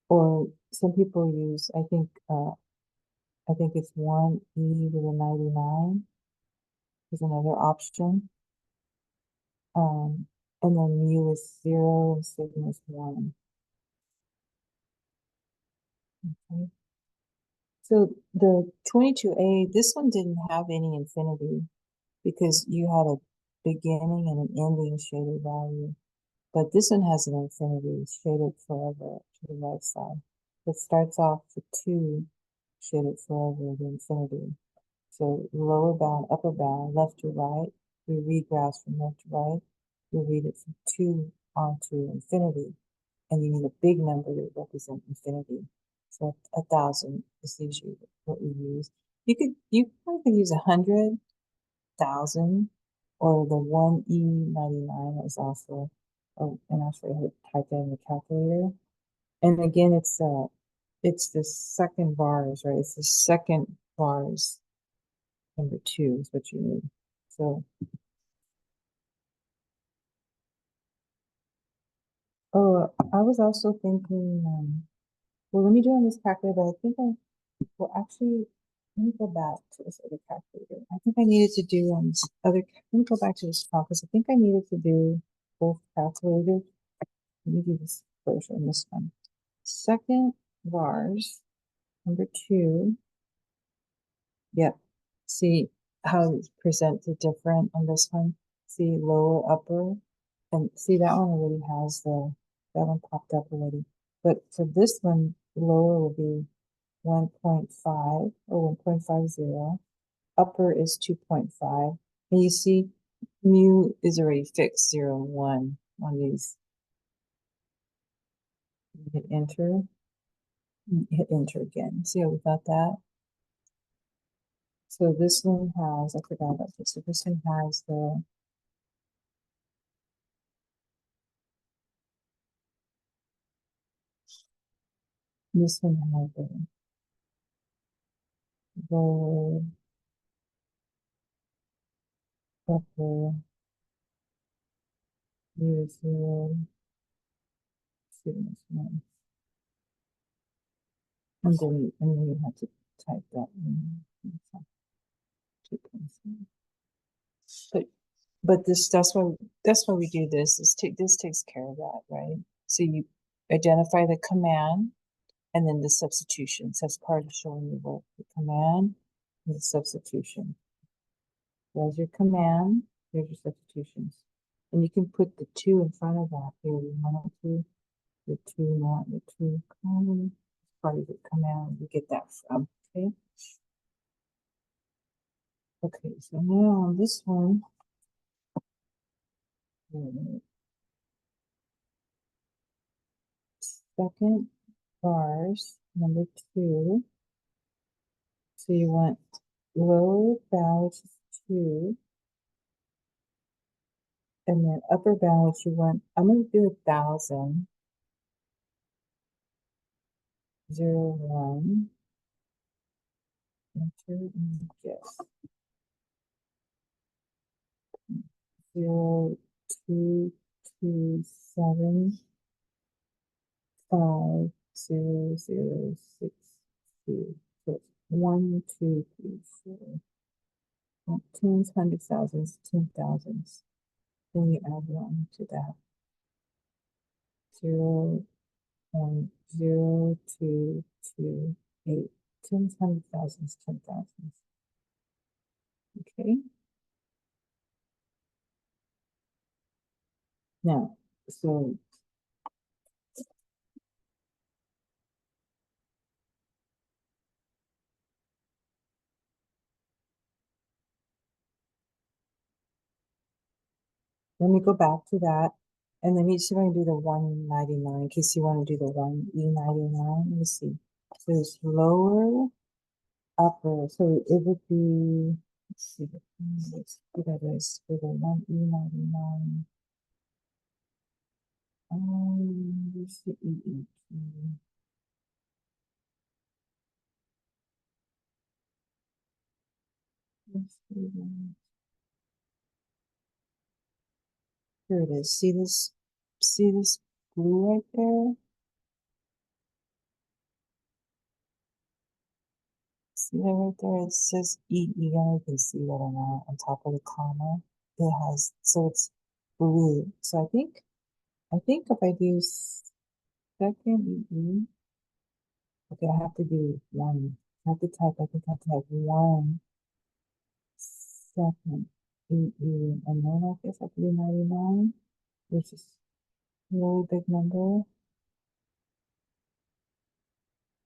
Or some people use, I think it's 1e to the 99 is another option. And then mu is 0 and sigma is 1. Okay. So the 22a, this one didn't have any infinity because you had a beginning and an ending shaded value. But this one has an infinity shaded forever to the right side. It starts off with 2 shaded forever to infinity. So lower bound, upper bound, left to right. We read graphs from left to right. We read it from 2 onto infinity. And you need a big number to represent infinity. So 1,000 is usually what we use. You probably could use 100,000, or the 1E99 is also, and I'll show you how to type that in the calculator. And again, it's the second bars, right? It's the second bars, number 2 is what you need. So, oh, I was also thinking, well, let me do on this calculator, but I think well, actually, let me go back to this other calculator. I think I needed to do on this other, let me go back to this call because I think I needed to do both calculators. Let me do this first on this one. Second bars, number 2. Yep. See how it's presented different on this one? See lower, upper, and see that one already has that one popped up already. But for this one, lower will be 1.5 or 1.50. Upper is 2.5. And you see mu is already fixed 0 and 1 on these. Hit enter. Hit enter again. See how we got that? So this one has, I forgot about this. So this one has this one has the upper 0, sigma 1. And then you have to type that in. 2.7. But that's why we do this. This takes care of that, right? So you identify the command and then the substitutions. That's part of showing you work. The command and the substitution. There's your command, here's your substitutions. And you can put the 2 in front of that. Here we want to the 2, not the 2 common. Part of the command we get that from. Okay. Okay, so now on this one, second bars, number 2. So you want lower bound, which is 2, and then upper bound, which you want, I'm going to do 1,000, 0, 1, enter, and guess, 0, 2, 2, 7, 5, 0, 0, 6, 2. So it's 1, 2, 3, 4. Tens, hundred thousands, 10,000s. Then you add one to that. 0.0228. Tens, hundred thousands, 10,000s. Okay. Now, so let me go back to that. And then you see when you do the 199, in case you want to do the 1E99. Let me see. So it's lower, upper. So it would be, let's see, let's see that is for the 1E99. Where's the EET? Here it is. See this blue right there? See that right there? It says EE. You can see that on top of the comma. It has, so it's blue. So I think if I do second EE, okay, I have to do one. I have to type, I think I have to type 1 second EE, and then I guess I have to do 99, which is a really big number.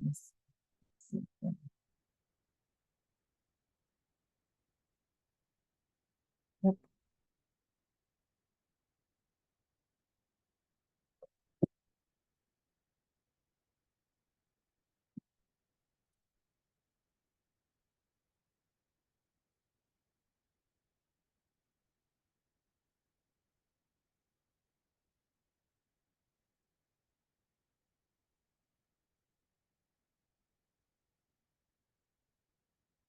Let's see. Yep.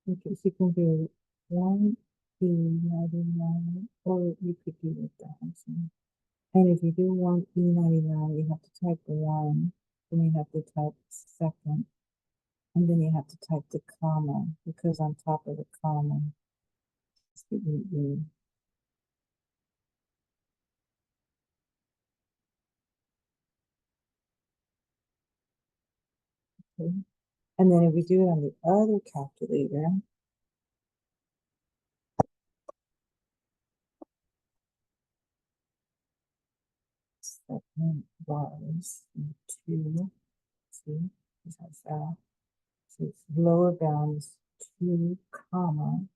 Okay, so you can do 1E99, or you could do it 1,000. And if you do 1E99, you have to type 1, then you have to type second, and then you have to type the comma, because on top of the comma is the EE. Okay. And then if we do it on the other calculator, second bars, 2, see, this has that. So it's lower bound is 2, comma,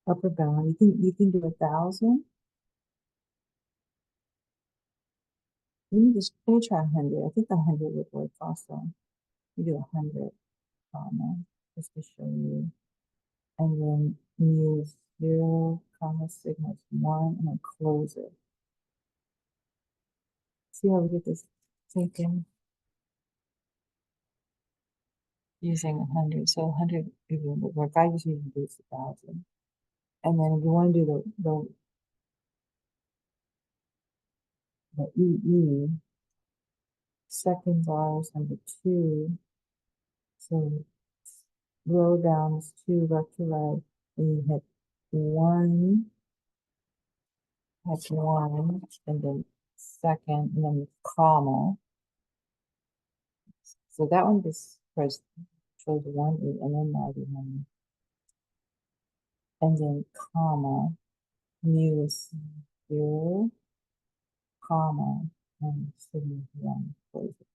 upper bound. You can do 1,000. Let me try 100. I think 100 would work also. You do 100, comma, just to show you. And then use 0, comma, sigma is 1, and then close it. See how we get this taken? Using 100. So 100 even would work. I just usually do 1,000. And then if you want to do the EE, second bar is number 2. So row down is 2 left to right, and you hit 1, and then second, and then comma. So that one just shows 1 E, and then 99. And then comma, mu is 0, comma, and sigma is 1. Close it.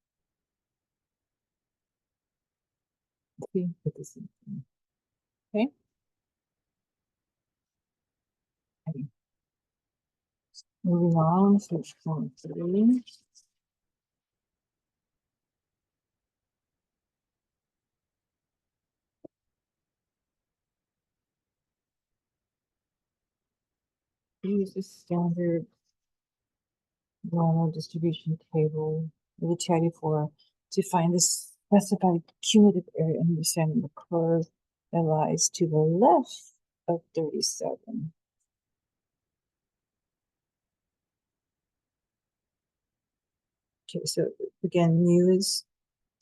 See, put the same thing. Okay. Okay. Moving on to point 3. Use the standard normal distribution table. It will tell you to find the specified cumulative area and understanding the curve that lies to the left of 37. Okay, so again, mu is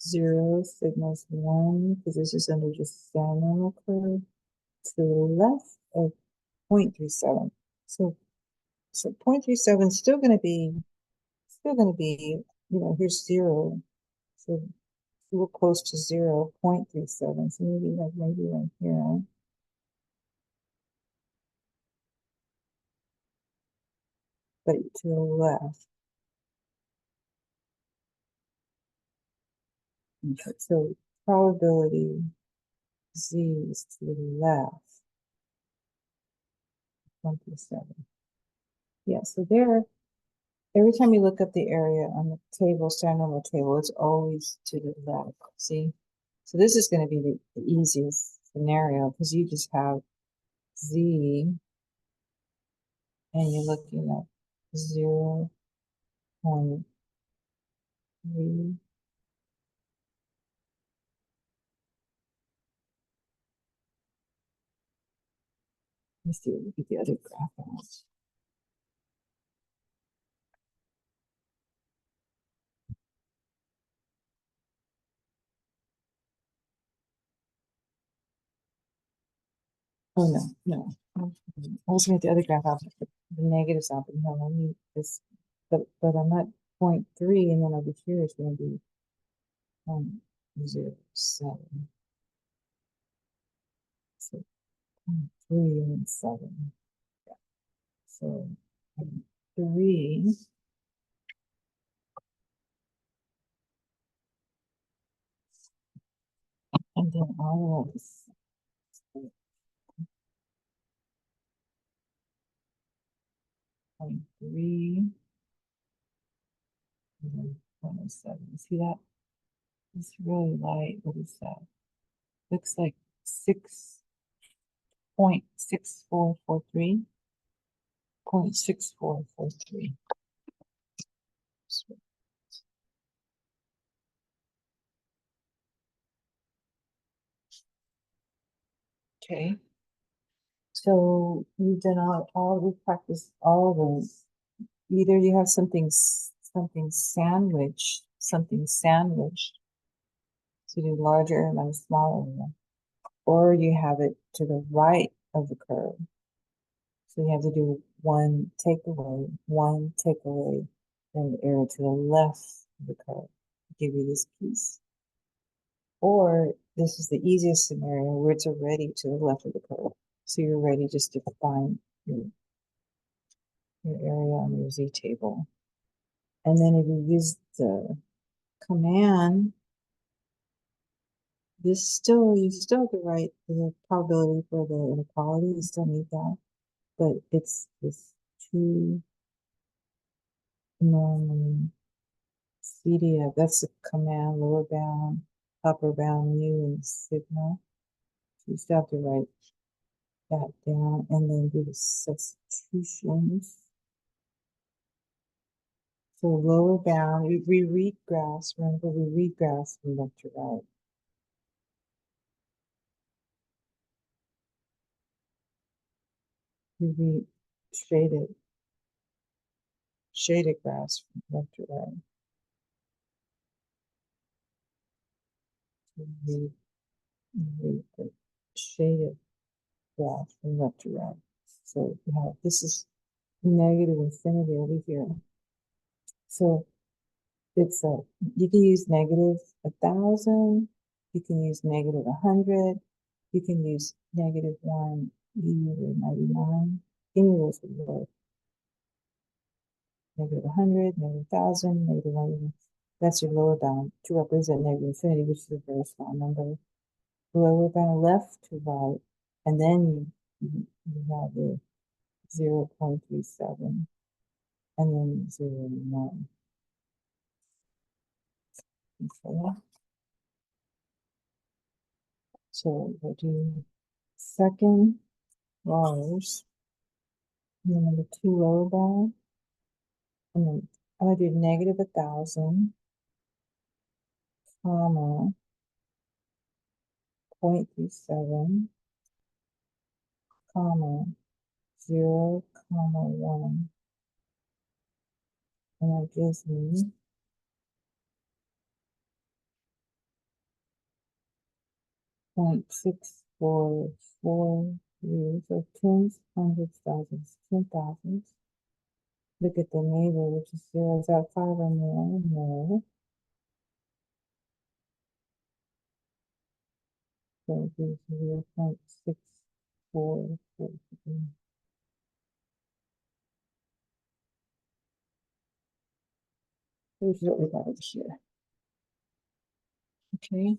0, sigma is 1, because this is under just standard normal curve. To the left of 0.37. So 0.37 is still gonna be, here's 0. So we're close to 0, 0.37. So maybe right here. But to the left. Okay, so probability Z is to the left. 27. Yeah, so there, every time you look up the area on the table, standard normal table, it's always to the left. See? So this is going to be the easiest scenario because you just have Z and you're looking at 0 0.3. Let me see what we get the other graph out. Oh, no. I was going to get the other graph out, the negatives out, but no, let me just, but I'm at 0.3, and then over here it's going to be 0.07. So 0.3 and then 7. Yeah. So 3, and then all of this. 0.3, and then 0.07. See that? It's really light. What is that? Looks like 6.6443. 0.6443. Okay. So we've done we've practiced all of those. Either you have something sandwiched to do larger and smaller, or you have it to the right of the curve. So you have to do one takeaway, then the arrow to the left of the curve to give you this piece. Or this is the easiest scenario where it's already to the left of the curve. So you're ready just to find your area on your Z table. And then if you use the command, you still have to write the probability for the inequality. You still need that, but it's this 2 normal CDF. That's the command, lower bound, upper bound, mu, and sigma. So you still have to write that down and then do the substitutions. So lower bound, we read graphs. Remember, we read graphs from left to right. We read shaded graphs from left to right. We read the shaded graph from left to right. So you have, this is negative infinity over here. So it's you can use negative 1,000, you can use negative 100, you can use negative 1, or 99. Any of those would work. Negative 100, negative 1,000, negative 1. That's your lower bound to represent negative infinity, which is a very small number. Lower bound left to right, and then you have the 0.37, and then 0 and 1. Okay. So we'll do second large, and then the 2 lower bound, and then I'm going to do negative 1,000, comma, 0.37, comma, 0, comma, 1. And that gives me 0.644. So tens, hundreds, thousands, 10,000s. Look at the neighbor, which is zero. Is that 5 or more? No. So it is 0.6443. Here's what we got over here. Okay.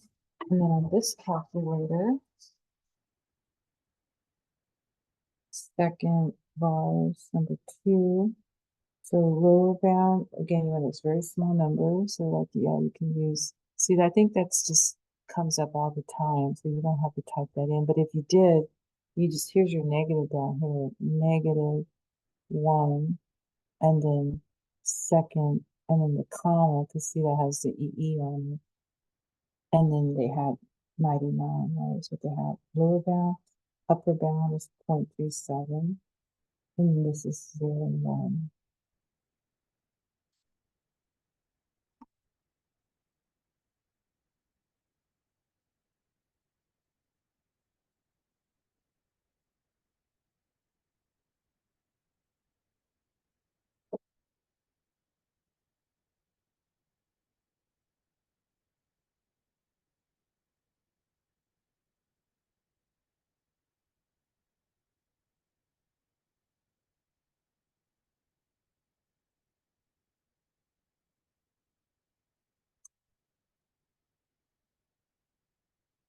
And then on this calculator, second bar is number 2. So lower bound, again, when it's very small numbers, so like, yeah, you can use, see, I think that's just comes up all the time, so you don't have to type that in. But if you did, you just, here's your negative down here, -1, and then second, and then the comma, to see that has the EE on it. And then they had 99, right? That's what they had. Lower bound, upper bound is 0.37, and this is 0 and 1.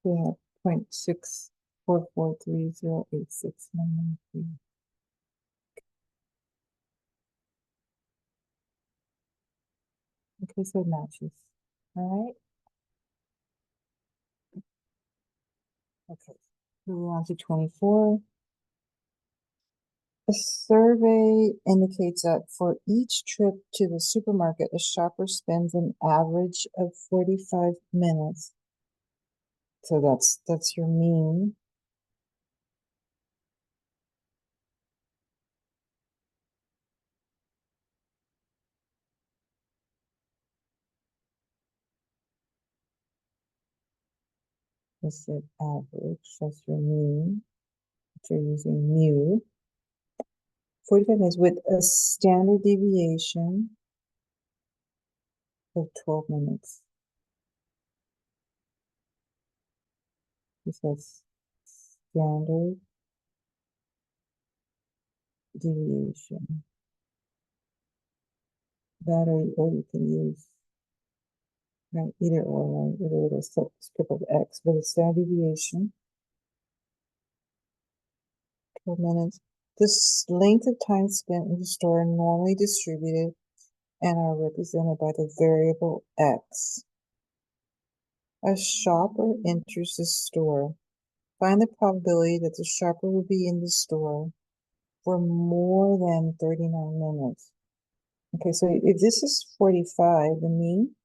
We have 0.644308693. Okay, so it matches. All right. Okay. Moving on to 24. A survey indicates that for each trip to the supermarket, a shopper spends an average of 45 minutes. So that's your mean. It's the average, that's your mean. So you're using mu. 45 minutes with a standard deviation of 12 minutes. It says standard deviation. That or you can use, right, either or, right, either with a subscript of x, but it's standard deviation, 12 minutes. This length of time spent in the store are normally distributed and are represented by the variable x. A shopper enters the store. Find the probability that the shopper will be in the store for more than 39 minutes. Okay, so if this is 45, the mean,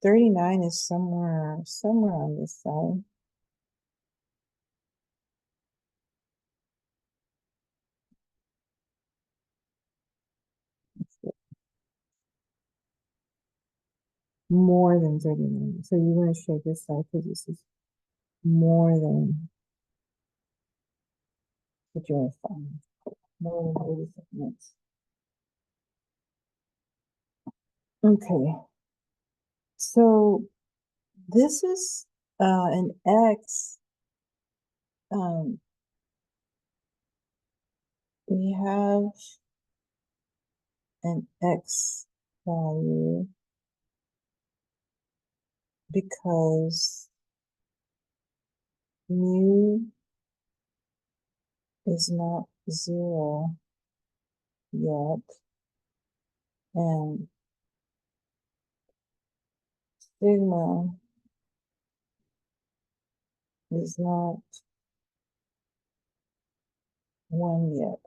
39 is somewhere on this side. More than 39. So you want to show this side because this is more than what you want to find. More than 36 minutes. Okay. So this is an x. We have an x value because mu is not 0 yet, and sigma is not 1 yet,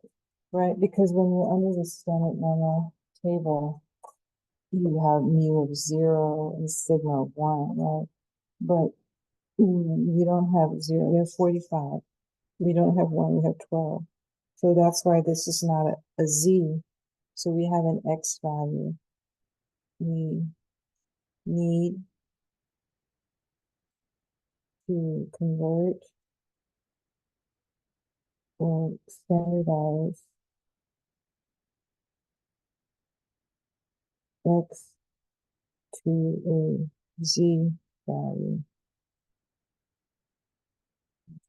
right? Because when you're under the standard normal table, you have mu of 0 and sigma of 1, right? But you don't have 0, we have 45. We don't have 1, we have 12. So that's why this is not a z. So we have an x value. We need to convert or standardize x to a z value.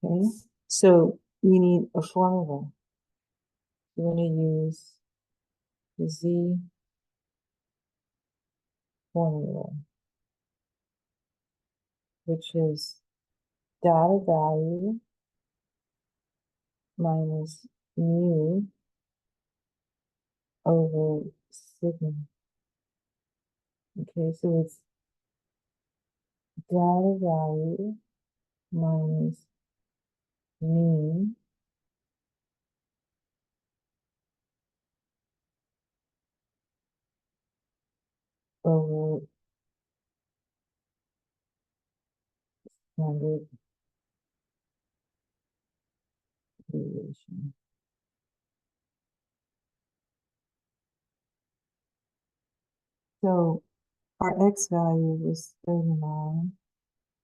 Okay, so we need a formula. We're going to use the z formula, which is data value minus mu over sigma. Okay, so it's data value minus mu over standard deviation. So our x value was 39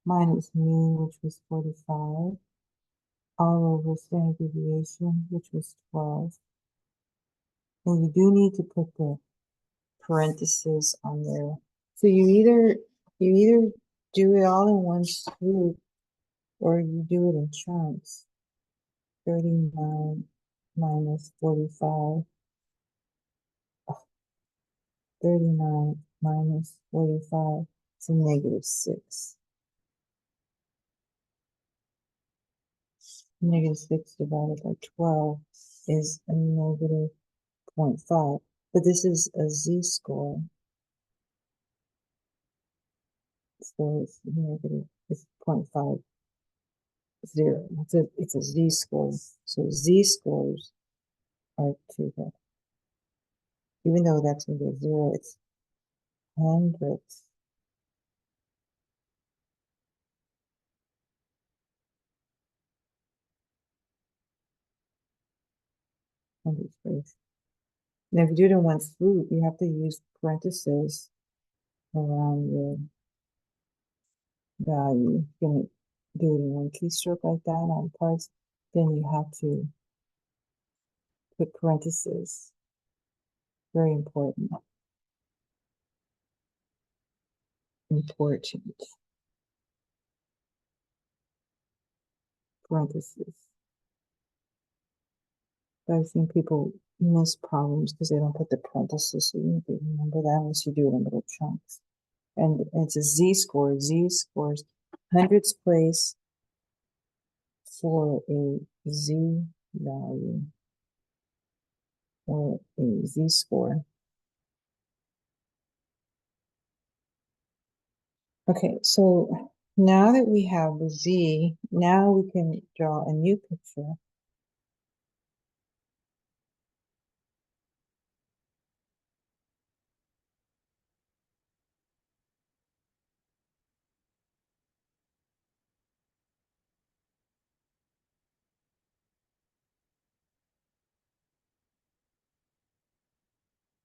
minus mu, which was 45, all over standard deviation, which was 12. And you do need to put the parentheses on there. So you either do it all in one swoop or you do it in chunks. 39 minus 45. 39 minus 45 is a negative 6. Negative 6 divided by 12 is a negative 0.5. But this is a z-score. So it's negative, it's 0.50. It's a z-score. So z-scores are to the, even though that's going to be 0, it's hundredths. Hundredths. Now, if you do it in one swoop, you have to use parentheses around your value. If you're going to do it in one keystroke like that on parts, then you have to put parentheses. Very important. Important. Parentheses. I've seen people miss problems because they don't put the parentheses, so you need to remember that unless you do it in little chunks. And it's a z-score. Z-scores hundredths place for a z value or a z-score. Okay, so now that we have the z, now we can draw a new picture.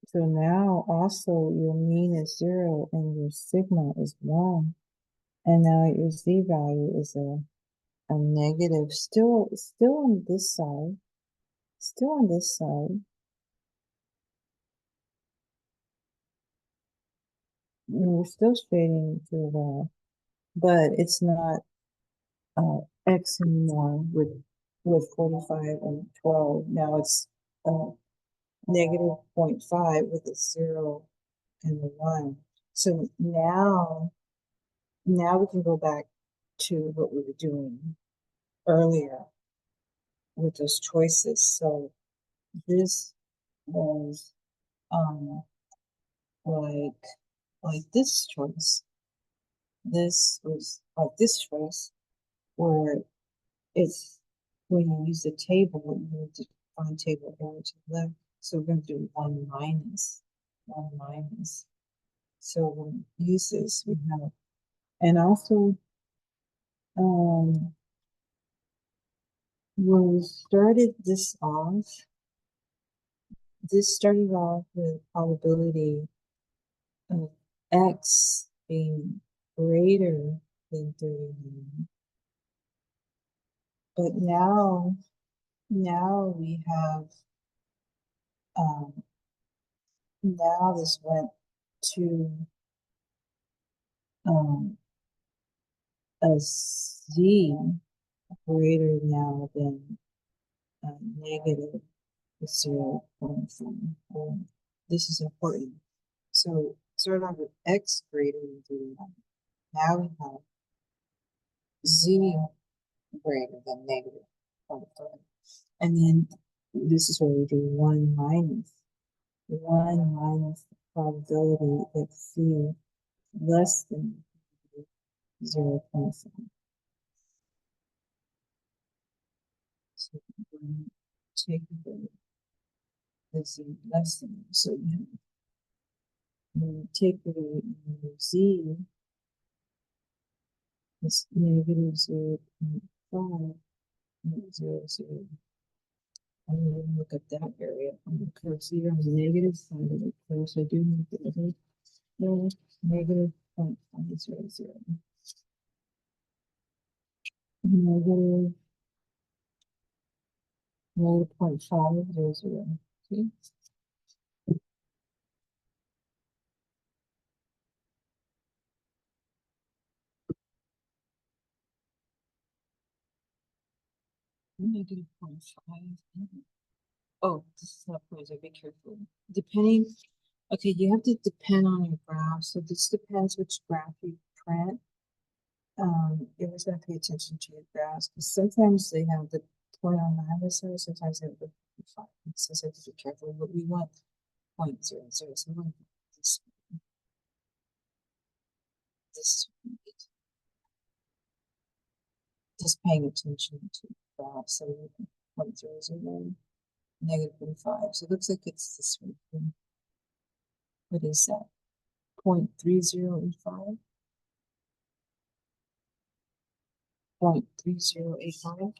So now also your mean is 0 and your sigma is 1. And now your z value is a negative, still on this side, still on this side. We're still shading to the left, but it's not x anymore with 45 and 12. Now it's negative 0.5 with a 0 and a 1. So now we can go back to what we were doing earlier with those choices. So this was like this choice. This was like this choice where it's when you use the table, you need to find table over to the left. So we're going to do 1 minus. So when we use this, we have, and also when we started this off, this started off with probability of x being greater than 39. But now Now we have, now this went to, a z greater now than negative 0.5. This is important. So start off with x greater than 31. Now we have z greater than negative 0.5. And then this is where we do 1 minus the probability that c less than 0.5. So we're going to take the z less than, so you take the z is negative 0.5, 0.00. I'm going to look at that area on the curve. So you're on the negative side of the curve, so I do need the other negative 0.500. Negative 0.500. See? Negative 0.5. Oh, this is not pointer. Be careful. Depending, okay, you have to depend on your graph. So this depends which graph you print. You're always going to pay attention to your graphs because sometimes they have the point on the other side, sometimes they have the 5. So you have to be careful, but we want 0.00. So we want this, just paying attention to that. So 0.001, negative 0.5. So it looks like it's this one. What is that? 0.3085. 0.3085.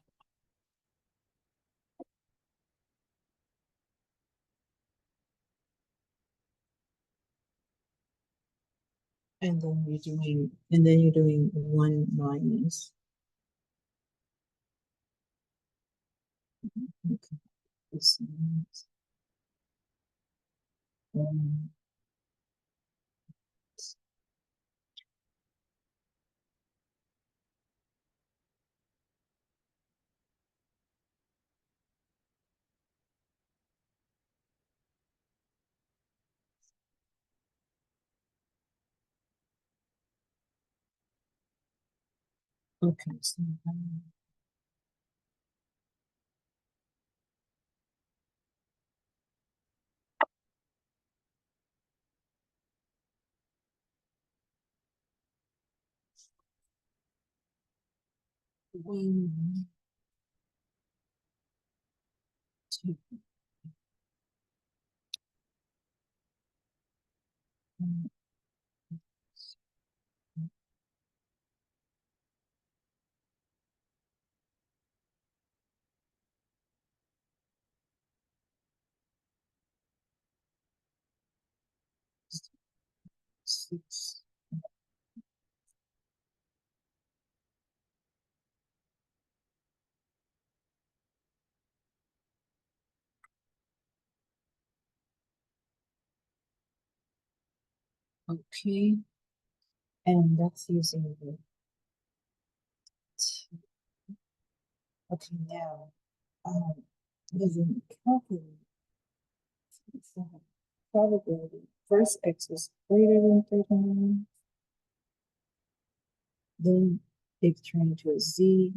And then you're doing 1 minus. Okay. This means, okay, so one, two, one, 6. Okay, and that's using the okay now. Using calculator, probability. First x is greater than 39. Then it turned into a z,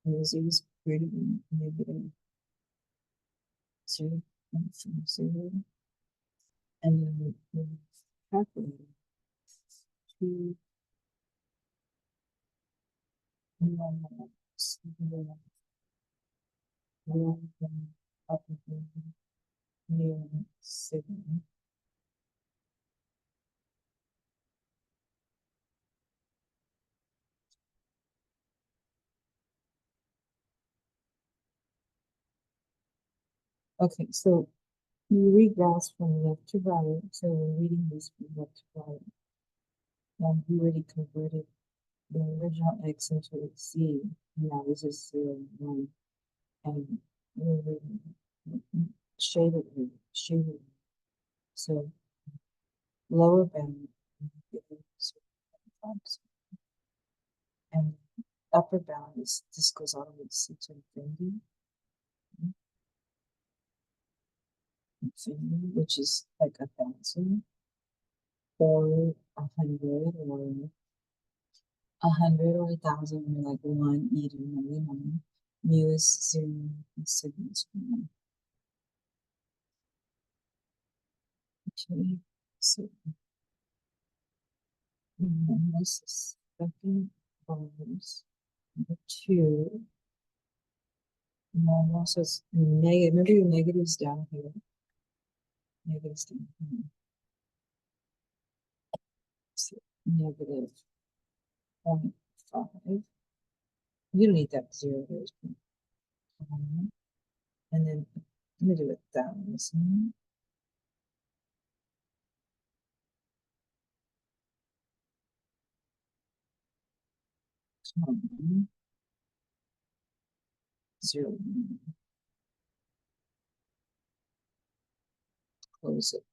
and the z is greater than negative 0.50. And then we calculate 2 minus 1 up near 7. Okay, so you read graphs from left to right. So we're reading this from left to right. And we already converted the original x into a z. Now this is 0, 1. and shaded. So lower bound is 5%, and upper bound is this goes all the way to infinity, which is like 1,000 or 100 or 1,000 or like 1 e⁻99. Mu is 0 and sigma is 1. Okay, so this is second bars. Number 2. And then also it's negative. Remember your negatives down here. Negatives down here. So negative 0.5. You don't need that 0 there. And then let me do it down this one. Um, 0. Close it.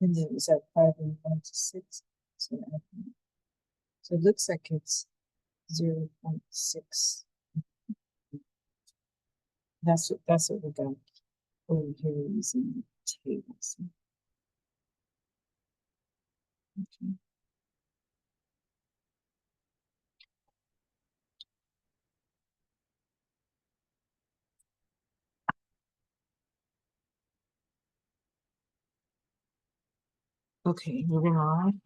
And then it's at 5 and 1 to 6. So, so it looks like it's 0.6. That's what we got over here using tables. Okay. Okay, moving on.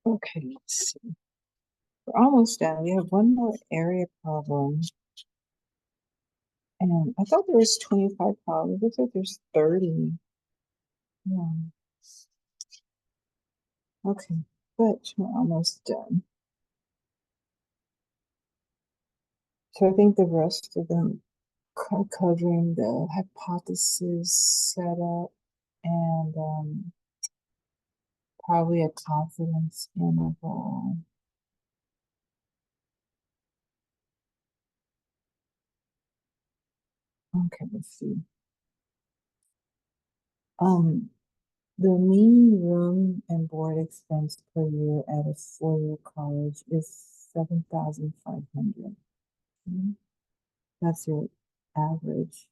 Okay, let's see. We're almost done. We have one more area problem. And I thought there was 25 problems. Looks like there's 30. Yeah. Okay, but we're almost done. So I think the rest of them are covering the hypothesis setup and probably a confidence interval. Okay, let's see. The mean room and board expense per year at a 4-year college is 7,500. That's your average.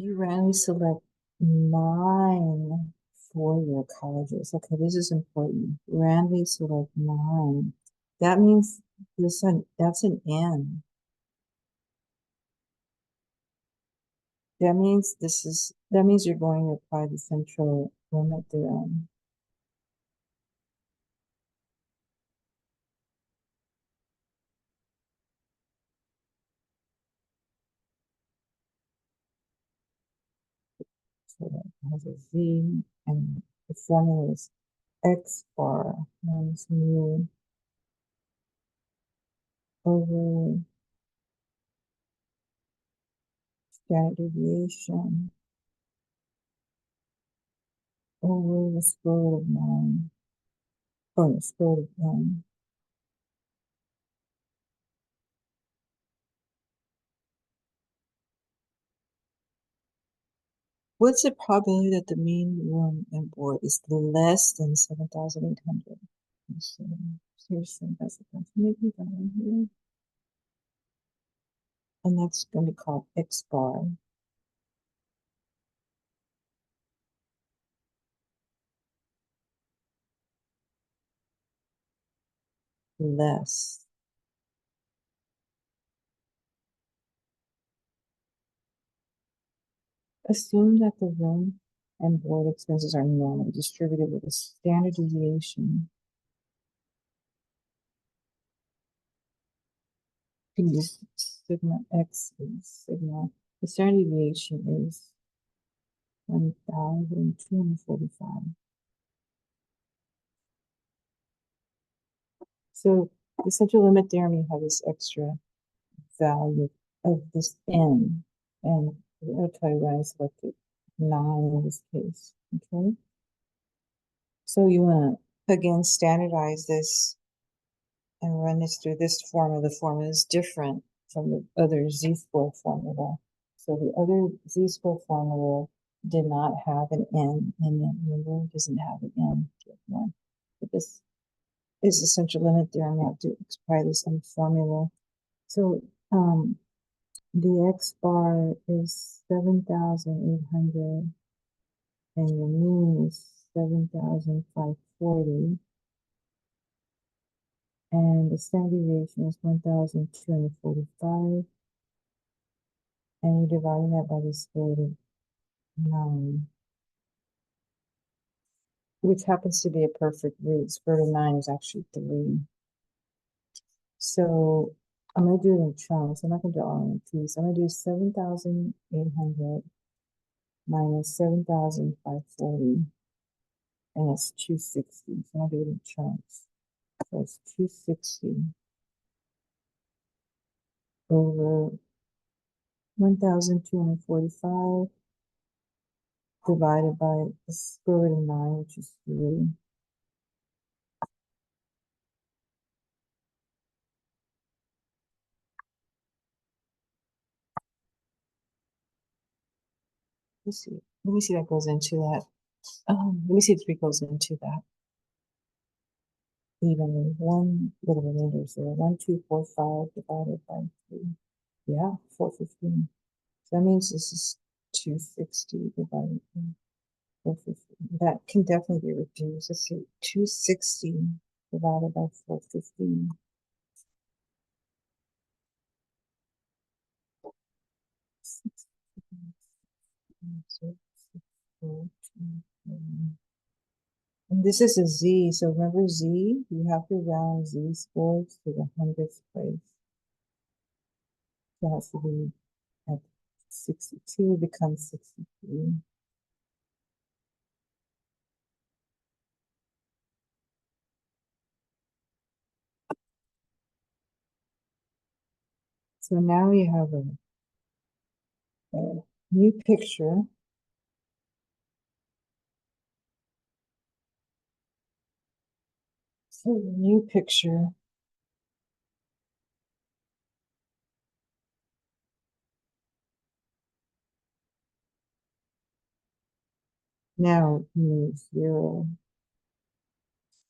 You randomly select 9 4-year colleges. Okay, this is important. Randomly select 9. That means that's an N. That means you're going to apply the central limit theorem. So that has a V, and the formula is X bar minus mu over standard deviation over the square root of 9, or the square root of n. What's the probability that the mean room and board is less than 7,800? Seriously, that's the maybe down here. And that's going to be called X bar. Less. Assume that the room and board expenses are normally distributed with a standard deviation. This sigma x is sigma. The standard deviation is 1,245. So the central limit theorem, you have this extra value of this n, and I'll tell you why I selected 9 in this case. Okay. So you want to again standardize this and run this through this formula. The formula is different from the other z-score formula. So the other z-score formula did not have an n in it. Remember, it doesn't have an n. But this is the central limit theorem. You have to apply this in formula. So the X bar is 7,800 and your mean is 7,540. And the standard deviation is 1,245. And you're dividing that by the square root of 9, which happens to be a perfect root. Square root of 9 is actually 3. So I'm going to do it in chunks. I'm not going to do all in a piece. I'm going to do 7,800 minus 7,540. And it's 260. So I'll do it in chunks. So it's 260 over 1,245 divided by the square root of 9, which is 3. Let's see. Let me see that goes into that. Let me see if 3 goes into that. Even one little remainder is there. 1,245 divided by 3. Yeah, 415. So that means this is 260 divided by 415. That can definitely be reduced. Let's see, 260 divided by 415. And this is a Z, so remember Z, you have to round Z scores to the 100th place. So it has to be at 62 becomes 63. So now we have a new picture. So the new picture now is 0.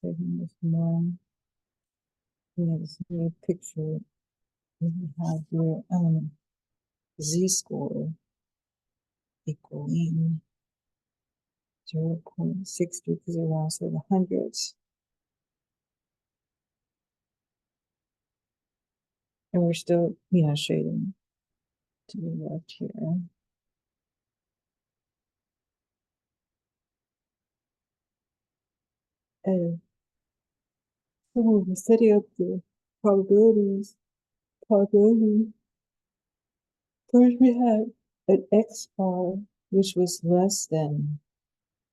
Taking this 1. We have this new picture. We have your Z-score equaling 0.60 because it rounds to the hundreds. And we're still, shading to the left here. And so we're setting up the probability. First we had an X bar, which was less than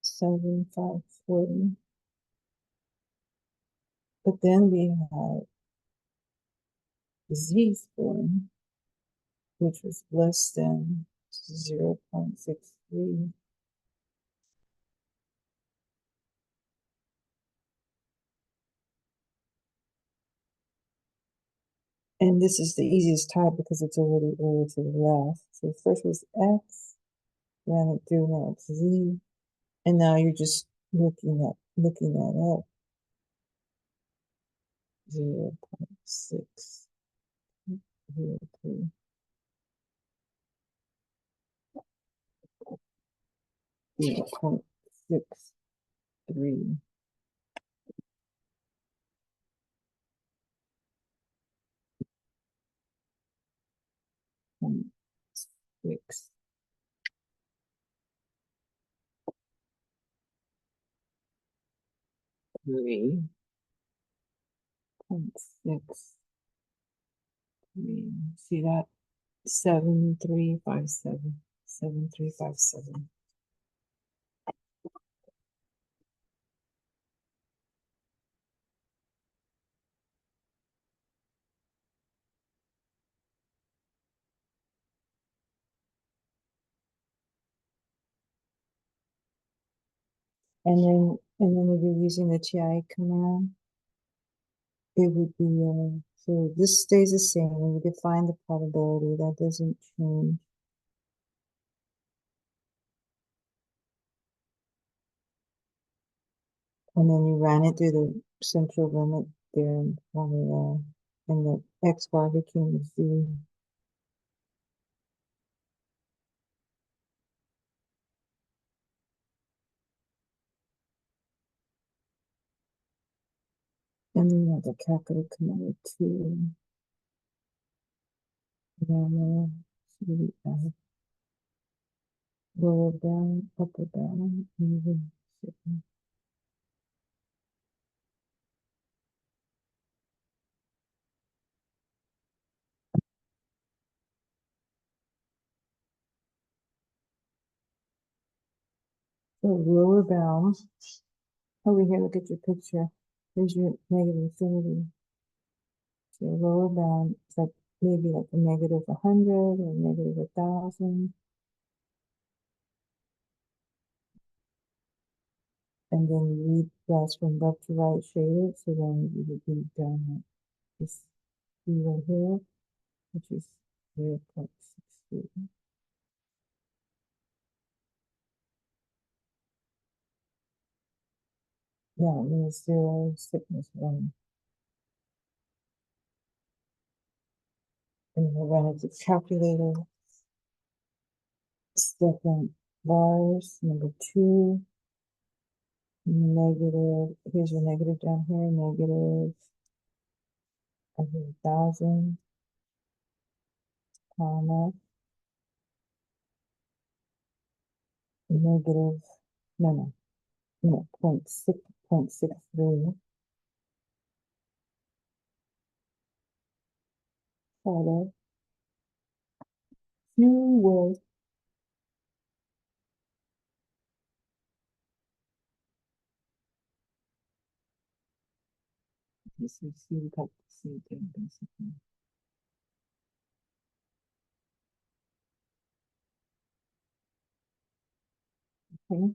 7,540. But then we had Z score, which was less than 0.63. And this is the easiest type because it's already over to the left. So first was X, ran it through, now it's Z, and now you're just looking that up. 0.603. 0.63. 0.6. 0.63. See that? 7357. 7357. And then if you're using the TI command, it would be, so this stays the same. When you define the probability, that doesn't change. And then you ran it through the central limit theorem formula, and the X bar became Z. And then you have the capital command too. Normal, lower bound, upper bound, even. So lower bound. Over here, look at your picture. Here's your negative infinity. So lower bound is like maybe like a negative 100 or negative 1,000. And then you read that's from left to right shaded. So then you would be down at this C right here, which is 0.63. Yeah, there's 0, sickness 1. And we'll run it to calculator. Second bars, number 2, negative, here's your negative down here, negative 1,000, comma, negative, no, 0.63, follow, few. So see, we got the same thing basically. Okay.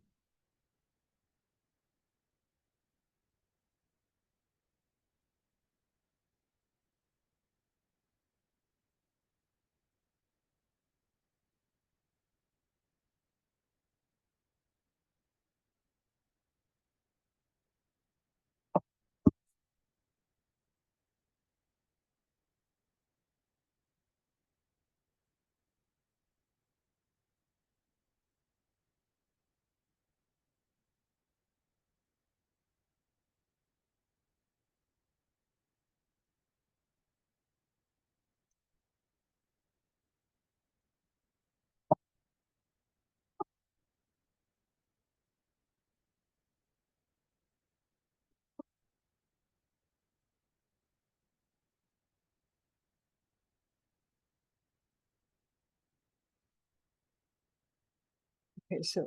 Okay, so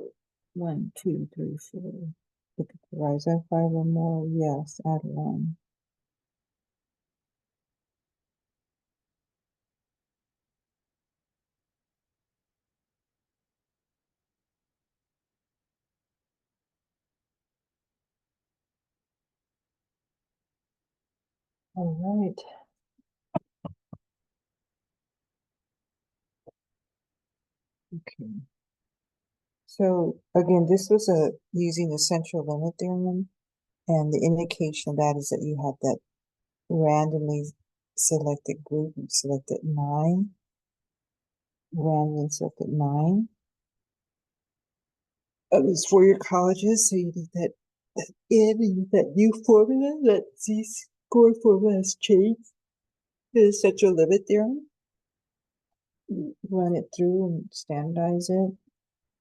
1, 2, 3, 4. Look at the rise. I 5 or more. Yes, add 1. All right. Okay. So again, this was using the central limit theorem, and the indication of that is that you have that randomly selected group. You selected 9, randomly selected 9 of these 4-year colleges. So you need that in, and you need that new formula, that z-score formula has changed to the central limit theorem. You run it through and standardize it.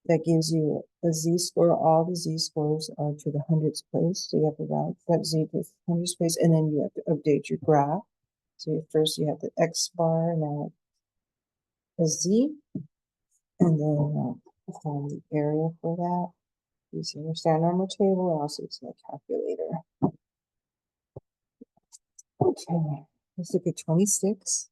That gives you a z-score. All the z-scores are to the hundredths place. So you have to route that z to the hundredths place, and then you have to update your graph. So first you have the x bar, now a z, and then find the area for that using your standard normal table, and also using a calculator. Okay, let's look at 26.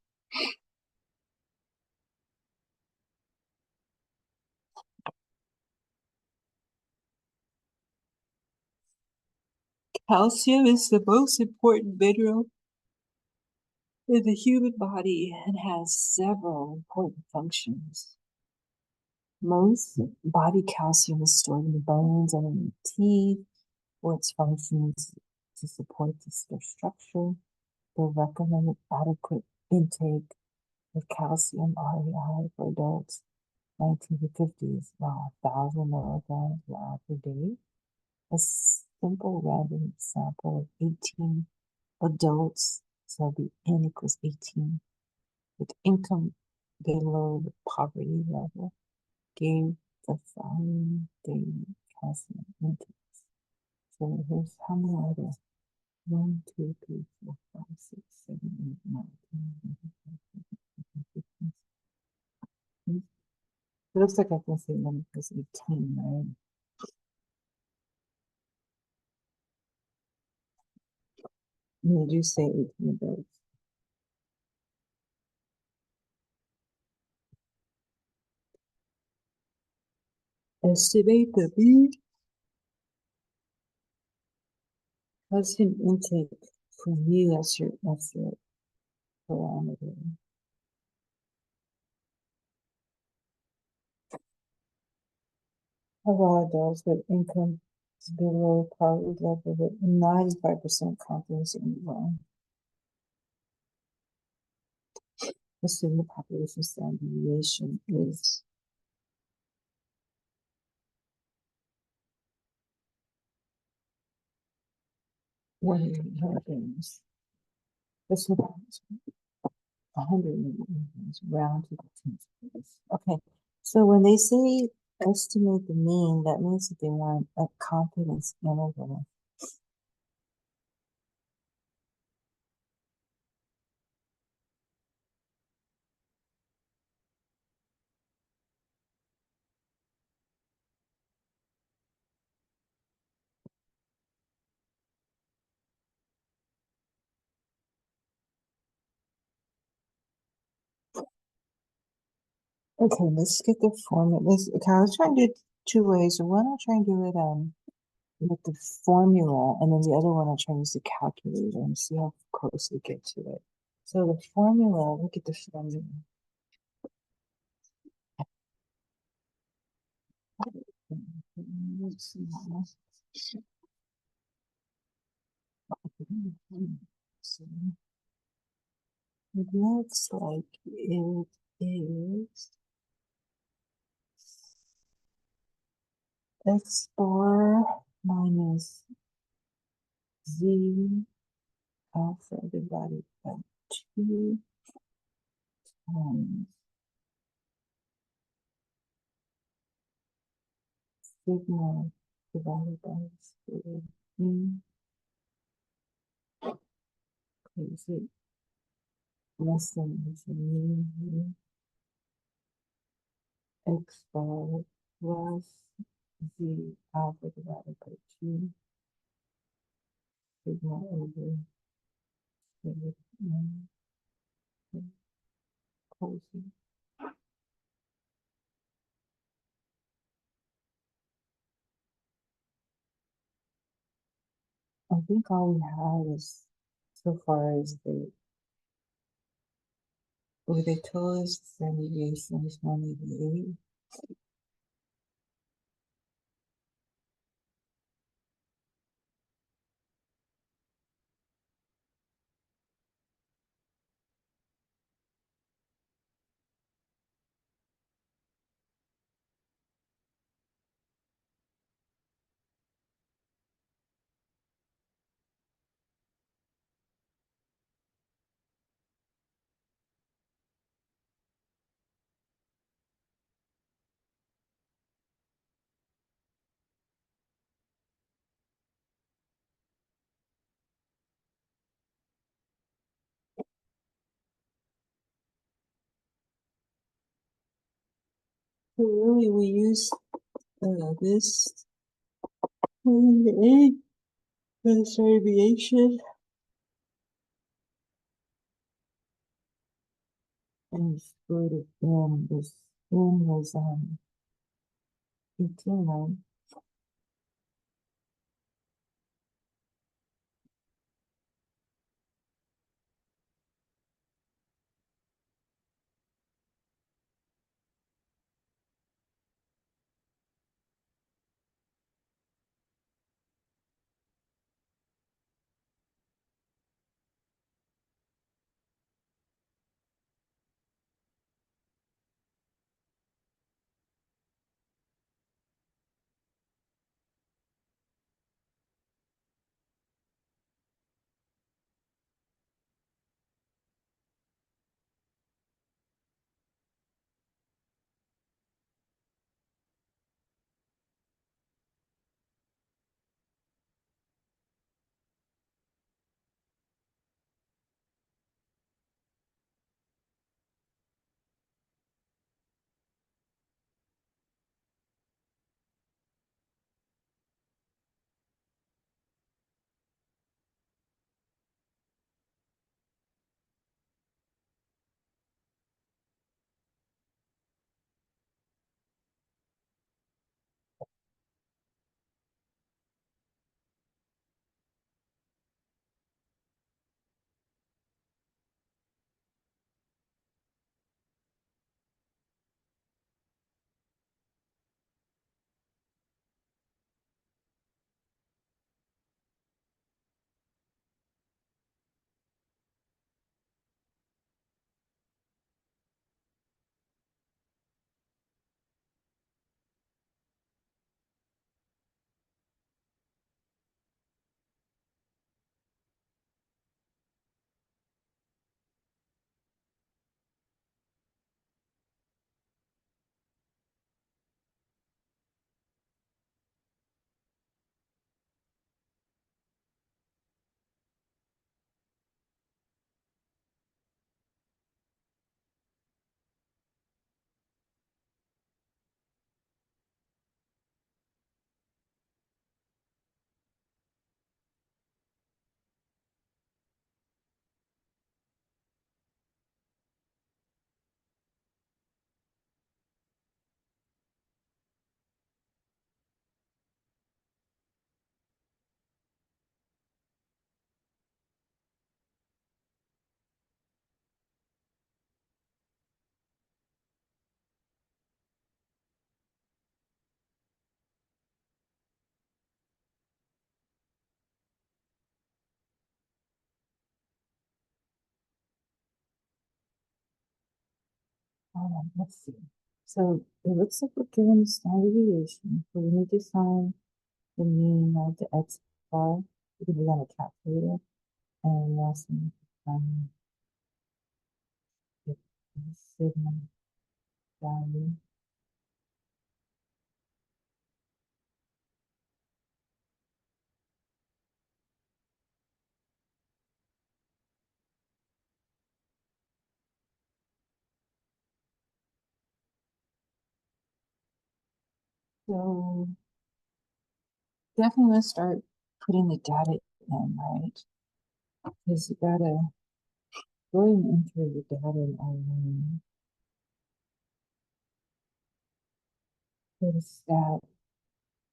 Calcium is the most important mineral in the human body and has several important functions. Most body calcium is stored in the bones and in the teeth for its functions to support their structure. The recommended adequate intake of calcium REI for adults 19 to 50 is about 1,000 milligrams per day. A simple random sample of 18 adults, so the N equals 18, with income below the poverty level, gave the following daily calcium intakes. So here's how many are there? 1, 2, 3, 4, 5, 6, 7, 8, 9, 10, 11, 12, 13, 14, 15. It looks like I can say N equals 18, right? And you do say 18 adults. Estimate the mean calcium intake for you. That's your parameter. Of all adults with income below poverty level with 95% confidence interval. Assume the population standard deviation is 100 milligrams. This is 100 milligrams, round to the 10th place. Okay, so when they say estimate the mean, that means that they want a confidence interval. Okay, let's get the formula. Okay, I was trying to do it 2 ways. One, I'll try and do it with the formula, and then the other one I'll try and use the calculator and see how close we get to it. So the formula, look at the formula. Let's see. So it looks like it is x bar minus z alpha divided by 2 times sigma divided by square root. Is it less than mean x bar plus z alpha divided by 2 sigma over square root cosine. I think all we have is so far is they told us the deviation is 188. So really, we use this A as abbreviation, and for the this N was 18, right? Let's see. So it looks like we're given the standard deviation, so we need to find the mean of the x bar. We can do that on a calculator, and also find the sigma value. So definitely let's start putting the data in, right? Because you gotta go and enter the data in our Notice that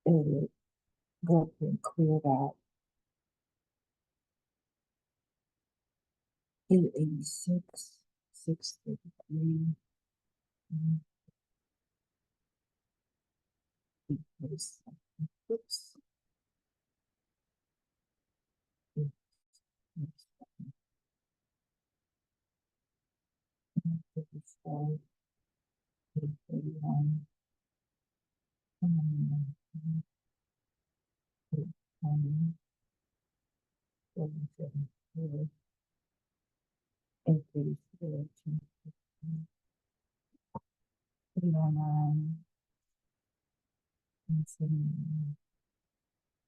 it go up and clear that 886, 633, 847. Oops. 854, 831, 820, 774, 834, 809, 879,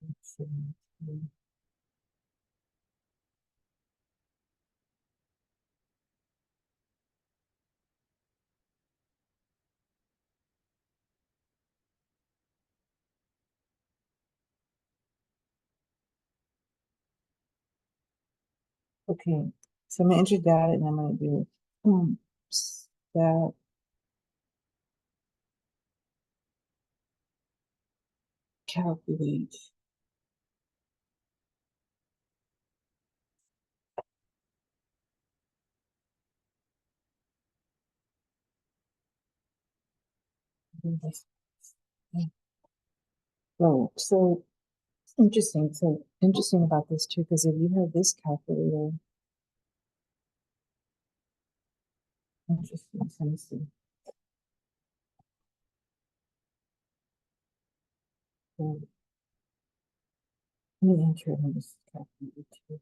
872. Okay, so I'm gonna enter that and I'm gonna do that calculate. Oh, so interesting. So interesting about this too, because if you have this calculator, interesting. So let me see. So let me enter it in this calculator too.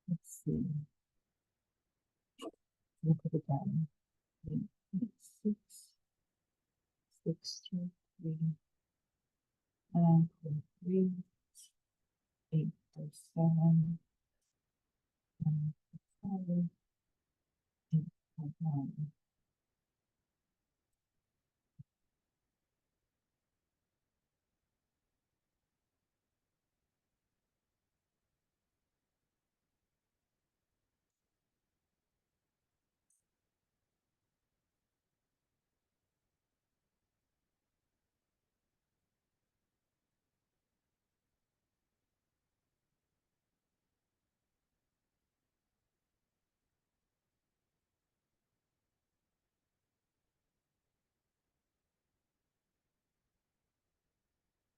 Let's see. Look at it down. 6, 6, 3, 3, 9, 4, 3, 8, 4, 7, 9, 5, 8, 4, 9.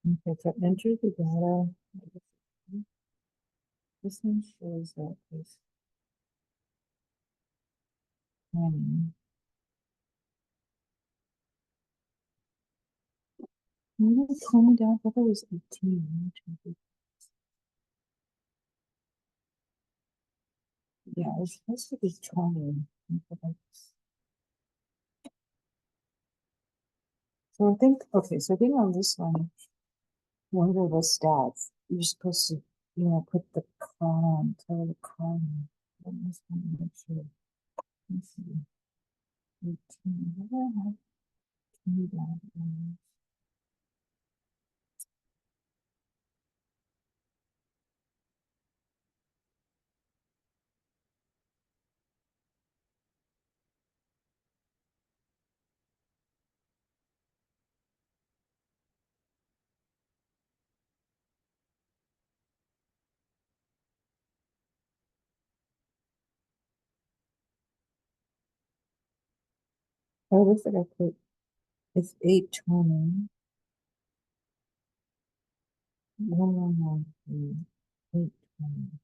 Okay, so enter the data. This one shows that it's 20. Maybe it's 20 down. I thought it was 18. Yeah, it's supposed to be 20. So I think, okay, so I think on this one of the stats, you're supposed to, put the column, tell the column. I'm just want to make sure. Let's see. 18. What do I have? 20 down. Oh, it looks like I put, it's 820. 1113. 820.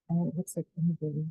And it looks like anybody.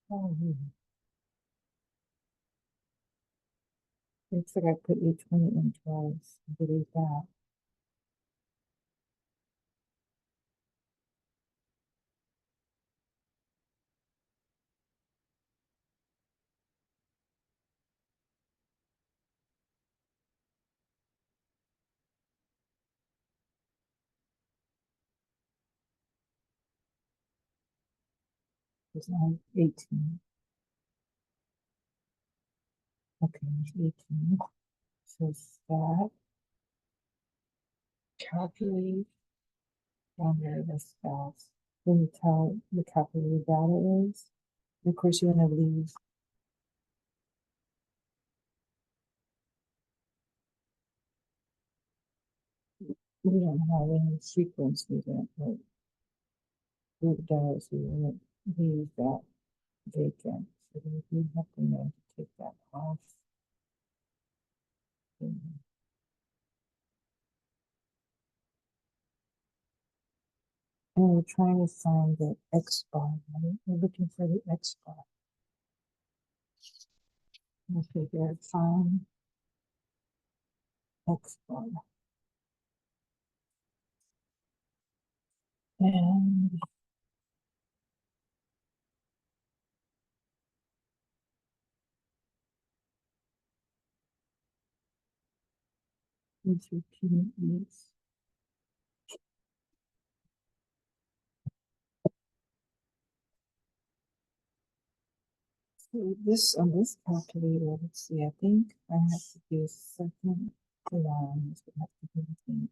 Oh, yeah. Looks like I put 820 in twice. I believe that. It's now 18. Okay, it's 18. So that calculate under the stats. Then you tell the calculated data is. And of course, you want to leave. We don't have any sequence with it, but group data, so you want to leave that vacant. So then you have to know to take that off. And we're trying to find the X bar, right? We're looking for the X bar. Okay, here, find X bar. And it's repeating this. So this on this calculator, let's see, I think I have to do second line. Is what I have to do, I think.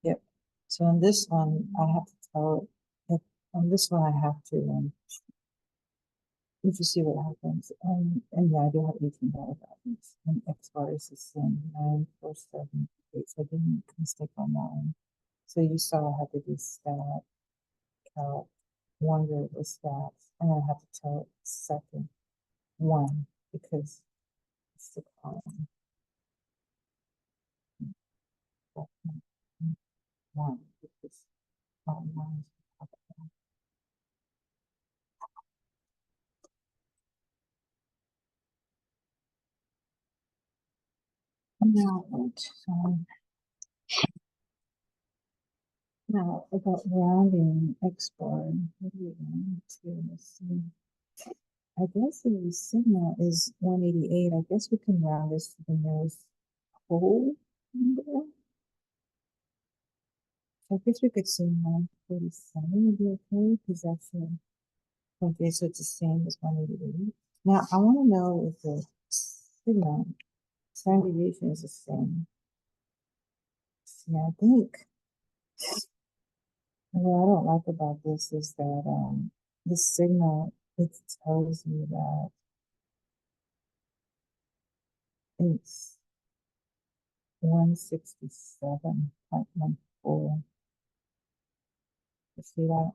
Yep. So on this one, I have to tell it, on this one, I have to, let's just see what happens. And yeah, I do have $18 values, and X bar is the same, 94768. So I didn't make a mistake on that one. So you saw I had to do stat, calc, one variable stats, and I have to tell it second one because it's the column. One because column one is the top of one. Now, now about rounding X bar, what do we want to, let's see. I guess the sigma is 188. I guess we can round this to the nearest whole number. So I guess we could say 947 would be okay, because that's okay, so it's the same as 188. Now I want to know if the sigma standard deviation is the same. Yeah, I think what I don't like about this is that the sigma, it tells me that it's 167.14. You see that?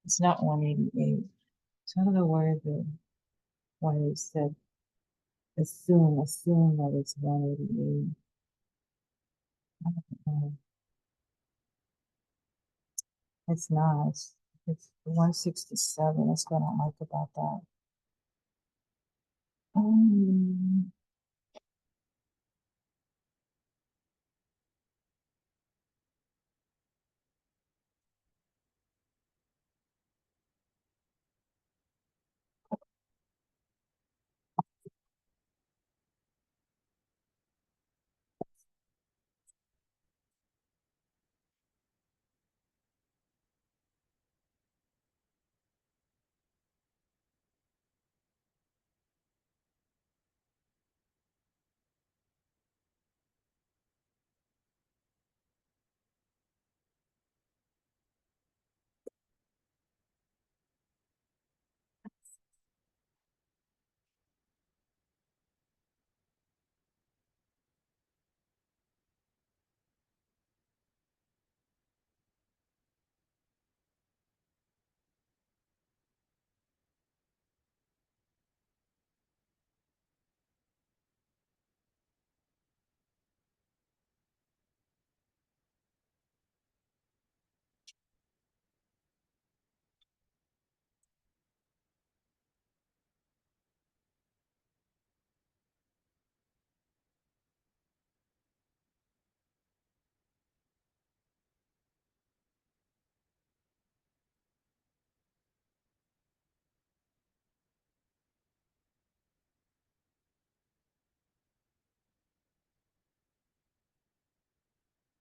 It's not 188. So I don't know why they said assume that it's 188. I don't know. It's not. It's 167. That's what I don't like about that. Um,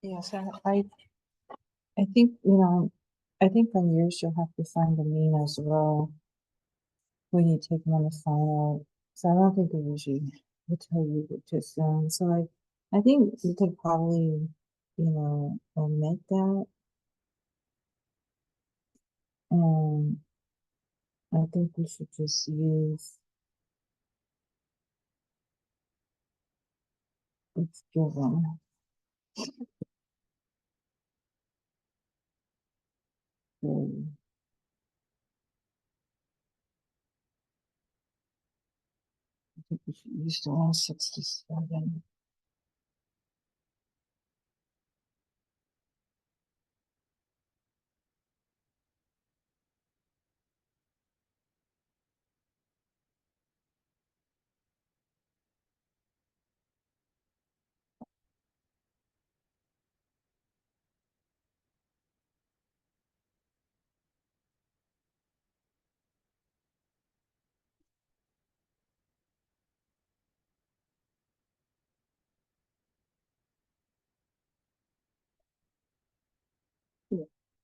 yes, I think, I think on yours you'll have to find the mean as well when you take them on the final. So I don't think they usually will tell you what to assume. So I think you could probably, omit that. And I think we should just use it's given. So I think we should use the 167.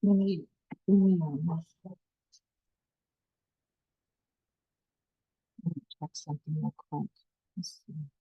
let me, check something real quick. Let's see.